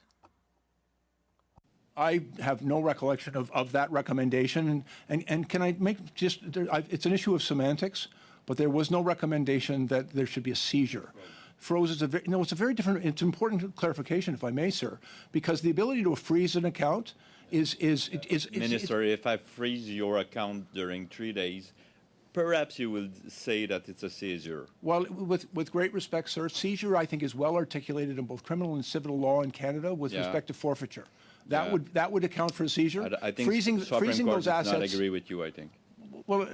I have no recollection of that recommendation. And can I make it's an issue of semantics, but there was no recommendation that there should be a seizure. Froze is it's a very different, it's important clarification, if I may, sir, because the ability to freeze an account is Minister, if I freeze your account during 3 days, perhaps you will say that it's a seizure. Well, with great respect, sir, seizure, I think, is well articulated in both criminal and civil law in Canada with respect to forfeiture. That would account for a seizure. I think freezing those does assets. not agree with you, I think. Well,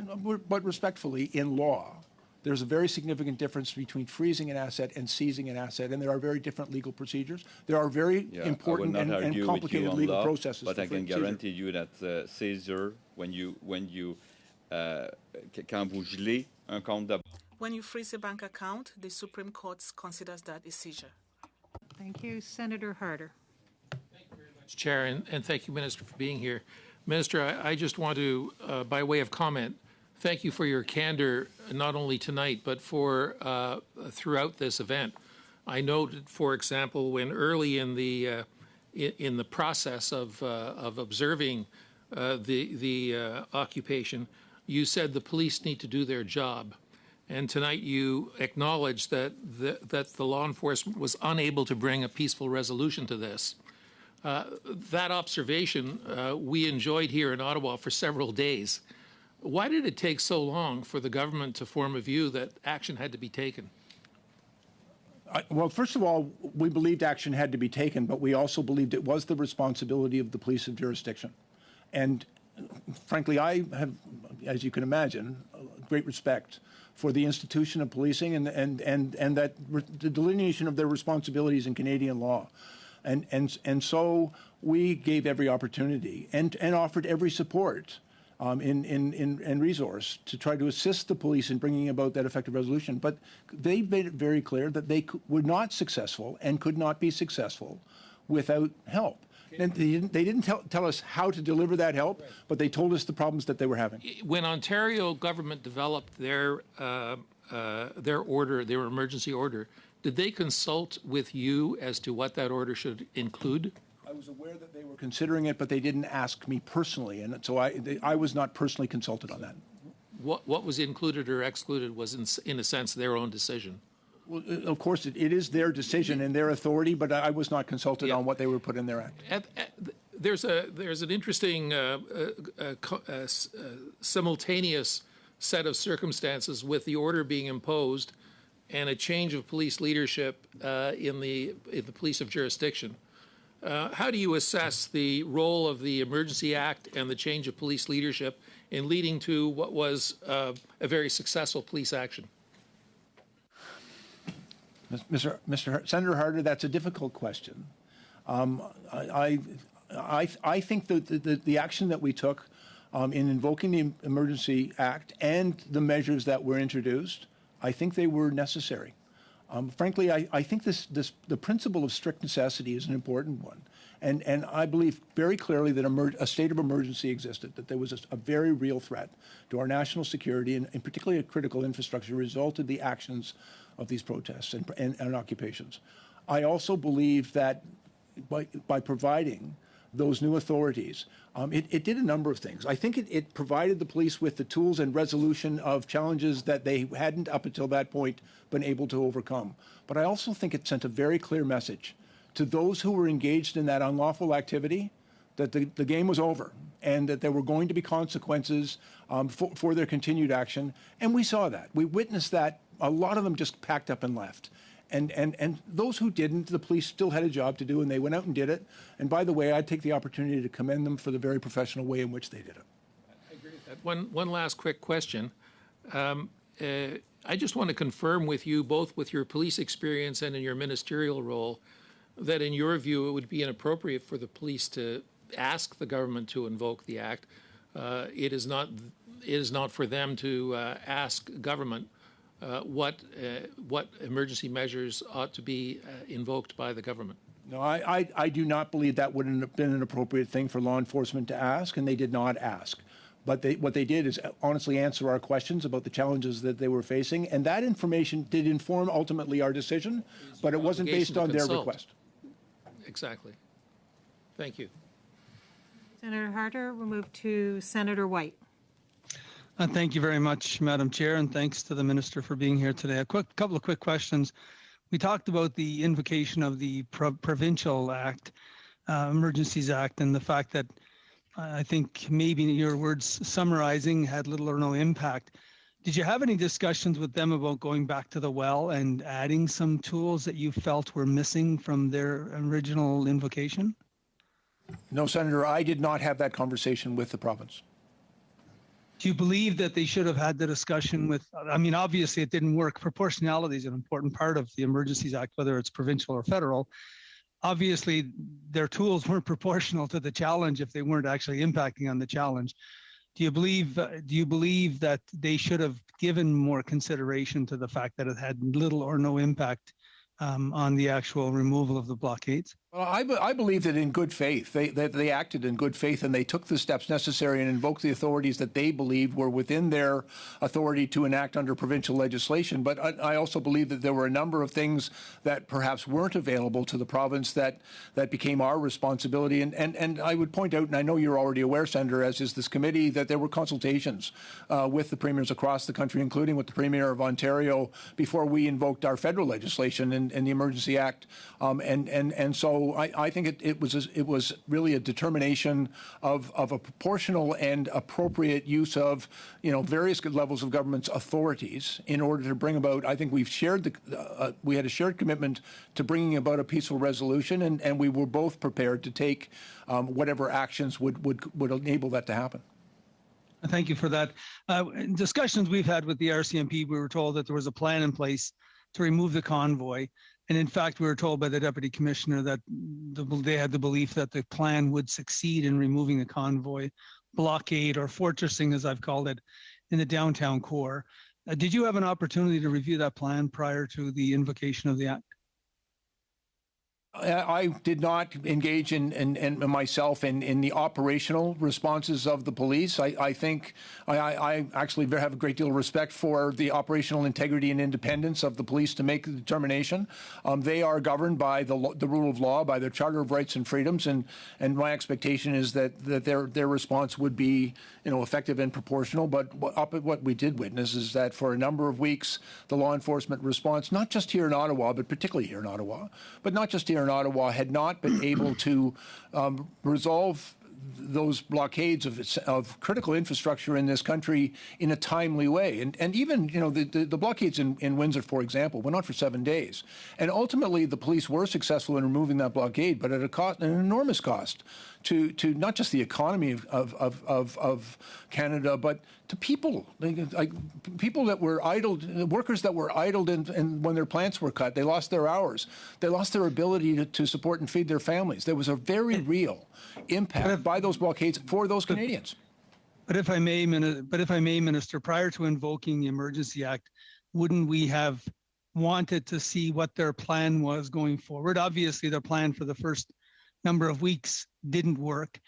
but respectfully, in law, there's a very significant difference between freezing an asset and seizing an asset, and there are very different legal procedures. There are very important and complicated legal law, processes. But I can guarantee you that seizure, when you quand vous gelez un compte de... When you freeze a bank account, the Supreme Court considers that a seizure. Thank you. Senator Harder. Chair, and thank you, Minister, for being here. Minister, I just want to, by way of comment, thank you for your candor, not only tonight, but for throughout this event. I noted, for example, when early in the process of observing the occupation, you said the police need to do their job. And tonight you acknowledged that the law enforcement was unable to bring a peaceful resolution to this. That observation we enjoyed here in Ottawa for several days. Why did it take so long for the government to form a view that action had to be taken? Well, first of all, we believed action had to be taken, but we also believed it was the responsibility of the police of jurisdiction. And frankly, I have, as you can imagine, great respect for the institution of policing and that the delineation of their responsibilities in Canadian law. And so we gave every opportunity and offered every support in resource to try to assist the police in bringing about that effective resolution. But they made it very clear that they were not successful and could not be successful without help. And they didn't tell us how to deliver that help, but they told us the problems that they were having. When Ontario government developed their order, their emergency order, did they consult with you as to what that order should include? I was aware that they were considering it, but they didn't ask me personally, and so I was not personally consulted on that. What was included or excluded was, in a sense, their own decision. Well, of course, it is their decision and their authority, but I was not consulted on what they were put in their act. There's an interesting simultaneous set of circumstances with the order being imposed and a change of police leadership in the police of jurisdiction. How do you assess the role of the Emergency Act and the change of police leadership in leading to what was a very successful police action? Mr. Senator Harder, that's a difficult question. I think that the action that we took in invoking the Emergency Act and the measures that were introduced, I think they were necessary. Frankly, I think the principle of strict necessity is an important one. And I believe very clearly that a state of emergency existed, that there was a very real threat to our national security and particularly a critical infrastructure resulted the actions of these protests and occupations. I also believe that by providing those new authorities, it did a number of things. I think it provided the police with the tools and resolution of challenges that they hadn't up until that point been able to overcome. But I also think it sent a very clear message to those who were engaged in that unlawful activity that the game was over and that there were going to be consequences for their continued action. And we saw that. We witnessed that. A lot of them just packed up and left. And those who didn't, the police still had a job to do, and they went out and did it. And by the way, I'd take the opportunity to commend them for the very professional way in which they did it. I agree with that. One last quick question. I just want to confirm with you, both with your police experience and in your ministerial role, that in your view it would be inappropriate for the police to ask the government to invoke the act. It is not for them to ask government what emergency measures ought to be invoked by the government. No, I do not believe that wouldn't have been an appropriate thing for law enforcement to ask, and they did not ask. But what they did is honestly answer our questions about the challenges that they were facing, and that information did inform ultimately our decision, but it wasn't based on their request. Exactly. Thank you. Senator Harder, we'll move to Senator White. Thank you very much, Madam Chair, and thanks to the Minister for being here today. A couple of quick questions. We talked about the invocation of the Provincial Act, Emergencies Act, and the fact that I think maybe your words summarizing had little or no impact. Did you have any discussions with them about going back to the well and adding some tools that you felt were missing from their original invocation? No, Senator, I did not have that conversation with the province. Do you believe that they should have had the discussion with, I mean, obviously it didn't work. Proportionality is an important part of the Emergencies Act, whether it's provincial or federal. Obviously, their tools weren't proportional to the challenge if they weren't actually impacting on the challenge. Do you believe that they should have given more consideration to the fact that it had little or no impact on the actual removal of the blockades? Well, I believe that in good faith, they acted in good faith, and they took the steps necessary and invoked the authorities that they believed were within their authority to enact under provincial legislation. But I also believe that there were a number of things that perhaps weren't available to the province that became our responsibility. And I would point out, and I know you're already aware, Senator, as is this committee, that there were consultations with the premiers across the country, including with the Premier of Ontario, before we invoked our federal legislation and the Emergency Act. And so I think it was really a determination of a proportional and appropriate use of various levels of government's authorities in order to bring about. I think we had a shared commitment to bringing about a peaceful resolution, and we were both prepared to take whatever actions would enable that to happen. Thank you for that. In discussions we've had with the RCMP, we were told that there was a plan in place to remove the convoy. And in fact, we were told by the Deputy Commissioner that they had the belief that the plan would succeed in removing the convoy blockade, or fortressing, as I've called it, in the downtown core. Did you have an opportunity to review that plan prior to the invocation of the Act? I did not engage in myself in the operational responses of the police. I think I actually have a great deal of respect for the operational integrity and independence of the police to make the determination. They are governed by the rule of law, by their Charter of Rights and Freedoms, and my expectation is that their response would be effective and proportional. But what we did witness is that for a number of weeks, the law enforcement response, not just here in Ottawa, but particularly here in Ottawa, but not just here in Ottawa, had not been able to resolve those blockades of critical infrastructure in this country in a timely way. And even, the blockades in Windsor, for example, went on for 7 days. And ultimately, the police were successful in removing that blockade, but at an enormous cost to not just the economy of Canada, but to people, people that were idled, workers that were idled and when their plants were cut. They lost their hours. They lost their ability to support and feed their families. There was a very real impact by those blockades for those Canadians. But if I may, Minister, prior to invoking the Emergency Act, wouldn't we have wanted to see what their plan was going forward? Obviously, their plan for the first number of weeks didn't work,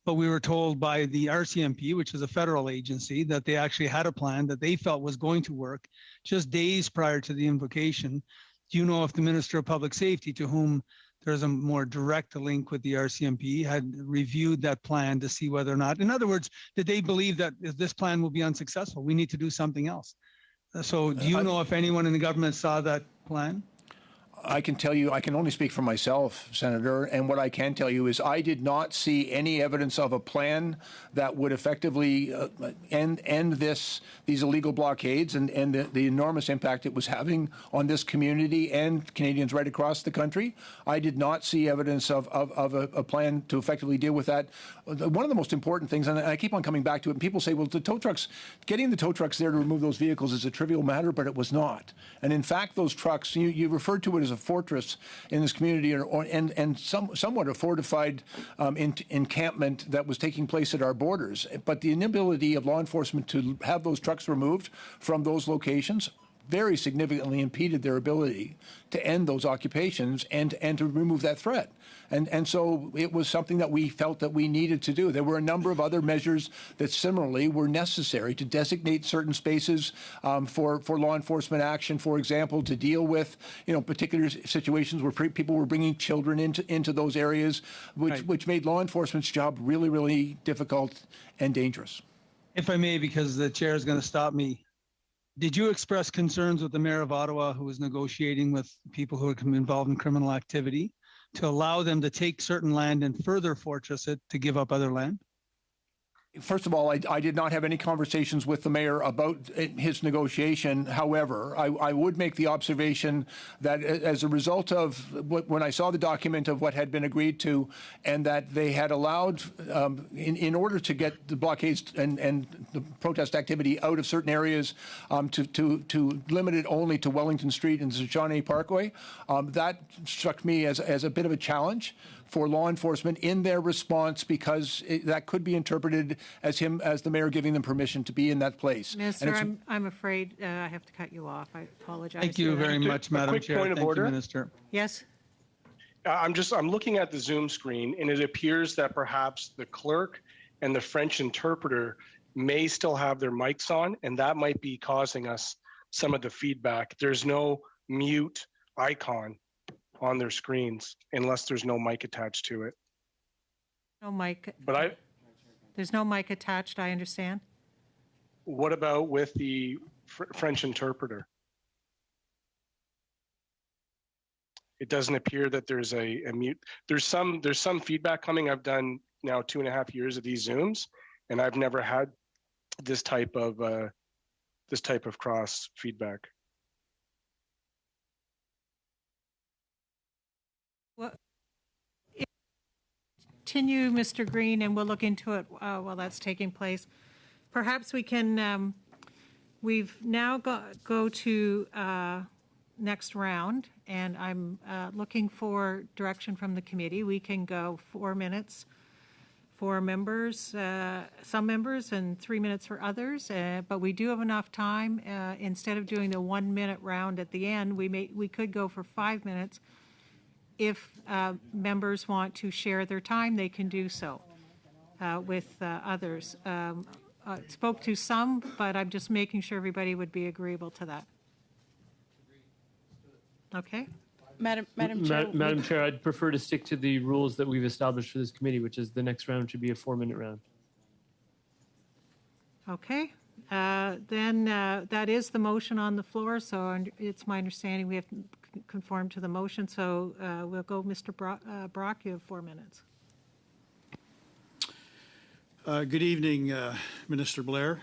but we were told by the RCMP, which is a federal agency, that they actually had a plan that they felt was going to work just days prior to the invocation. Do you know if the Minister of Public Safety, to whom there's a more direct link with the RCMP, had reviewed that plan to see whether or not, in other words, did they believe that if this plan will be unsuccessful, we need to do something else? So do you know if anyone in the government saw that plan? I can tell you, I can only speak for myself, Senator, and what I can tell you is I did not see any evidence of a plan that would effectively end these illegal blockades and the enormous impact it was having on this community and Canadians right across the country. I did not see evidence of a plan to effectively deal with that. One of the most important things, and I keep on coming back to it, and people say, well, the tow trucks, getting the tow trucks there to remove those vehicles is a trivial matter, but it was not. And in fact, those trucks, you referred to it as a fortress in this community, and somewhat a fortified encampment that was taking place at our borders. But the inability of law enforcement to have those trucks removed from those locations very significantly impeded their ability to end those occupations and to remove that threat. And so it was something that we felt that we needed to do. There were a number of other measures that similarly were necessary to designate certain spaces for law enforcement action, for example, to deal with particular situations where people were bringing children into those areas, which made law enforcement's job really, really difficult and dangerous. If I may, because the chair is going to stop me, did you express concerns with the mayor of Ottawa, who was negotiating with people who are involved in criminal activity, to allow them to take certain land and further fortress it to give up other land? First of all, I did not have any conversations with the mayor about his negotiation. However, I would make the observation that as a result of when I saw the document of what had been agreed to, and that they had allowed, in order to get the blockades and the protest activity out of certain areas, to limit it only to Wellington Street and the John A. Parkway, that struck me as a bit of a challenge for law enforcement in their response, because that could be interpreted as the mayor giving them permission to be in that place. Minister, I'm afraid I have to cut you off. I apologize. Thank you very much, Madam Chair. Point of Thank order. you, Minister. Yes? I'm looking at the Zoom screen, and it appears that perhaps the clerk and the French interpreter may still have their mics on, and that might be causing us some of the feedback. There's no mute icon on their screens unless there's no mic attached to it. No mic. But There's no mic attached, I understand. what about with the French interpreter? It doesn't appear that there's a mute. There's some feedback coming. I've done now 2.5 years of these Zooms, and I've never had this type of cross feedback. Well, continue, Mr. Green, and we'll look into it while that's taking place. Perhaps we can, we've now go to next round, and I'm looking for direction from the committee. We can go 4 minutes for members, some members, and 3 minutes for others, but we do have enough time. Instead of doing the 1 minute round at the end, we could go for 5 minutes. If members want to share their time, they can do so with others. Spoke to some, but I'm just making sure everybody would be agreeable to that. Okay. Madam Chair. Madam Chair, I'd prefer to stick to the rules that we've established for this committee, which is the next round should be a 4 minute round. Okay. Then that is the motion on the floor, so it's my understanding we have to conform to the motion. So we'll go, Mr. Brock, you have 4 minutes. Good evening, Minister Blair.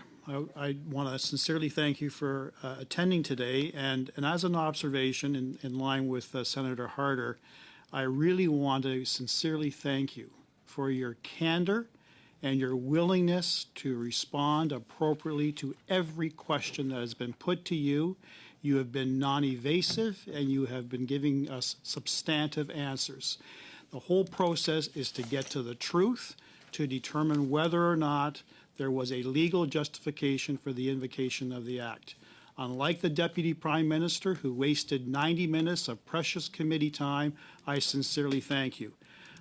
I want to sincerely thank you for attending today. And as an observation in line with Senator Harder, I really want to sincerely thank you for your candor and your willingness to respond appropriately to every question that has been put to you. You have been non-evasive, and you have been giving us substantive answers. The whole process is to get to the truth, to determine whether or not there was a legal justification for the invocation of the act. Unlike the Deputy Prime Minister, who wasted 90 minutes of precious committee time, I sincerely thank you.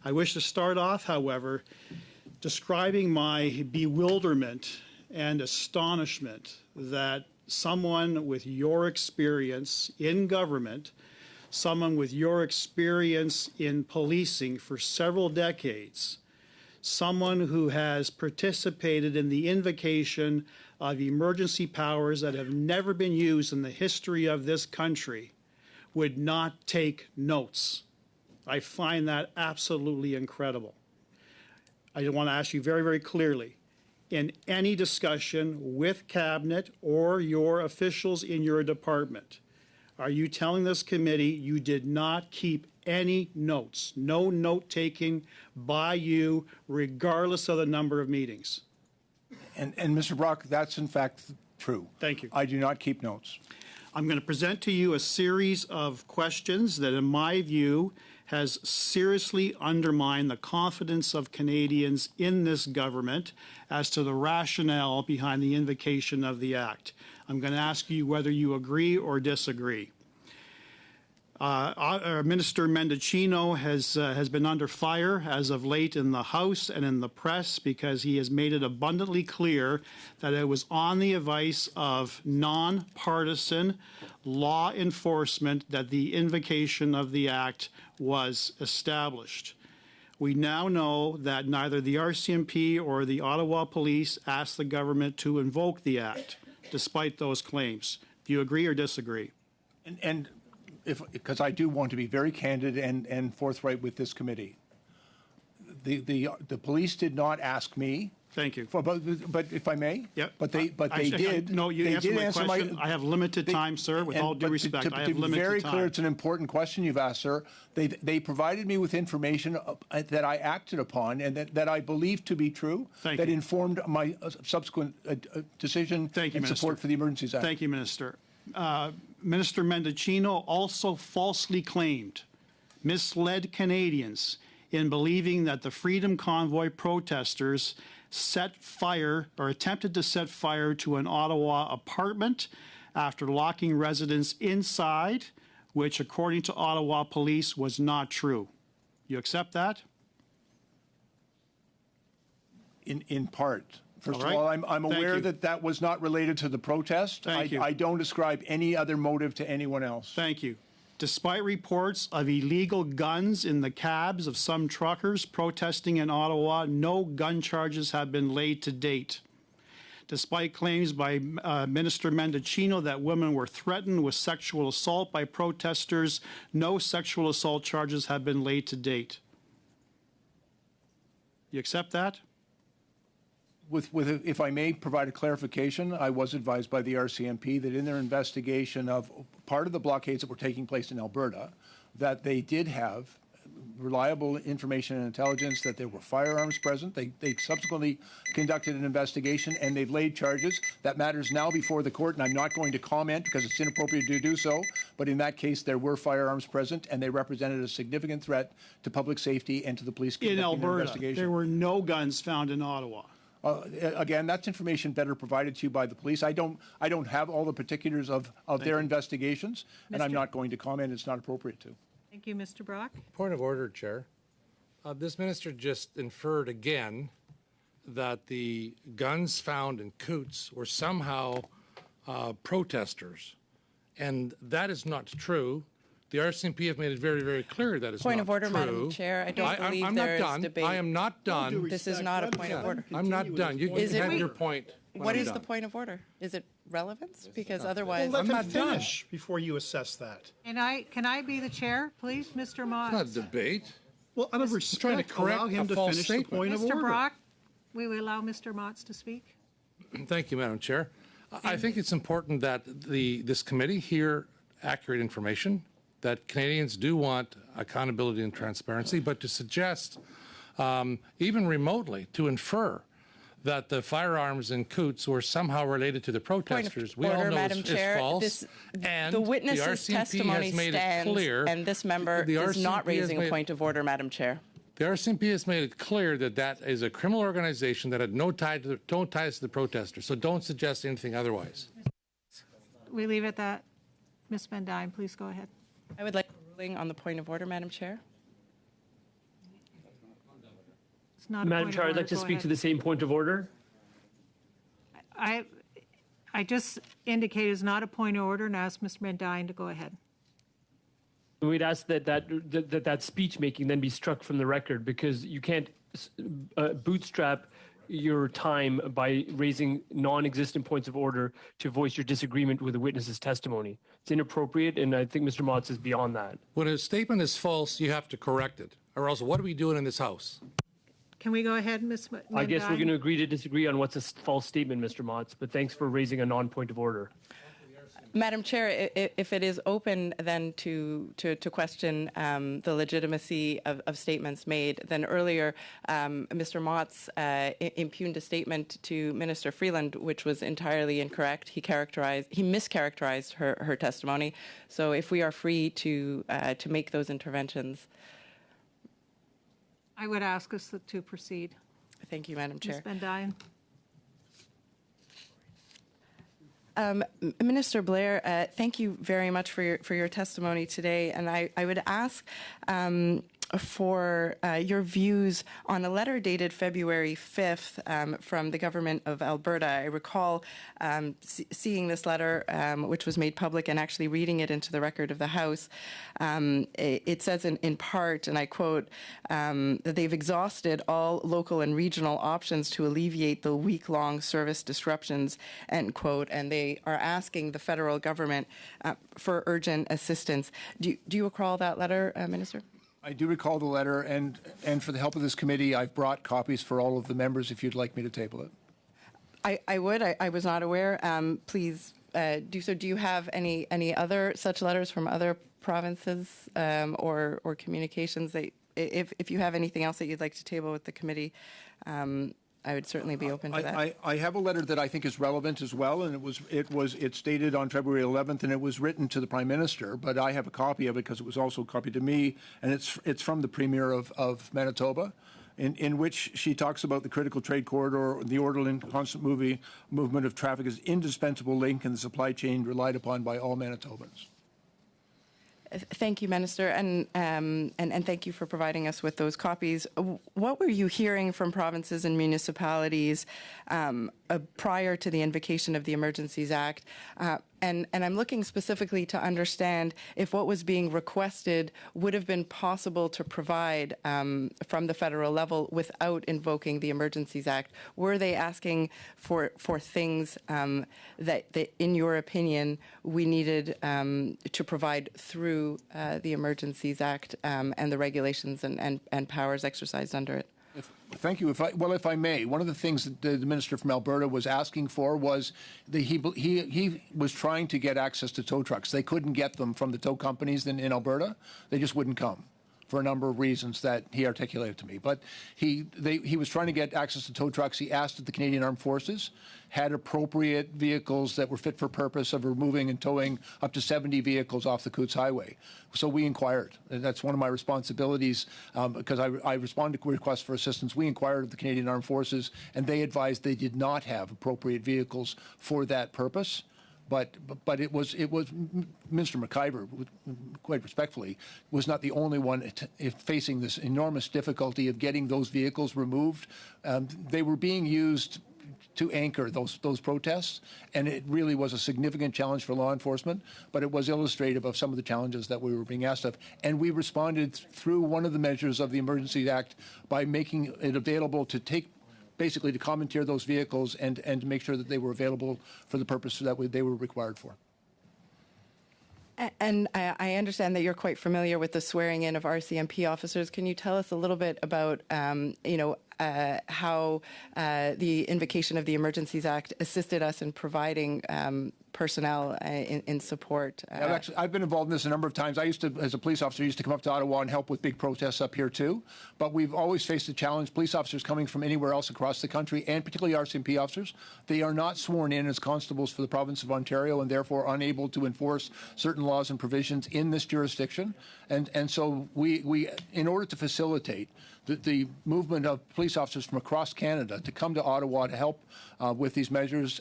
I wish to start off, however, describing my bewilderment and astonishment that someone with your experience in government, someone with your experience in policing for several decades, someone who has participated in the invocation of emergency powers that have never been used in the history of this country, would not take notes. I find that absolutely incredible. I want to ask you very, very clearly, in any discussion with Cabinet or your officials in your department, are you telling this committee you did not keep any notes, no note-taking by you, regardless of the number of meetings? And Mr. Brock, that's in fact true. Thank you. I do not keep notes. I'm going to present to you a series of questions that, in my view, has seriously undermined the confidence of Canadians in this government as to the rationale behind the invocation of the Act. I'm going to ask you whether you agree or disagree. Minister Mendicino has been under fire as of late in the House and in the press because he has made it abundantly clear that it was on the advice of nonpartisan law enforcement that the invocation of the Act was established. We now know that neither the RCMP or the Ottawa Police asked the government to invoke the Act, despite those claims. Do you agree or disagree? And because I do want to be very candid and forthright with this committee. The police did not ask me Thank you. But if I may? Yep. But they did. No, you they answered did my answer question. I have limited time, sir, with all due respect. I have To be limited very time. clear, it's an important question you've asked, sir. They provided me with information that I acted upon and that I believe to be true. Thank that you. informed my subsequent decision Thank you, and Minister. support for the Emergencies Act. Thank you, Minister. Minister Mendocino also falsely claimed, misled Canadians in believing that the Freedom Convoy protesters set fire or attempted to set fire to an Ottawa apartment after locking residents inside, which, according to Ottawa police, was not true. You accept that? In part. First All of right. all, I'm Thank aware you. that was not related to the protest. Thank you. I don't ascribe any other motive to anyone else. Thank you. Despite reports of illegal guns in the cabs of some truckers protesting in Ottawa, no gun charges have been laid to date. Despite claims by Minister Mendocino that women were threatened with sexual assault by protesters, no sexual assault charges have been laid to date. You accept that? If I may provide a clarification, I was advised by the RCMP that in their investigation of part of the blockades that were taking place in Alberta, that they did have reliable information and intelligence that there were firearms present. They subsequently conducted an investigation and they've laid charges. That matter is now before the court, and I'm not going to comment because it's inappropriate to do so. But in that case, there were firearms present and they represented a significant threat to public safety and to the police In conducting an Alberta, investigation. there were no guns found in Ottawa. Again, that's information better provided to you by the police. I don't have all the particulars of their investigations, and I'm not going to comment. It's not appropriate to. Thank you, Mr. Brock. Point of order, Chair. This minister just inferred again that the guns found in Coots were somehow protesters, and that is not true. The RCMP have made it very, very clear that it's not true. Point of order, Madam Chair. I don't believe I'm there not is done. debate. I am not done. This is not a point of order. I'm not done. You can have your point. What is the point of order? Is it relevance? Because otherwise, Well, let I'm him not done. finish before you assess that. Can I be the chair, please, Mr. Mott? It's not a debate. Well, out of trying to respect, correct allow him a to false finish the statement. point of Mr. order. Brock, we will allow Mr. Motts to speak. Thank you, Madam Chair. I think it's important that this committee hear accurate information, that Canadians do want accountability and transparency, but to suggest, even remotely, to infer that the firearms in Coots were somehow related to the protesters, we all know Madam is Chair, false. And the witness's RCMP testimony has made stands, it clear, and this member the is not RCMP has raising a made- point of order, Madam Chair. The RCMP has made it clear that that is a criminal organization that had no ties to the protesters. So don't suggest anything otherwise. We leave it at that. Ms. Van Dyne, please go ahead. I would like a ruling on the point of order, Madam Chair. It's not a Madam point of Chair, I'd order. like to Go speak ahead. to the same point of order. I just indicated it's not a point of order and asked Ms. Van Dyne to go ahead. We'd ask that speech making then be struck from the record because you can't bootstrap your time by raising non-existent points of order to voice your disagreement with a witness's testimony. It's inappropriate, and I think Mr. Motts is beyond that. When a statement is false, you have to correct it. Or else, what are we doing in this House? Can we go ahead, Ms. Van Dyne? I guess we're going to agree to disagree on what's a false statement, Mr. Motts, but thanks for raising a non-point of order. Madam Chair, if it is open then to question the legitimacy of statements made, then earlier Mr. Motts impugned a statement to Minister Freeland, which was entirely incorrect. He mischaracterized her testimony. So if we are free to make those interventions. I would ask us to proceed. Thank you, Madam Chair. Ms. Van Dyne. Minister Blair, thank you very much for your testimony today, and I would ask for your views on a letter dated February 5th from the Government of Alberta. I recall seeing this letter, which was made public, and actually reading it into the record of the House. It says in part, and I quote, that they've exhausted all local and regional options to alleviate the week-long service disruptions, end quote, and they are asking the federal government for urgent assistance. Do you recall that letter, Minister? I do recall the letter, and for the help of this committee, I've brought copies for all of the members if you'd like me to table it. I would. I was not aware. Please do so. Do you have any other such letters from other provinces or communications that, if you have anything else that you'd like to table with the committee, I would certainly be open to that. I have a letter that I think is relevant as well, and it's dated on February 11th, and it was written to the Prime Minister, but I have a copy of it because it was also copied to me, and it's from the Premier of Manitoba, in which she talks about the critical trade corridor, the orderly and constant movement of traffic is indispensable link in the supply chain relied upon by all Manitobans. Thank you, Minister, and thank you for providing us with those copies. What were you hearing from provinces and municipalities prior to the invocation of the Emergencies Act? And I'm looking specifically to understand if what was being requested would have been possible to provide from the federal level without invoking the Emergencies Act. Were they asking for things that, in your opinion, we needed to provide through the Emergencies Act and the regulations and powers exercised under it? Thank you. If I may, one of the things that the minister from Alberta was asking for was that he was trying to get access to tow trucks. They couldn't get them from the tow companies in Alberta. They just wouldn't come for a number of reasons that he articulated to me. But he was trying to get access to tow trucks. He asked that the Canadian Armed Forces had appropriate vehicles that were fit for purpose of removing and towing up to 70 vehicles off the Coutts Highway. So we inquired. And that's one of my responsibilities because I responded to requests for assistance. We inquired of the Canadian Armed Forces, and they advised they did not have appropriate vehicles for that purpose. But it was Minister McIver, quite respectfully, was not the only one facing this enormous difficulty of getting those vehicles removed. They were being used to anchor those protests, and it really was a significant challenge for law enforcement, but it was illustrative of some of the challenges that we were being asked of. And we responded through one of the measures of the Emergency Act by making it available to basically to commandeer those vehicles and to make sure that they were available for the purpose that they were required for. And I understand that you're quite familiar with the swearing in of RCMP officers. Can you tell us a little bit about, how the invocation of the Emergencies Act assisted us in providing personnel in support? I've been involved in this a number of times. I used to, as a police officer, used to come up to Ottawa and help with big protests up here too. But we've always faced a challenge. Police officers coming from anywhere else across the country, and particularly RCMP officers, they are not sworn in as constables for the province of Ontario and therefore unable to enforce certain laws and provisions in this jurisdiction. And so we in order to facilitate the movement of police officers from across Canada to come to Ottawa to help with these measures,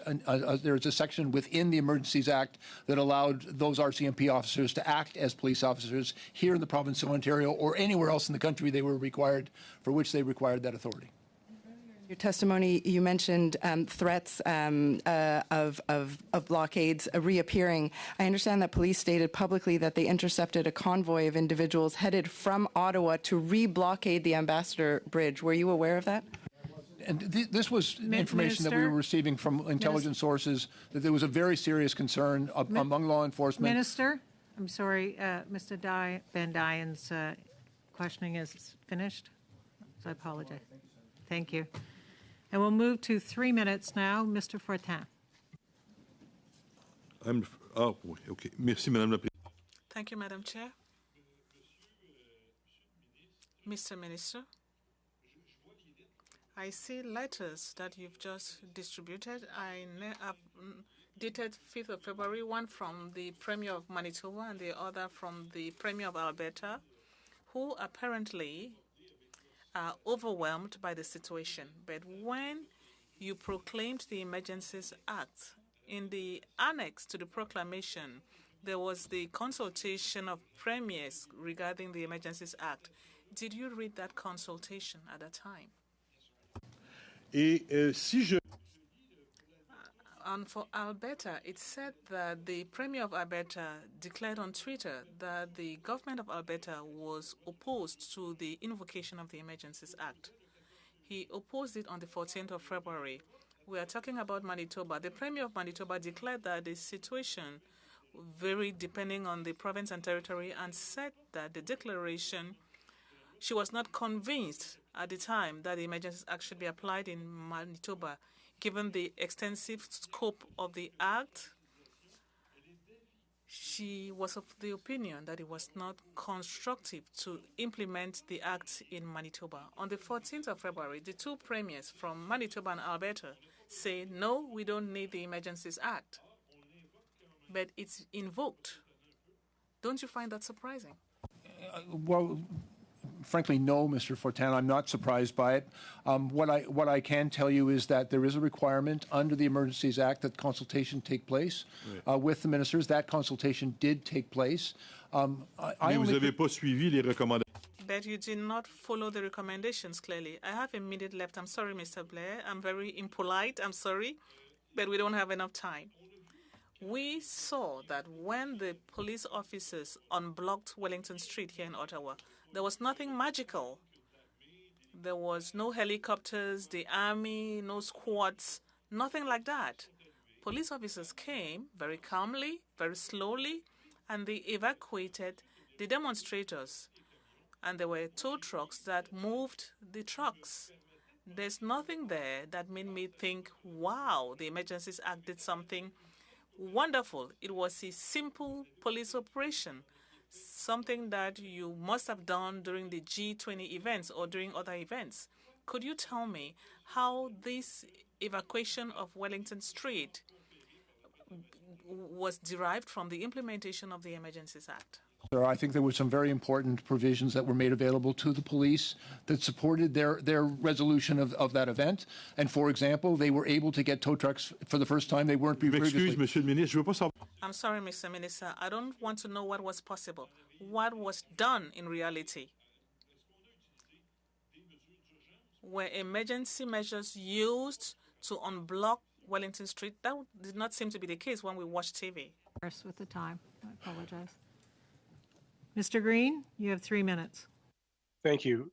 there's a section within the Emergencies Act that allowed those RCMP officers to act as police officers here in the province of Ontario or anywhere else in the country for which they required that authority. Your testimony, you mentioned threats of blockades reappearing. I understand that police stated publicly that they intercepted a convoy of individuals headed from Ottawa to re-blockade the Ambassador Bridge. Were you aware of that? And this was information that we were receiving from intelligence sources, that there was a very serious concern among law enforcement. Minister, I'm sorry, Mr. Van Dyen's questioning is finished, so I apologize. Thank you. And we'll move to 3 minutes now. Mr. Fortin. Okay. Merci, Madame la Présidente. Thank you, Madam Chair. Mr. Minister, I see letters that you've just distributed. I dated 5th of February, one from the Premier of Manitoba and the other from the Premier of Alberta, who apparently are overwhelmed by the situation. But when you proclaimed the Emergencies Act, in the annex to the proclamation, there was the consultation of premiers regarding the Emergencies Act. Did you read that consultation at that time? And for Alberta, it said that the Premier of Alberta declared on Twitter that the government of Alberta was opposed to the invocation of the Emergencies Act. He opposed it on the 14th of February. We are talking about Manitoba. The Premier of Manitoba declared that the situation varied depending on the province and territory and said that the declaration she was not convinced at the time that the Emergencies Act should be applied in Manitoba, given the extensive scope of the Act. She was of the opinion that it was not constructive to implement the Act in Manitoba. On the 14th of February, the two premiers from Manitoba and Alberta say, no, we don't need the Emergencies Act. But it's invoked. Don't you find that surprising? Well, frankly, no, Mr. Fortin. I'm not surprised by it. What I can tell you is that there is a requirement under the Emergencies Act that consultation take place with the ministers. That consultation did take place. Mais vous n'avez pas suivi les recommandations. But you did not follow the recommendations, clearly. I have a minute left. I'm sorry, Mr. Blair. I'm very impolite. I'm sorry. But we don't have enough time. We saw that when the police officers unblocked Wellington Street here in Ottawa, there was nothing magical. There was no helicopters, the army, no squads, nothing like that. Police officers came very calmly, very slowly, and they evacuated the demonstrators. And there were tow trucks that moved the trucks. There's nothing there that made me think, wow, the Emergencies Act did something wonderful. It was a simple police operation, something that you must have done during the G20 events or during other events. Could you tell me how this evacuation of Wellington Street was derived from the implementation of the Emergencies Act? I think there were some very important provisions that were made available to the police that supported their resolution of that event. And for example, they were able to get tow trucks for the first time they weren't previously. Monsieur le ministre, je veux pas savoir. I'm sorry, Mr. Minister. I don't want to know what was possible. What was done in reality? Were emergency measures used to unblock Wellington Street? That did not seem to be the case when we watched TV. First with the time. I apologize. Mr. Green, you have 3 minutes. Thank you.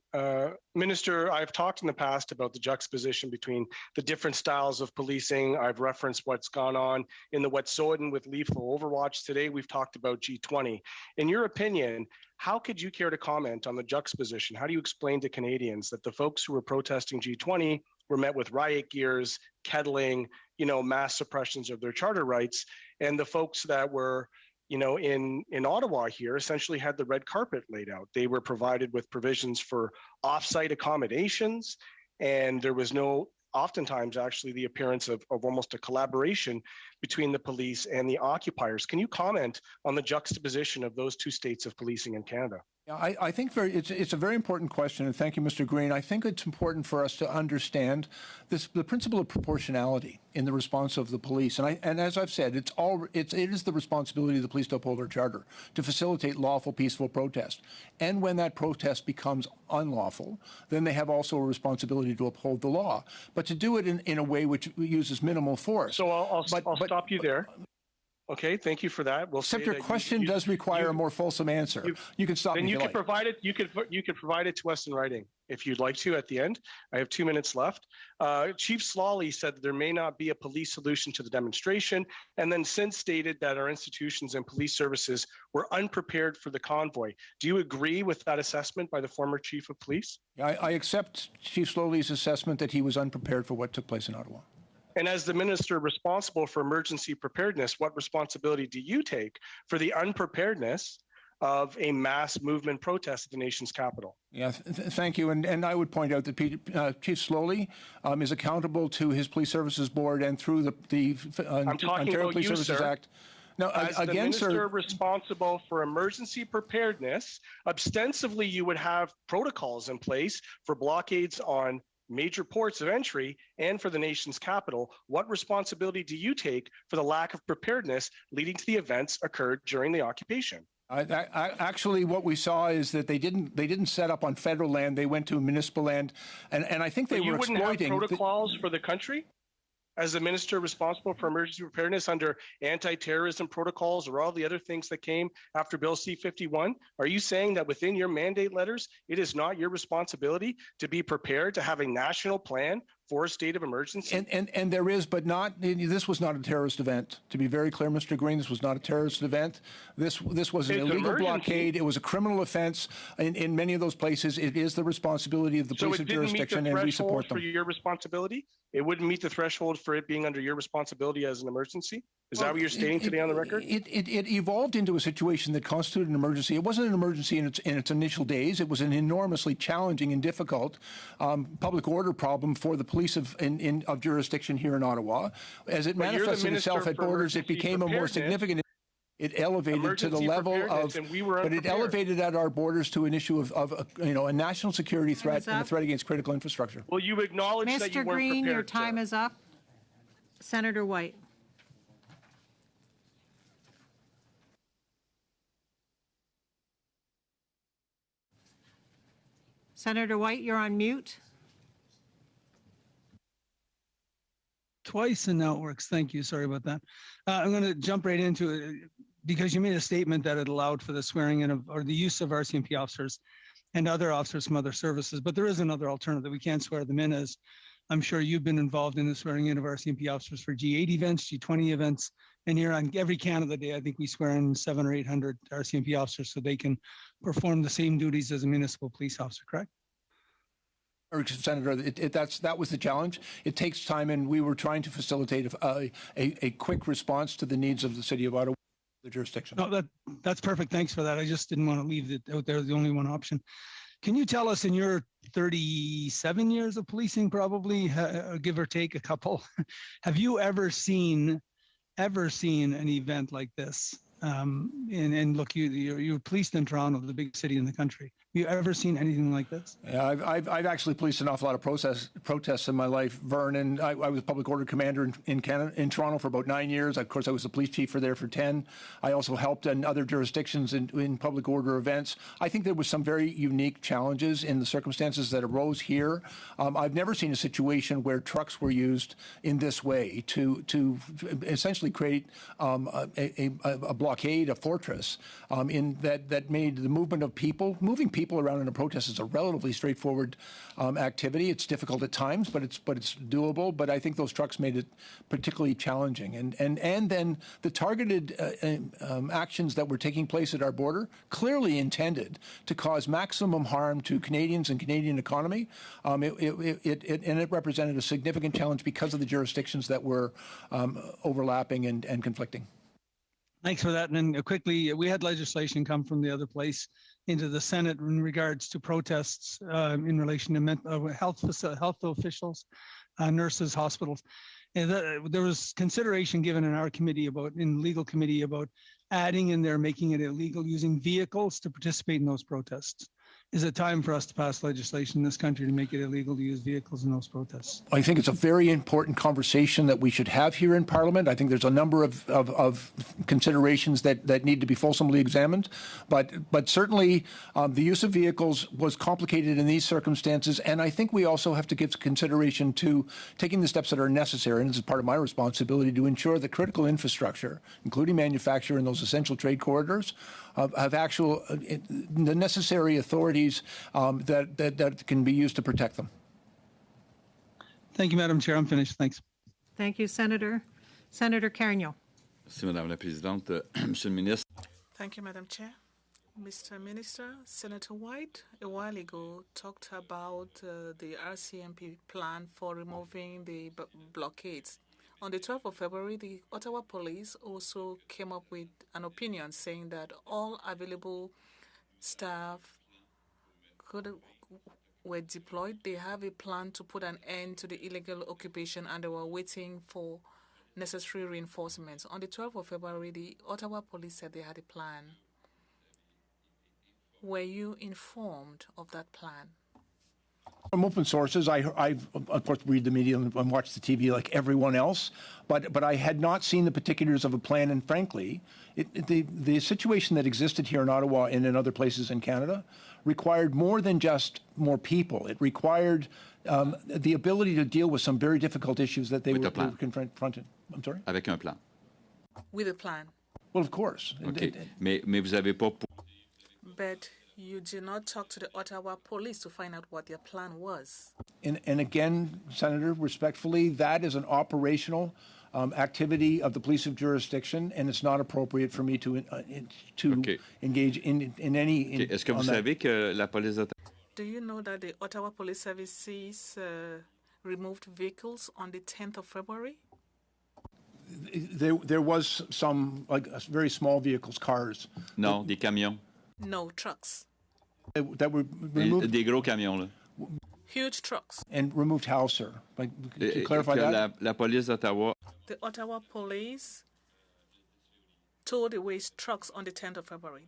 Minister, I've talked in the past about the juxtaposition between the different styles of policing. I've referenced what's gone on in the Wet'suwet'en with lethal overwatch. Today, we've talked about G20. In your opinion, how could you care to comment on the juxtaposition? How do you explain to Canadians that the folks who were protesting G20 were met with riot gears, kettling, mass suppressions of their charter rights, and the folks that were in Ottawa here essentially had the red carpet laid out? They were provided with provisions for off-site accommodations, and there was oftentimes actually the appearance of almost a collaboration between the police and the occupiers. Can you comment on the juxtaposition of those two states of policing in Canada? I think it's a very important question, and thank you, Mr. Green. I think it's important for us to understand the principle of proportionality in the response of the police. And as I've said, it is the responsibility of the police to uphold our charter, to facilitate lawful, peaceful protest. And when that protest becomes unlawful, then they have also a responsibility to uphold the law, but to do it in a way which uses minimal force. So I'll stop you there. Okay, thank you for that. We'll Except your question does require a more fulsome answer. You can stop me. Then you can provide it. You could provide it to us in writing if you'd like to at the end. I have 2 minutes left. Chief Slawley said that there may not be a police solution to the demonstration, and then since stated that our institutions and police services were unprepared for the convoy. Do you agree with that assessment by the former chief of police? I accept Chief Slawley's assessment that he was unprepared for what took place in Ottawa. And as the minister responsible for emergency preparedness, what responsibility do you take for the unpreparedness of a mass movement protest at the nation's capital? Yeah, thank you. And I would point out that Chief Slawley is accountable to his Police Services Board and through the Ontario Police Services Act. Now, as the minister responsible for emergency preparedness, ostensibly you would have protocols in place for blockades on major ports of entry and for the nation's capital. What responsibility do you take for the lack of preparedness leading to the events occurred during the occupation? Actually, what we saw is that they didn't set up on federal land. They went to municipal land, and I think they were exploiting. You wouldn't have protocols for the country? As the minister responsible for emergency preparedness under anti-terrorism protocols or all the other things that came after Bill C-51, are you saying that within your mandate letters, it is not your responsibility to be prepared to have a national plan for a state of emergency? And there is, but not. This was not a terrorist event. To be very clear, Mr. Green, this was not a terrorist event. This was an illegal blockade. It was a criminal offense. In many of those places, it is the responsibility of the police of jurisdiction, and we support them. For your responsibility, it wouldn't meet the threshold for it being under your responsibility as an emergency. Is that what you're stating today on the record? It evolved into a situation that constituted an emergency. It wasn't an emergency in its initial days. It was an enormously challenging and difficult public order problem for the police of jurisdiction here in Ottawa. As it manifested itself at borders, it became a more significant. It elevated to the level of, but it elevated at our borders to an issue of a national security threat and a threat against critical infrastructure. Well, you acknowledge that you Mr. weren't Green, prepared, your time is up. Senator White. Senator White, you're on mute. Twice and now it works. Thank you. Sorry about that. I'm going to jump right into it because you made a statement that it allowed for the swearing in of, or the use of RCMP officers and other officers from other services. But there is another alternative. We can't swear them in, as I'm sure you've been involved in the swearing in of RCMP officers for G8 events, G20 events, and here on every Canada Day, I think we swear in 700 or 800 RCMP officers so they can perform the same duties as a municipal police officer, correct? Senator, that was the challenge. It takes time, and we were trying to facilitate a quick response to the needs of the City of Ottawa, the jurisdiction. No, that's perfect. Thanks for that. I just didn't want to leave it out there as the only one option. Can you tell us, in your 37 years of policing, probably, give or take a couple, have you ever seen an event like this? And look, you're policed in Toronto, the big city in the country. Have you ever seen anything like this? Yeah, I've actually policed an awful lot of protests in my life, Vern, and I was public order commander in Canada, in Toronto for about 9 years. Of course, I was the police chief for there for 10. I also helped in other jurisdictions in public order events. I think there was some very unique challenges in the circumstances that arose here. I've never seen a situation where trucks were used in this way to essentially create a blockade, a fortress, in that made the movement of moving people around in a protest is a relatively straightforward activity. It's difficult at times, but it's doable. But I think those trucks made it particularly challenging. And then the targeted actions that were taking place at our border clearly intended to cause maximum harm to Canadians and Canadian economy. It represented a significant challenge because of the jurisdictions that were overlapping and conflicting. Thanks for that. And then quickly, we had legislation come from the other place into the Senate in regards to protests in relation to health officials, nurses, hospitals. And there was consideration given in our committee in legal committee about adding in there, making it illegal using vehicles to participate in those protests. Is it time for us to pass legislation in this country to make it illegal to use vehicles in those protests? I think it's a very important conversation that we should have here in Parliament. I think there's a number of considerations that need to be fulsomely examined. But certainly the use of vehicles was complicated in these circumstances. And I think we also have to give consideration to taking the steps that are necessary. And this is part of my responsibility to ensure that critical infrastructure, including manufacture in those essential trade corridors, have the necessary authorities that can be used to protect them. Thank you, Madam Chair. I'm finished. Thanks. Thank you, Senator. Senator Carignan. Merci, Madame la Présidente. Monsieur le Ministre. Thank you, Madam Chair. Mr. Minister, Senator White a while ago talked about the RCMP plan for removing the blockades. On the 12th of February, the Ottawa Police also came up with an opinion saying that all available staff were deployed. They have a plan to put an end to the illegal occupation, and they were waiting for necessary reinforcements. On the 12th of February, the Ottawa Police said they had a plan. Were you informed of that plan? From open sources, I of course read the media and watch the TV like everyone else, but I had not seen the particulars of a plan. And frankly, the situation that existed here in Ottawa and in other places in Canada required more than just more people. It required the ability to deal with some very difficult issues that they were confronted. I'm sorry? Avec un plan. With a plan. Well, of course. Okay. Mais vous avez pas. But you did not talk to the Ottawa police to find out what their plan was. And again, Senator, respectfully, that is an operational activity of the police of jurisdiction, and it's not appropriate for me to engage in any. Est-ce que vous savez que la police d'Ottawa... Do you know that the Ottawa Police Services removed vehicles on the 10th of February? There was some, like very small vehicles, cars. Non, des camions. No, trucks. That were removed. Des gros camions, là. Huge trucks. And removed how, sir? Like, could you clarify that? La police d'Ottawa... The Ottawa police towed away trucks on the 10th of February.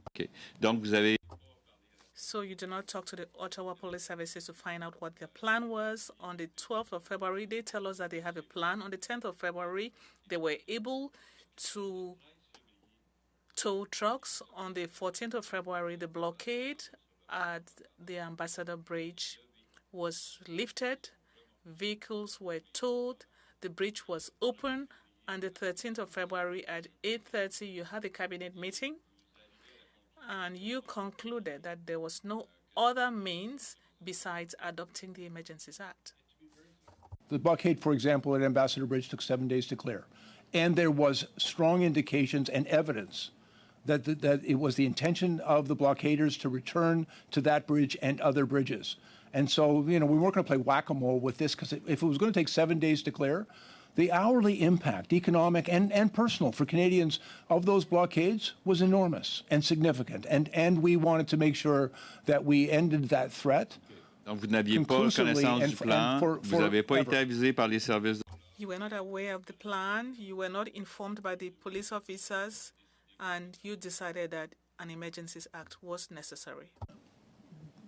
OK. Donc, vous avez... So you did not talk to the Ottawa Police Services to find out what their plan was. On the 12th of February, they tell us that they have a plan. On the 10th of February, they were able to tow trucks. On the 14th of February, the blockade at the Ambassador Bridge was lifted. Vehicles were towed. The bridge was open. On the 13th of February at 8:30, you had a cabinet meeting. And you concluded that there was no other means besides adopting the Emergencies Act. The blockade, for example, at Ambassador Bridge took 7 days to clear. And there was strong indications and evidence that it was the intention of the blockaders to return to that bridge and other bridges. And so, we weren't going to play whack-a-mole with this, because if it was going to take 7 days to clear, the hourly impact, economic and personal, for Canadians of those blockades was enormous and significant. And we wanted to make sure that we ended that threat. Donc, vous n'aviez pas connaissance du plan, vous n'avez pas été avisé par les services. You were not aware of the plan, you were not informed by the police officers, and you decided that an Emergencies Act was necessary.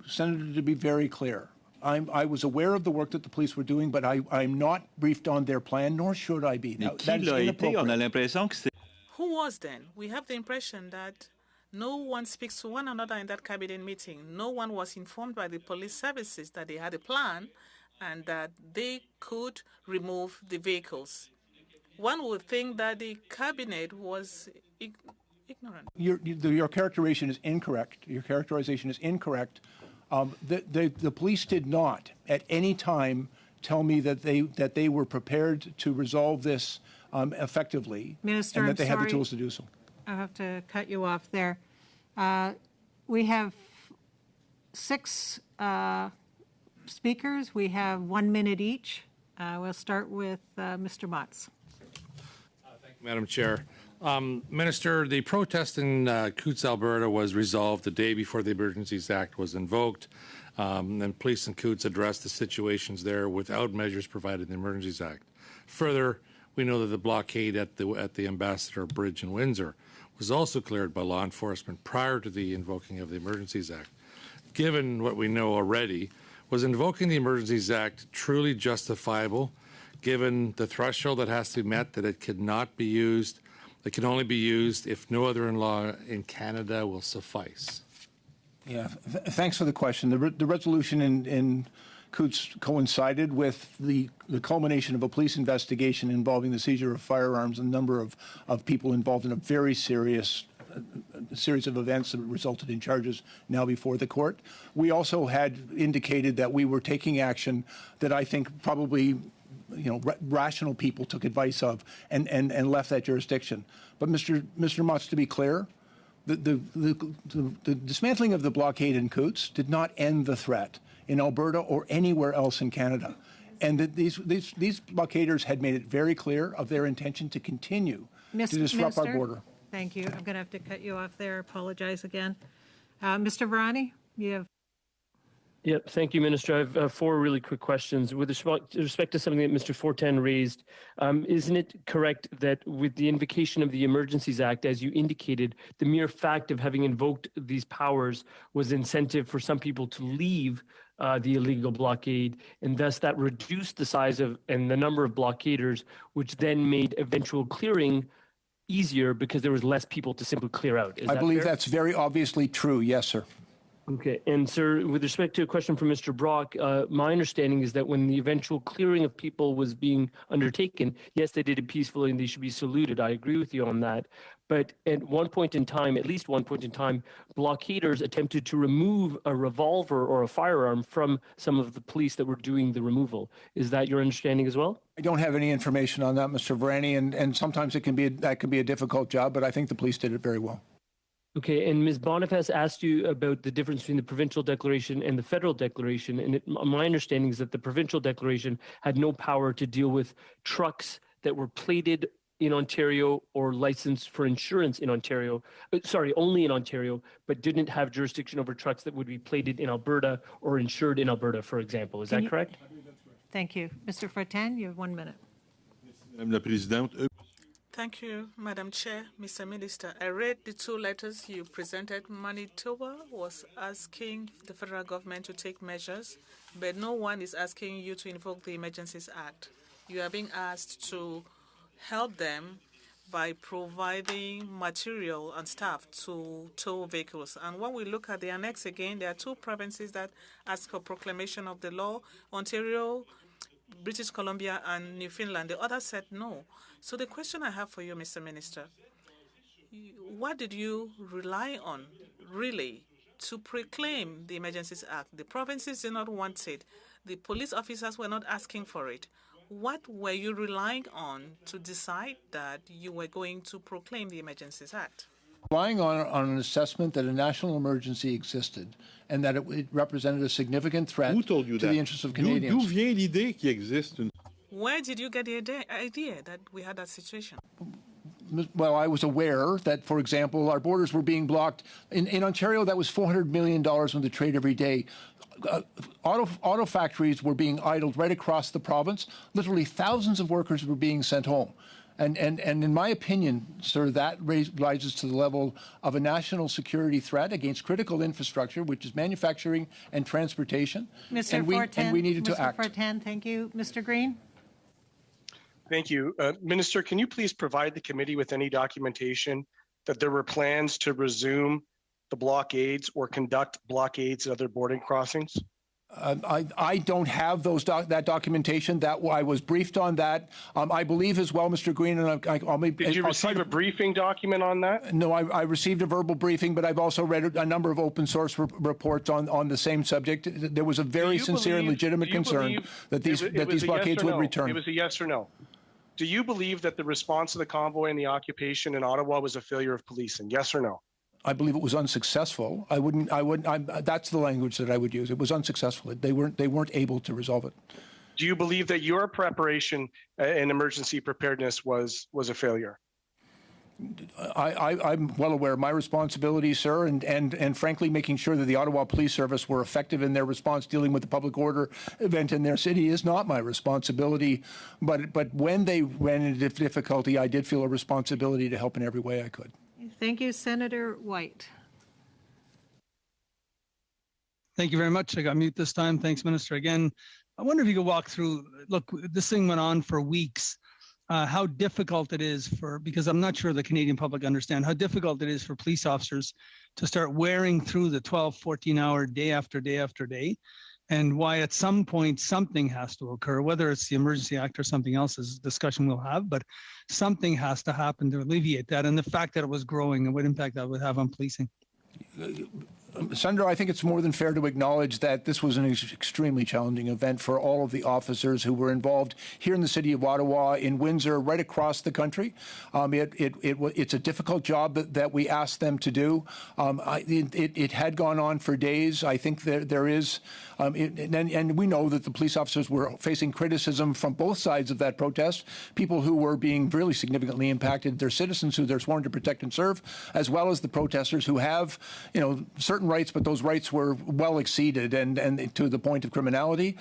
Senator, to be very clear, I was aware of the work that the police were doing, but I'm not briefed on their plan, nor should I be. Now, qui l'a été? On a l'impression que c'est... Who was then? We have the impression that no one speaks to one another in that cabinet meeting. No one was informed by the police services that they had a plan and that they could remove the vehicles. One would think that the cabinet was ignorant. Your characterization is incorrect. Your characterization is incorrect. The police did not at any time tell me that they were prepared to resolve this effectively, Minister, and that they I'm had the sorry. tools to do so. I have to cut you off there. We have 6 speakers. We have 1 minute each. We'll start with Mr. Motz. Thank you, Madam Chair. Minister, the protest in Coutts, Alberta was resolved the day before the Emergencies Act was invoked. And police in Coutts addressed the situations there without measures provided in the Emergencies Act. Further, we know that the blockade at the Ambassador Bridge in Windsor was also cleared by law enforcement prior to the invoking of the Emergencies Act. Given what we know already, was invoking the Emergencies Act truly justifiable, given the threshold that has to be met that it cannot be used? It can only be used if no other law in Canada will suffice. Yeah, thanks for the question. The resolution in Coutts coincided with the culmination of a police investigation involving the seizure of firearms and a number of people involved in a very serious series of events that resulted in charges now before the court. We also had indicated that we were taking action that I think probably rational people took advice of and left that jurisdiction. But Mr. Motz, to be clear, the dismantling of the blockade in Coutts did not end the threat in Alberta or anywhere else in Canada. And that these blockaders had made it very clear of their intention to continue to disrupt our border. Thank you. I'm going to have to cut you off there. Apologize again. Mr. Varani, you have. Yep. Thank you, Minister. I have 4 really quick questions. With respect to something that Mr. Fortin raised, isn't it correct that with the invocation of the Emergencies Act, as you indicated, the mere fact of having invoked these powers was incentive for some people to leave the illegal blockade, and thus that reduced the size of and the number of blockaders, which then made eventual clearing easier because there was less people to simply clear out. I believe that's very obviously true. Yes, sir. Okay, and sir, with respect to a question from Mr. Brock, my understanding is that when the eventual clearing of people was being undertaken, yes, they did it peacefully and they should be saluted. I agree with you on that. But at one point in time, at least one point in time, blockaders attempted to remove a revolver or a firearm from some of the police that were doing the removal. Is that your understanding as well? I don't have any information on that, Mr. Vrani, and sometimes that can be a difficult job, but I think the police did it very well. Okay, and Ms. Boniface asked you about the difference between the provincial declaration and the federal declaration, and my understanding is that the provincial declaration had no power to deal with trucks that were plated in Ontario or licensed for insurance in Ontario, only in Ontario, but didn't have jurisdiction over trucks that would be plated in Alberta or insured in Alberta, for example. Is that correct? Thank you. Mr. Fortin, you have 1 minute. Madame la Présidente. Thank you, Madam Chair. Mr. Minister, I read the two letters you presented. Manitoba was asking the federal government to take measures, but no one is asking you to invoke the Emergencies Act. You are being asked to help them by providing material and staff to tow vehicles. And when we look at the annex again, there are two provinces that ask for proclamation of the law, Ontario, British Columbia, and Newfoundland. The others said no. So the question I have for you, Mr. Minister, what did you rely on, really, to proclaim the Emergencies Act? The provinces did not want it. The police officers were not asking for it. What were you relying on to decide that you were going to proclaim the Emergencies Act? Relying on an assessment that a national emergency existed and that it represented a significant threat to the interests of Canadians. D'où vient l'idée qu'il existe une... Where did you get the idea that we had that situation? Well, I was aware that, for example, our borders were being blocked. In Ontario, that was $400 million in the trade every day. Auto factories were being idled right across the province. Literally thousands of workers were being sent home. And in my opinion, sir, that rises to the level of a national security threat against critical infrastructure, which is manufacturing and transportation. Mr. Fortin, and we needed to act. Mr. Fortin, thank you. Mr. Green? Thank you. Minister, can you please provide the committee with any documentation that there were plans to resume the blockades or conduct blockades at other boarding crossings? I don't have that documentation. That I was briefed on that. I believe as well, Mr. Green, and did you receive a briefing document on that? No, I received a verbal briefing, but I've also read a number of open source reports on the same subject. There was a very sincere and legitimate concern that these blockades would return. It was a yes or no. Do you believe that the response to the convoy and the occupation in Ottawa was a failure of policing? Yes or no? I believe it was unsuccessful. That's the language that I would use. It was unsuccessful. They weren't able to resolve it. Do you believe that your preparation and emergency preparedness was a failure? I'm well aware of my responsibility, sir, and frankly, making sure that the Ottawa Police Service were effective in their response dealing with the public order event in their city is not my responsibility. But when they ran into difficulty, I did feel a responsibility to help in every way I could. Thank you, Senator White. Thank you very much. I got mute this time. Thanks, Minister. Again, I wonder if you could walk through, look, this thing went on for weeks. How difficult it is because I'm not sure the Canadian public understand how difficult it is for police officers to start wearing through the 12, 14-hour day after day after day, and why at some point something has to occur, whether it's the Emergency Act or something else is a discussion we'll have, but something has to happen to alleviate that, and the fact that it was growing and what impact that would have on policing. Senator, I think it's more than fair to acknowledge that this was an extremely challenging event for all of the officers who were involved here in the city of Ottawa, in Windsor, right across the country. It's a difficult job that we asked them to do. It had gone on for days. I think there is, and we know that the police officers were facing criticism from both sides of that protest, people who were being really significantly impacted, their citizens who they're sworn to protect and serve, as well as the protesters who have, certain rights, but those rights were well exceeded and to the point of criminality.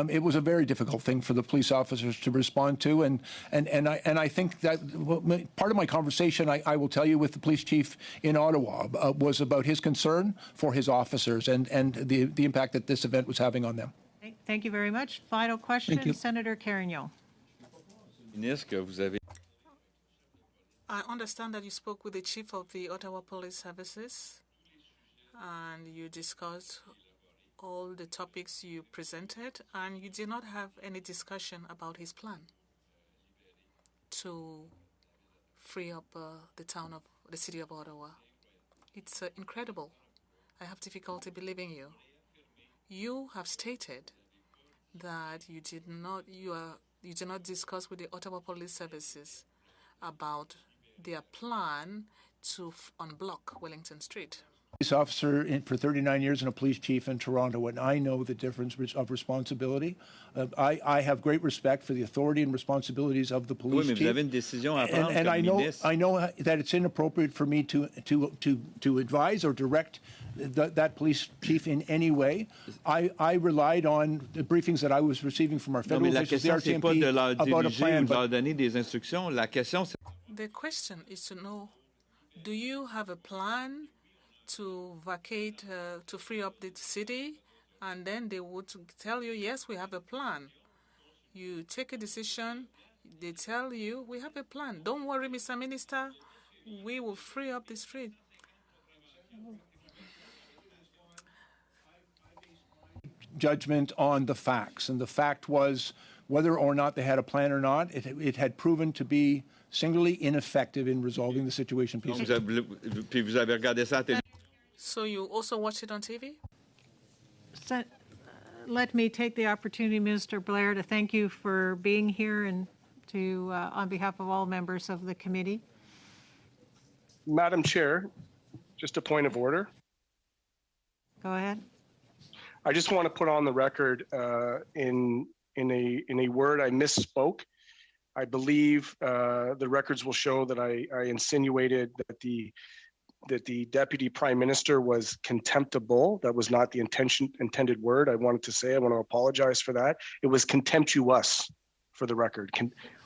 It was a very difficult thing for the police officers to respond to, and I think that part of my conversation, I will tell you, with the police chief in Ottawa was about his concern for his officers and the impact that this event was having on them. Thank you very much. Final question, Senator Carignan. I understand that you spoke with the chief of the Ottawa Police Services. and you discussed all the topics you presented, and you did not have any discussion about his plan to free up the city of Ottawa. It's incredible. I have difficulty believing you. You have stated that you did not discuss with the Ottawa Police Services about their plan to unblock Wellington Street. Police officer for 39 years and a police chief in Toronto, and I know the difference of responsibility. I have great respect for the authority and responsibilities of the police chief. Vous avez une décision à prendre and comme I know that it's inappropriate for me to advise or direct that police chief in any way. I relied on the briefings that I was receiving from our federal officials, the RCMP, about a plan. The question is to know, do you have a plan to vacate, to free up the city? And then they would tell you, yes, we have a plan. You take a decision, they tell you, we have a plan. Don't worry, Mr. Minister, we will free up the street. Judgment on the facts, and the fact was whether or not they had a plan or not, it had proven to be singularly ineffective in resolving the situation peacefully. So you also watch it on TV? Let me take the opportunity, Minister Blair, to thank you for being here and to, on behalf of all members of the committee. Madam Chair, just a point of order. Go ahead. I just want to put on the record in a word I misspoke. I believe the records will show that I insinuated that the Deputy Prime Minister was contemptible. That was not the intended word I wanted to say. I want to apologize for that. It was contemptuous, for the record,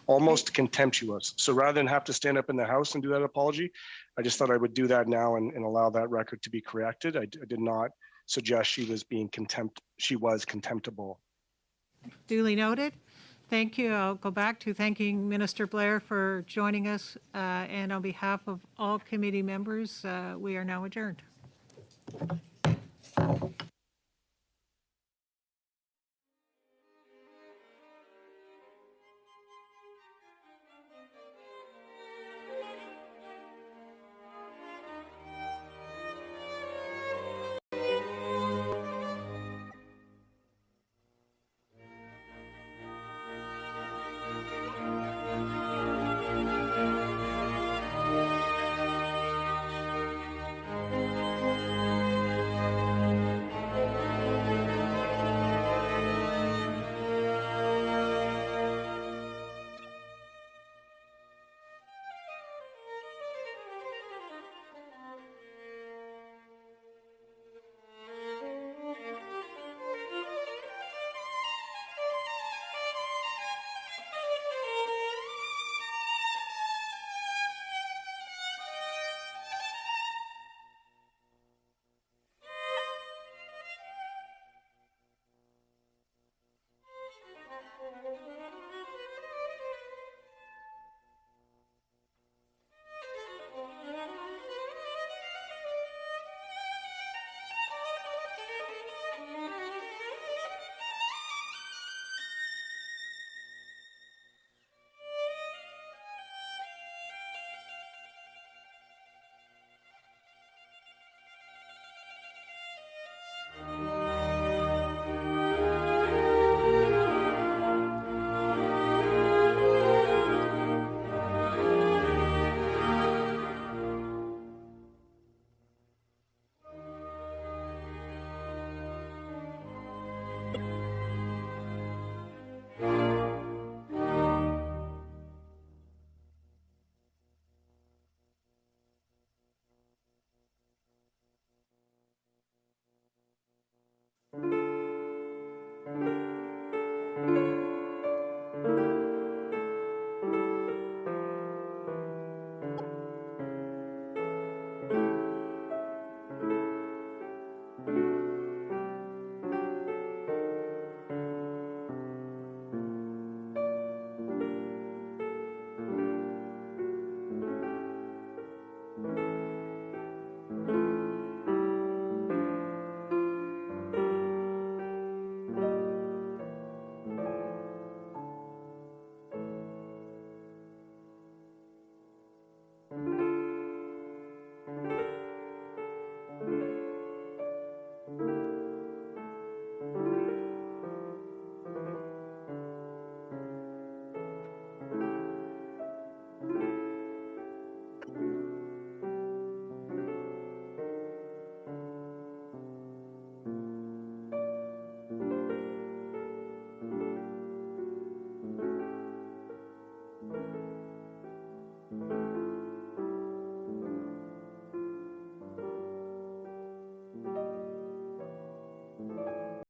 almost contemptuous. So rather than have to stand up in the House and do that apology, I just thought I would do that now and allow that record to be corrected. I did not suggest she was contemptible. Duly noted. Thank you. I'll go back to thanking Minister Blair for joining us. And on behalf of all committee members, we are now adjourned.